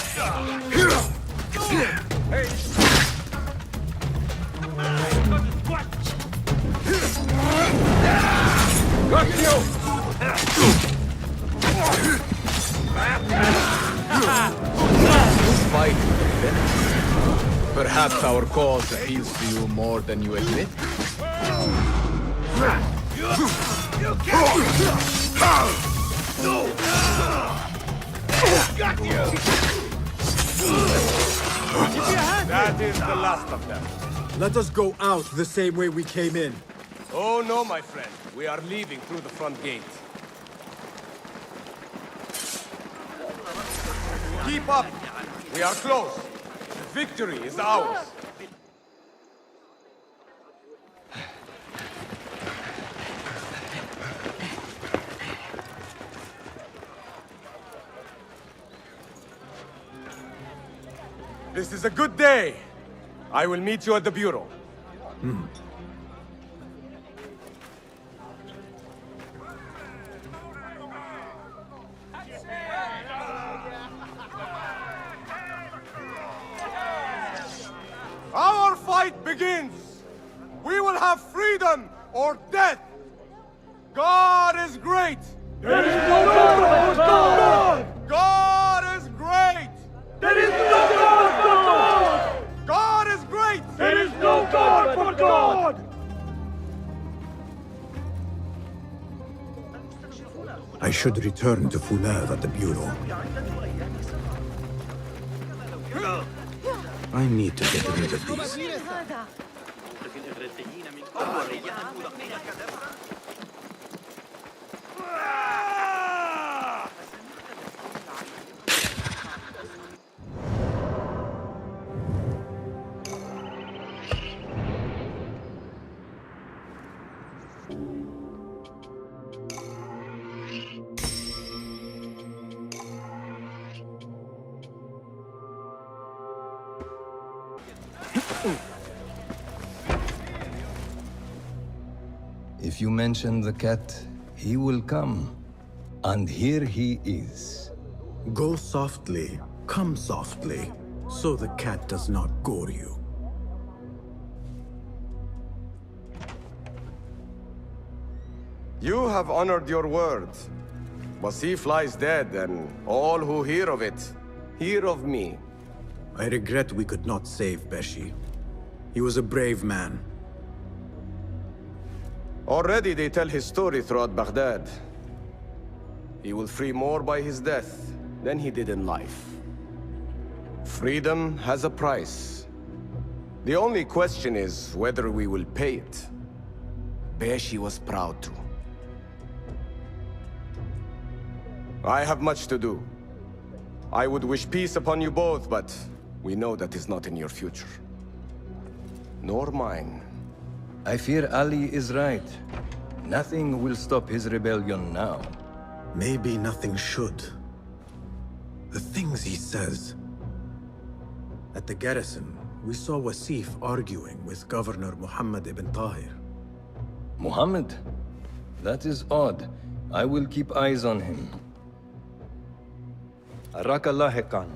Got you! This fight is finished. Perhaps our cause appeals to you more than you admit. That is the last of them. Let us go out the same way we came in. Oh no, my friend. We are leaving through the front gate. Keep up! We are close. Victory is ours. This is a good day. I will meet you at the bureau. Our fight begins! We will have freedom or death! God is great! There is no God but God! God is great! There is no God but God! God is great! There is no God but God! I should return to Fulad at the Bureau. I need to get rid of these. If you mention the cat, he will come. And here he is. Go softly, come softly, so the cat does not gore you. You have honored your word. Wasif lies dead, and all who hear of it, hear of me. I regret we could not save Beshi. He was a brave man. Already they tell his story throughout Baghdad. He will free more by his death than he did in life. Freedom has a price. The only question is whether we will pay it. Beshi was proud to. I have much to do. I would wish peace upon you both, but we know that is not in your future. Nor mine. I fear Ali is right. Nothing will stop his rebellion now. Maybe nothing should. The things he says. At the garrison, we saw Wasif arguing with Governor Muhammad ibn Tahir. Muhammad? That is odd. I will keep eyes on him. Arakallah Khan.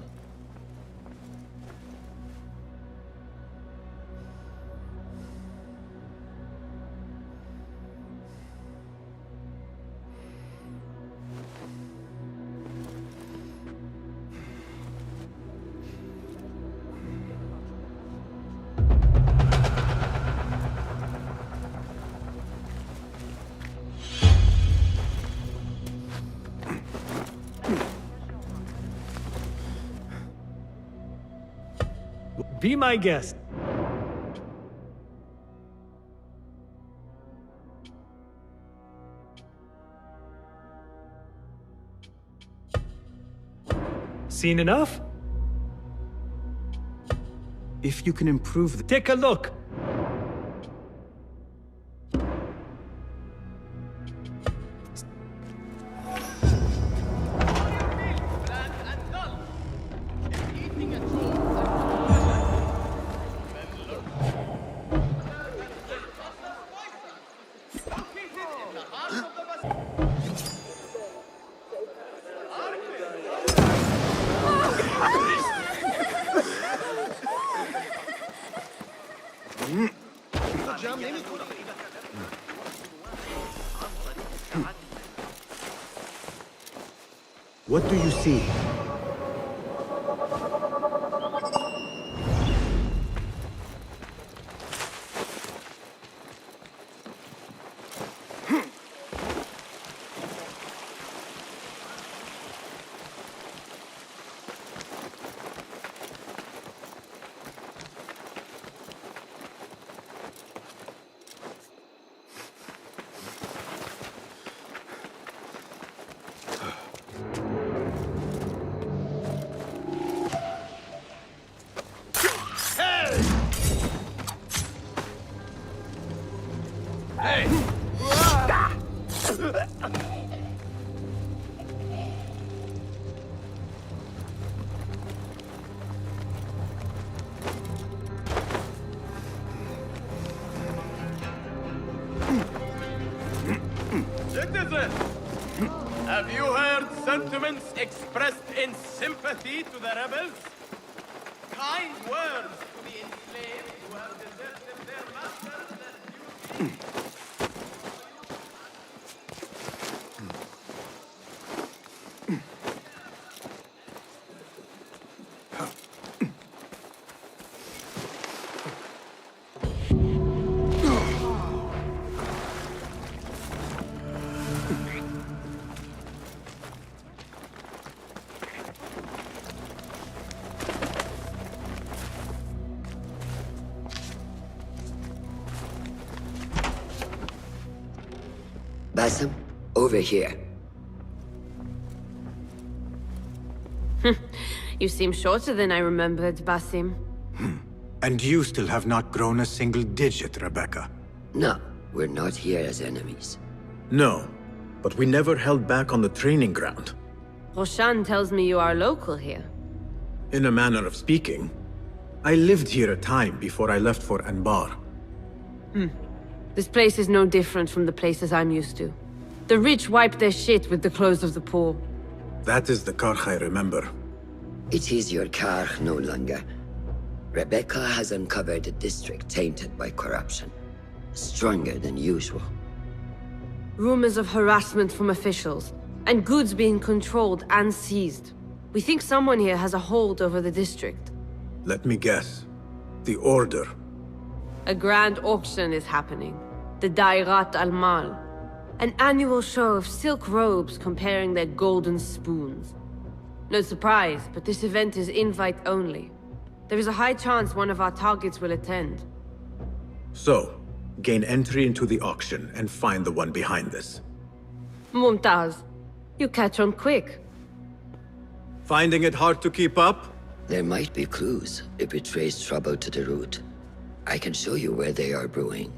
Be my guest. Seen enough? If you can improve the... Take a look! What do you see? Have you heard sentiments expressed in sympathy to the rebels? Kind words to the enslaved who have deserted their masters and duty. Basim, over here. You seem shorter than I remembered, Basim. And you still have not grown a single digit, Rebecca. No, we're not here as enemies. No, but we never held back on the training ground. Roshan tells me you are local here. In a manner of speaking. I lived here a time before I left for Anbar. This place is no different from the places I'm used to. The rich wipe their shit with the clothes of the poor. That is the Karkh I remember. It is your Karkh no longer. Rebecca has uncovered a district tainted by corruption. Stronger than usual. Rumors of harassment from officials, and goods being controlled and seized. We think someone here has a hold over the district. Let me guess. The Order. A grand auction is happening. The Dairat al-Mal. An annual show of silk robes comparing their golden spoons. No surprise, but this event is invite only. There is a high chance one of our targets will attend. So, gain entry into the auction and find the one behind this. Mumtaz, you catch on quick. Finding it hard to keep up? There might be clues if we trace trouble to the root. I can show you where they are brewing.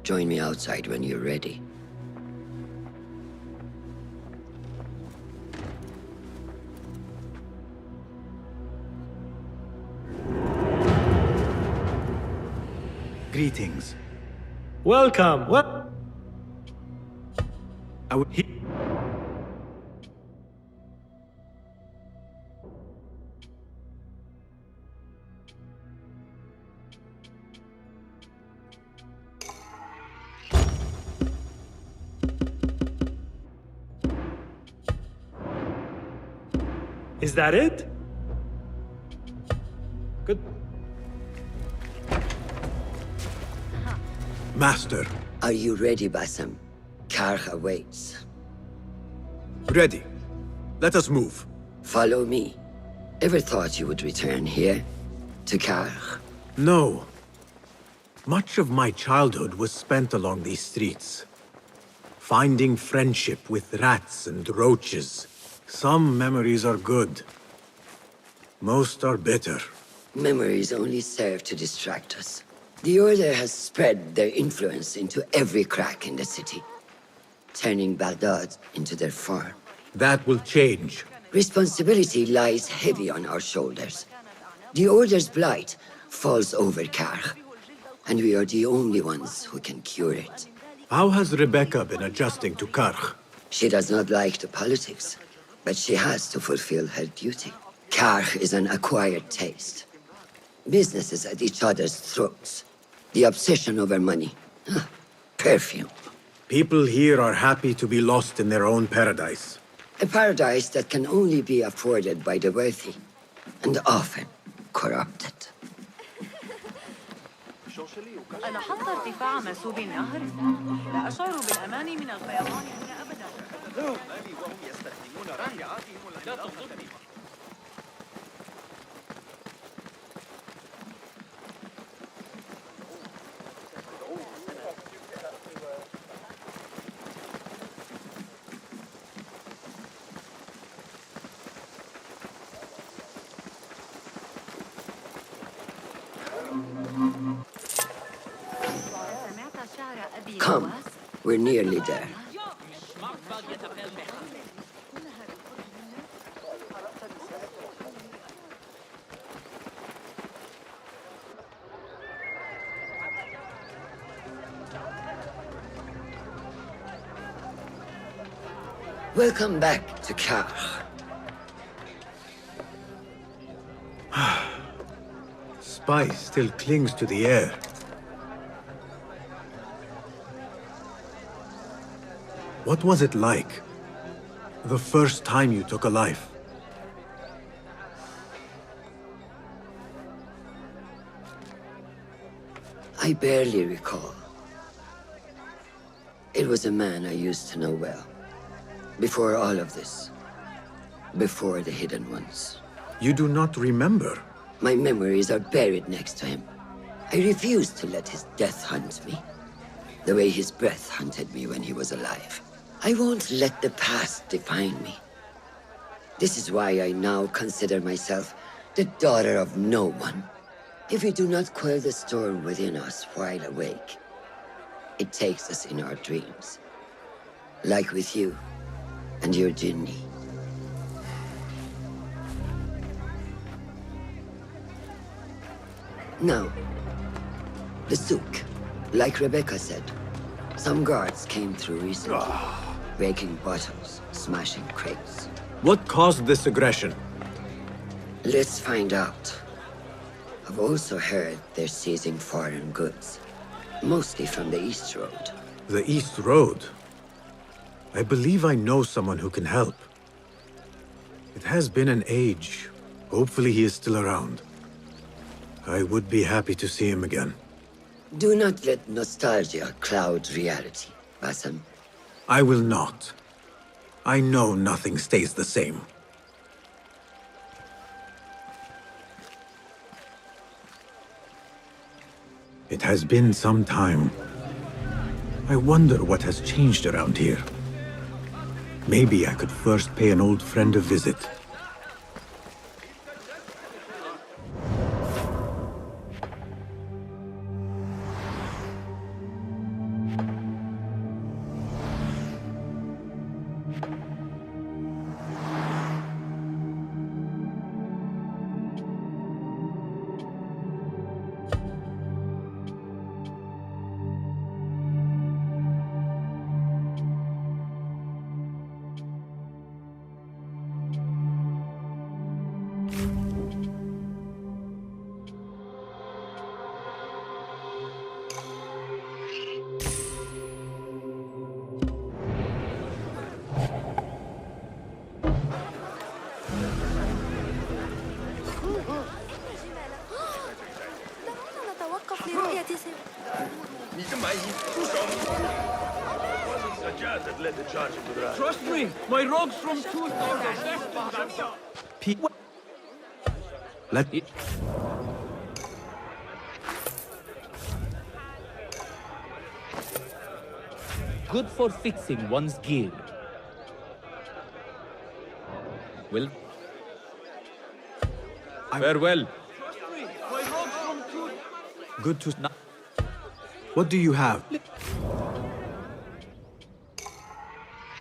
Join me outside when you're ready. Greetings. Welcome. What? I would... Is that it? Good. Master. Are you ready, Basim? Karkh awaits. Ready. Let us move. Follow me. Ever thought you would return here? To Karkh? No. Much of my childhood was spent along these streets. Finding friendship with rats and roaches. Some memories are good. Most are bitter. Memories only serve to distract us. The Order has spread their influence into every crack in the city, turning Baghdad into their farm. That will change. Responsibility lies heavy on our shoulders. The Order's blight falls over Karkh, and we are the only ones who can cure it. How has Rebecca been adjusting to Karkh? She does not like the politics, but she has to fulfill her duty. Karkh is an acquired taste. Businesses at each other's throats. The obsession over money. Perfume. People here are happy to be lost in their own paradise. A paradise that can only be afforded by the wealthy, and often corrupted. أنا حاطة ارتفاع مسوب النهر. لا أشعر بالأمان من الفيضان هنا أبدا. وهم يستخدمون رافعاتهم التي Come, we're nearly there. Welcome back to Kar. Spice still clings to the air. What was it like? The first time you took a life? I barely recall. It was a man I used to know well. Before all of this. Before the Hidden Ones. You do not remember? My memories are buried next to him. I refuse to let his death hunt me. The way his breath hunted me when he was alive. I won't let the past define me. This is why I now consider myself the daughter of no one. If we do not quell the storm within us while awake, it takes us in our dreams. Like with you and your Jinni. Now, the souk. Like Rebecca said, some guards came through recently, breaking bottles, smashing crates. What caused this aggression? Let's find out. I've also heard they're seizing foreign goods, mostly from the East Road. The East Road? I believe I know someone who can help. It has been an age. Hopefully he is still around. I would be happy to see him again. Do not let nostalgia cloud reality, Basim. I will not. I know nothing stays the same. It has been some time. I wonder what has changed around here. Maybe I could first pay an old friend a visit. Trust me, my rogues from 2000. Let it. Good for fixing one's gear. Well, farewell. Good to know. What do you have?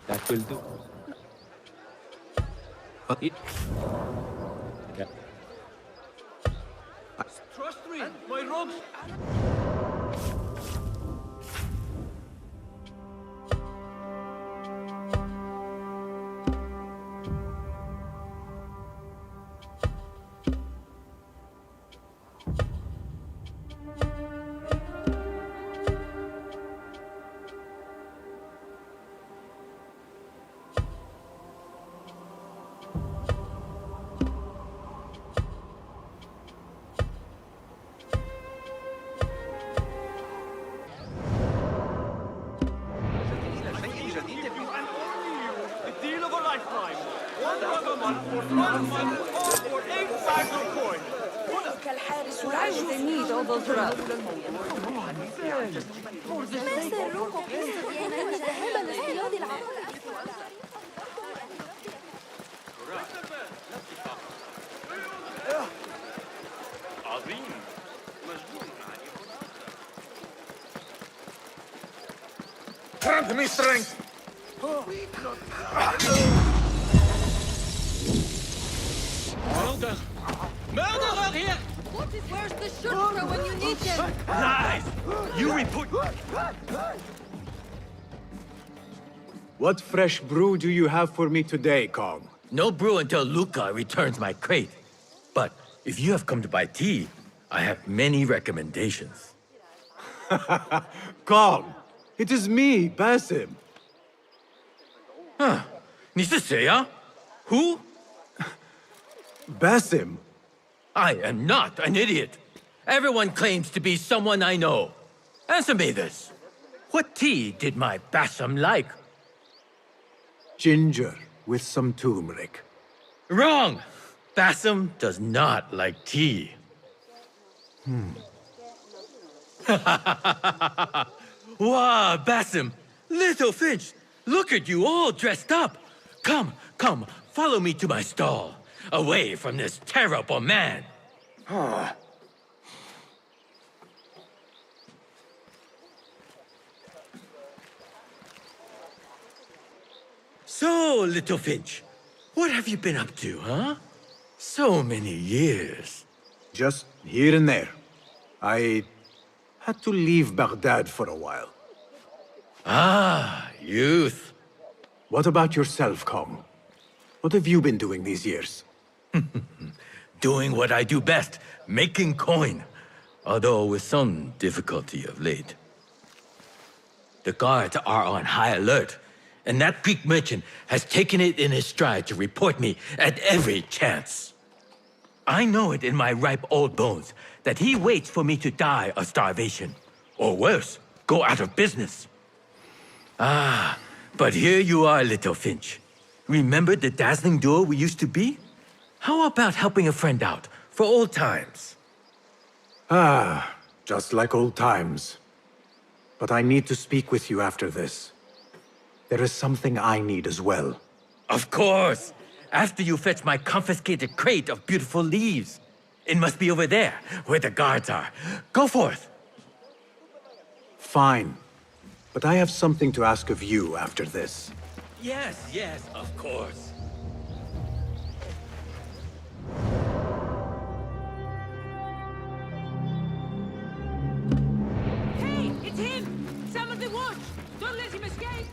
That will do. It. Okay. Trust me, my rogues. Grant me strength! Murder! Murderer here! Where's the shooter when you need him? Lies! You report... What fresh brew do you have for me today, Kong? No brew until Luca returns my crate. But if you have come to buy tea, I have many recommendations. Kong! It is me, Basim. Huh. 你是谁啊? Who? Basim. I am not an idiot. Everyone claims to be someone I know. Answer me this. What tea did my Basim like? Ginger with some turmeric. Wrong! Basim does not like tea. Wow, Basim! Little Finch! Look at you all dressed up! Come, come, follow me to my stall. Away from this terrible man. So, Little Finch, what have you been up to, huh? So many years. Just here and there. I had to leave Baghdad for a while. Ah, youth. What about yourself, Kong? What have you been doing these years? Doing what I do best, making coin. Although with some difficulty of late. The guards are on high alert, and that Greek merchant has taken it in his stride to report me at every chance. I know it in my ripe old bones that he waits for me to die of starvation. Or worse, go out of business. Ah, but here you are, Little Finch. Remember the dazzling duo we used to be? How about helping a friend out, for old times? Ah, just like old times. But I need to speak with you after this. There is something I need as well. Of course! After you fetch my confiscated crate of beautiful leaves. It must be over there, where the guards are. Go forth! Fine. But I have something to ask of you after this. Yes, yes, of course. Hey, it's him! Summon the watch! Don't let him escape!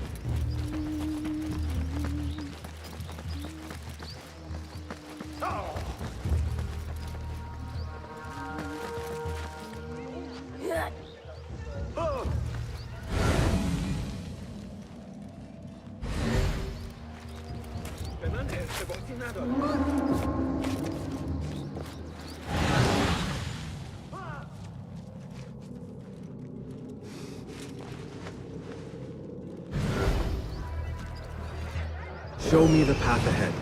Show me the path ahead.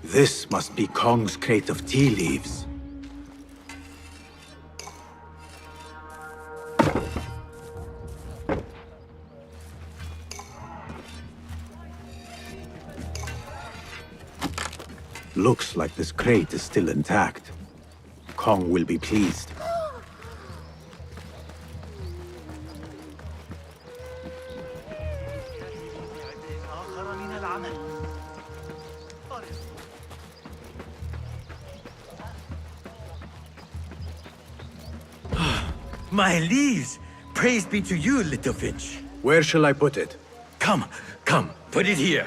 This must be Kong's crate of tea leaves. Looks like this crate is still intact. Kong will be pleased. My leaves! Praise be to you, Little Finch. Where shall I put it? Come, come, put it here.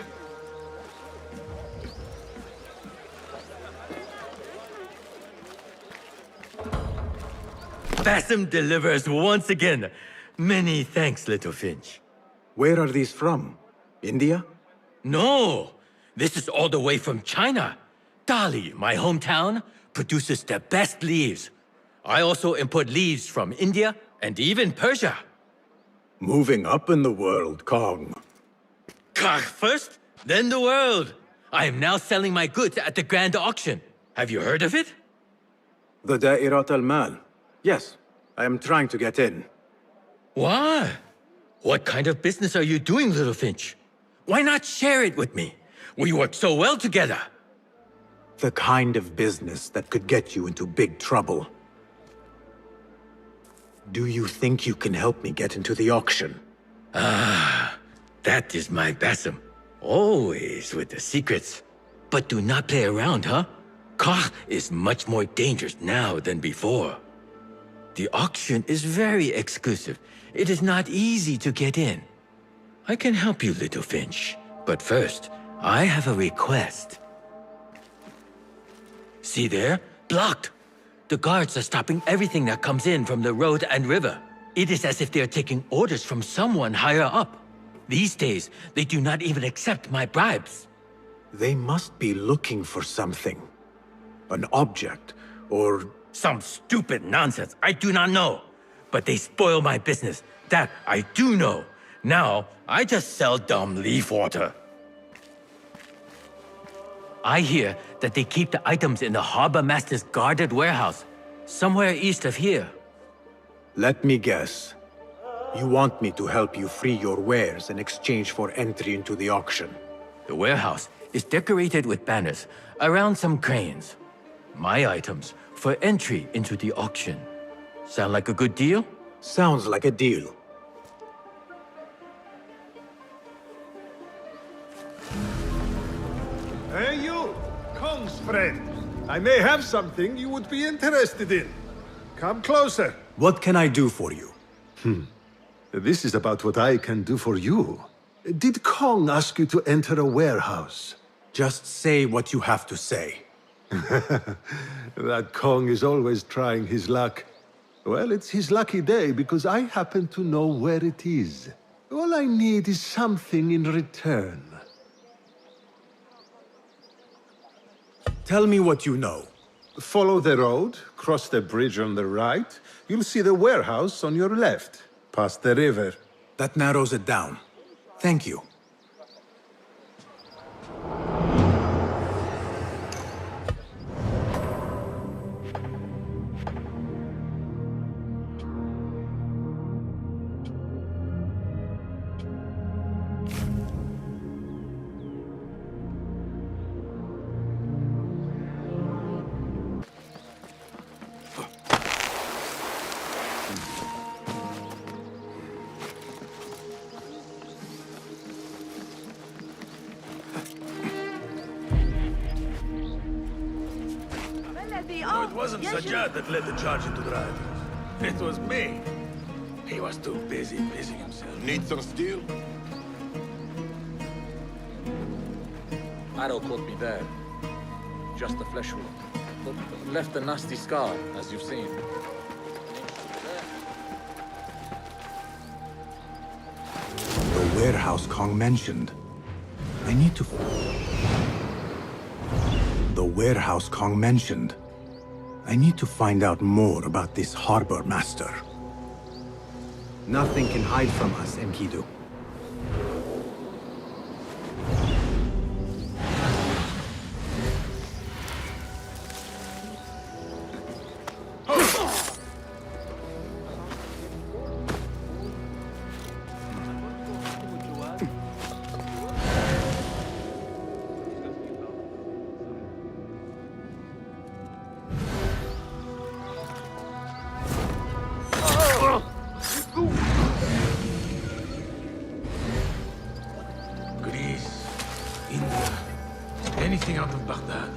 Basim delivers once again. Many thanks, Little Finch. Where are these from? India? No! This is all the way from China. Dali, my hometown, produces the best leaves. I also import leaves from India and even Persia. Moving up in the world, Kong. Car first, then the world. I am now selling my goods at the grand auction. Have you heard of it? The Da'irat al-Mal. Yes, I am trying to get in. Why? What kind of business are you doing, little Finch? Why not share it with me? We work so well together. The kind of business that could get you into big trouble. Do you think you can help me get into the auction? Ah, that is my Basim. Always with the secrets. But do not play around, huh? Kah is much more dangerous now than before. The auction is very exclusive. It is not easy to get in. I can help you, little Finch. But first, I have a request. See there? Blocked. The guards are stopping everything that comes in from the road and river. It is as if they are taking orders from someone higher up. These days, they do not even accept my bribes. They must be looking for something. An object, or... Some stupid nonsense, I do not know. But they spoil my business, that I do know. Now, I just sell dumb leaf water. I hear that they keep the items in the harbor master's guarded warehouse, somewhere east of here. Let me guess. You want me to help you free your wares in exchange for entry into the auction. The warehouse is decorated with banners around some cranes. My items for entry into the auction. Sound like a good deal? Sounds like a deal. Hey you, Kong's friend. I may have something you would be interested in. Come closer. What can I do for you? This is about what I can do for you. Did Kong ask you to enter a warehouse? Just say what you have to say. That Kong is always trying his luck. Well, it's his lucky day because I happen to know where it is. All I need is something in return. Tell me what you know. Follow the road, cross the bridge on the right. You'll see the warehouse on your left, past the river. That narrows it down. Thank you. No, it wasn't Sajjad that led the charge into the riot. It was me. He was too busy busy himself. Need some steel? Arrow caught me there. Just a flesh wound. But left a nasty scar, as you've seen. The warehouse Kong mentioned. I need to... The warehouse Kong mentioned. I need to find out more about this harbor master. Nothing can hide from us, Enkidu. Greece, India, anything out of Baghdad.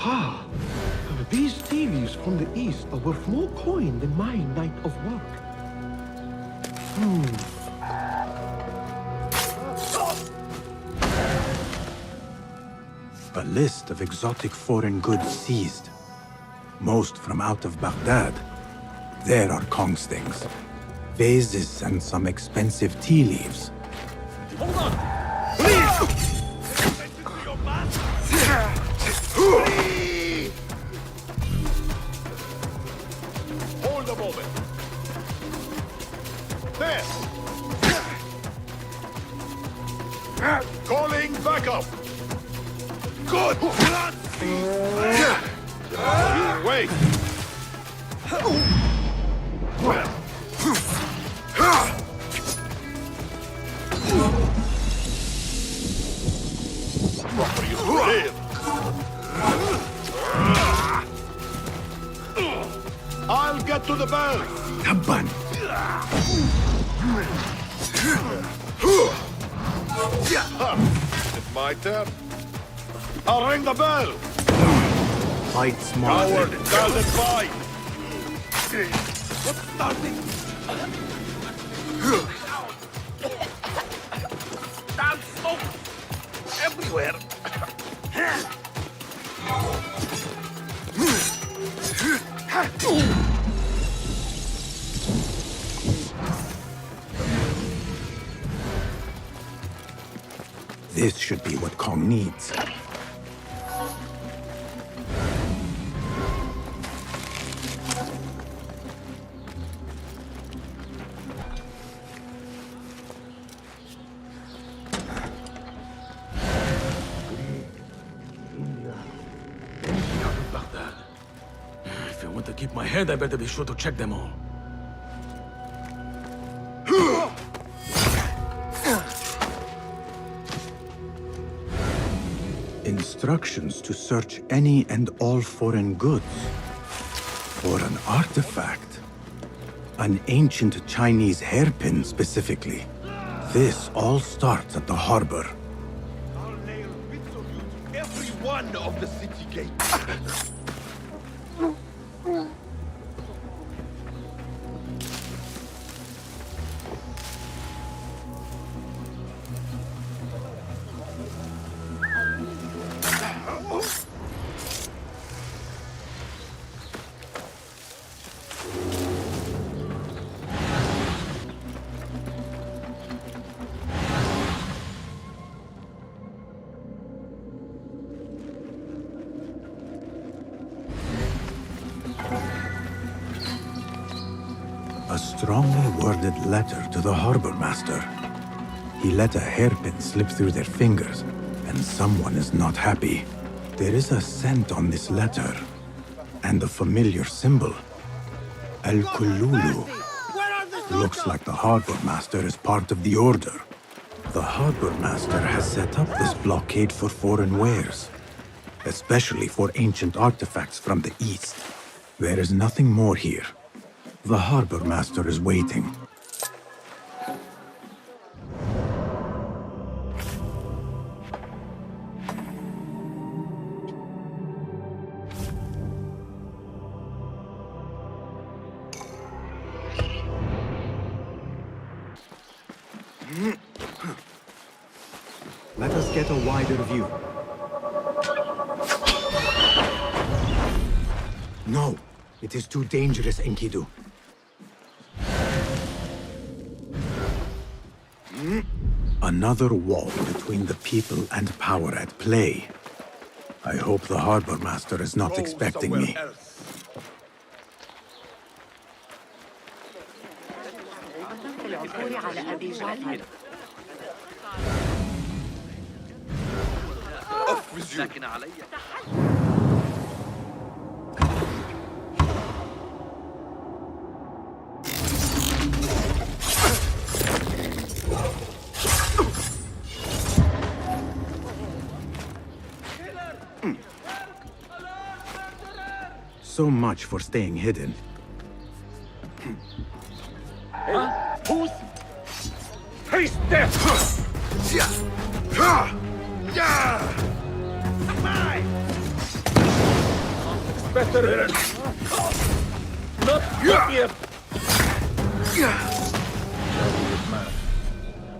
Aha! These tea leaves from the east are worth more coin than my night of work. A list of exotic foreign goods seized. Most from out of Baghdad. There are Kong's things. Vases and some expensive tea leaves. Hold on! Hold a moment. There! Calling backup! Good! Wait! What are you doing? I'll get to the bell! Tabban! It's my turn. I'll ring the bell! Fight smart. Coward doesn't fight! What's starting? Damn smoke! Everywhere! This should be what Kong needs. If I want to keep my head, I better be sure to check them all. Instructions to search any and all foreign goods. For an artifact. An ancient Chinese hairpin, specifically. This all starts at the harbor. I'll nail bits of you to every one of the city gates. A strongly worded letter to the harbor master. He let a hairpin slip through their fingers, and someone is not happy. There is a scent on this letter, and a familiar symbol. Al-Kululu. Looks like the harbor master is part of the order. The harbor master has set up this blockade for foreign wares, especially for ancient artifacts from the east. There is nothing more here. The harbor master is waiting. Let us get a wider view. No, it is too dangerous, Enkidu. Another wall between the people and power at play. I hope the harbor master is not expecting me. Off with you. So much for staying hidden. Huh? Who's? Face death! Mine! better. Not yet.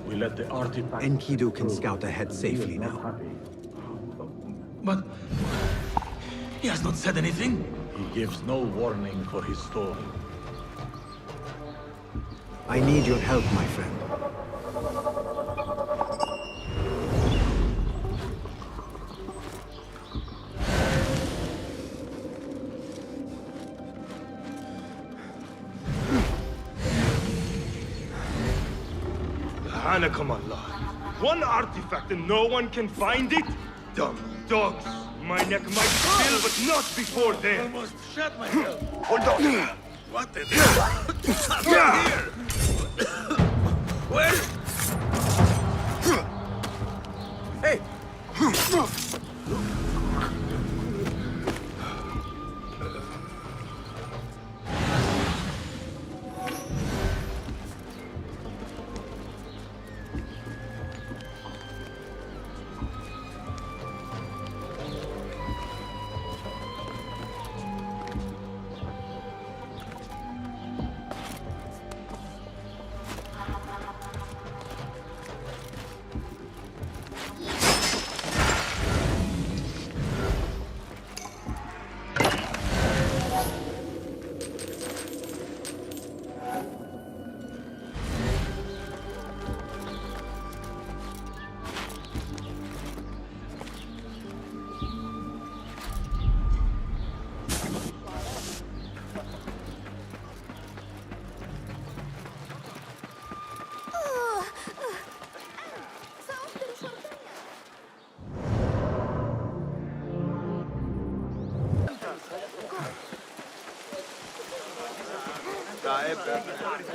We let the artifact... Enkidu can scout ahead safely now. But he has not said anything. He gives no warning for his story. I need your help, my friend. Hanakum Allah. One artifact and no one can find it? Dumb dogs. My neck might spill, but not before then. Almost shot myself. Hold on. What the hell? Here. Where? Hey!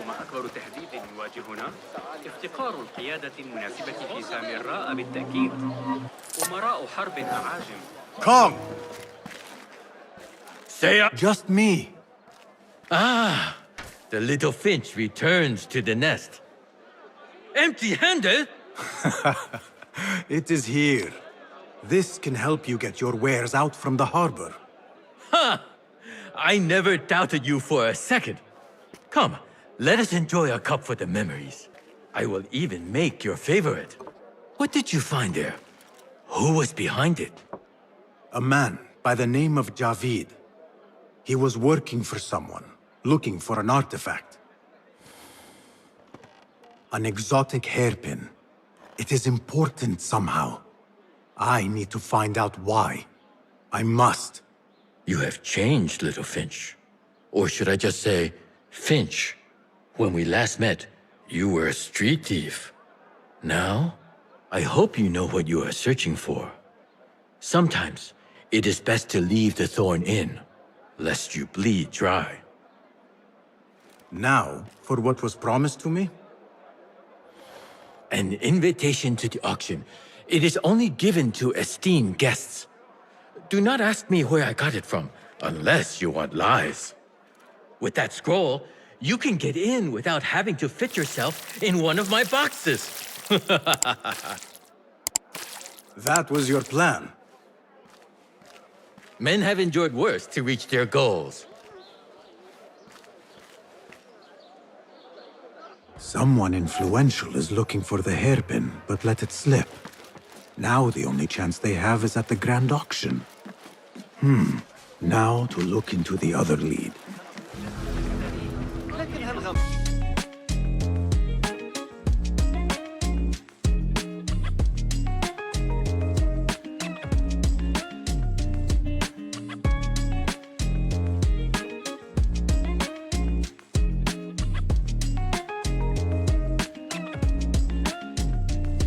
ما أكبر تهديد يواجهنا؟ افتقار القيادة المناسبة في سامراء بالتأكيد. أمراء حرب أعاجم. Come! Say just me. Ah, the little finch returns to the nest. Empty-handed? It is here. This can help you get your wares out from the harbor. Ha! I never doubted you for a second. Come, let us enjoy a cup for the memories. I will even make your favorite. What did you find there? Who was behind it? A man by the name of Javid. He was working for someone, looking for an artifact. An exotic hairpin. It is important somehow. I need to find out why. I must. You have changed, little Finch. Or should I just say, Finch. When we last met, you were a street thief. Now, I hope you know what you are searching for. Sometimes, it is best to leave the thorn in, lest you bleed dry. Now, for what was promised to me? An invitation to the auction. It is only given to esteemed guests. Do not ask me where I got it from, unless you want lies. With that scroll, you can get in without having to fit yourself in one of my boxes. That was your plan. Men have endured worse to reach their goals. Someone influential is looking for the hairpin, but let it slip. Now the only chance they have is at the grand auction. Now to look into the other lead.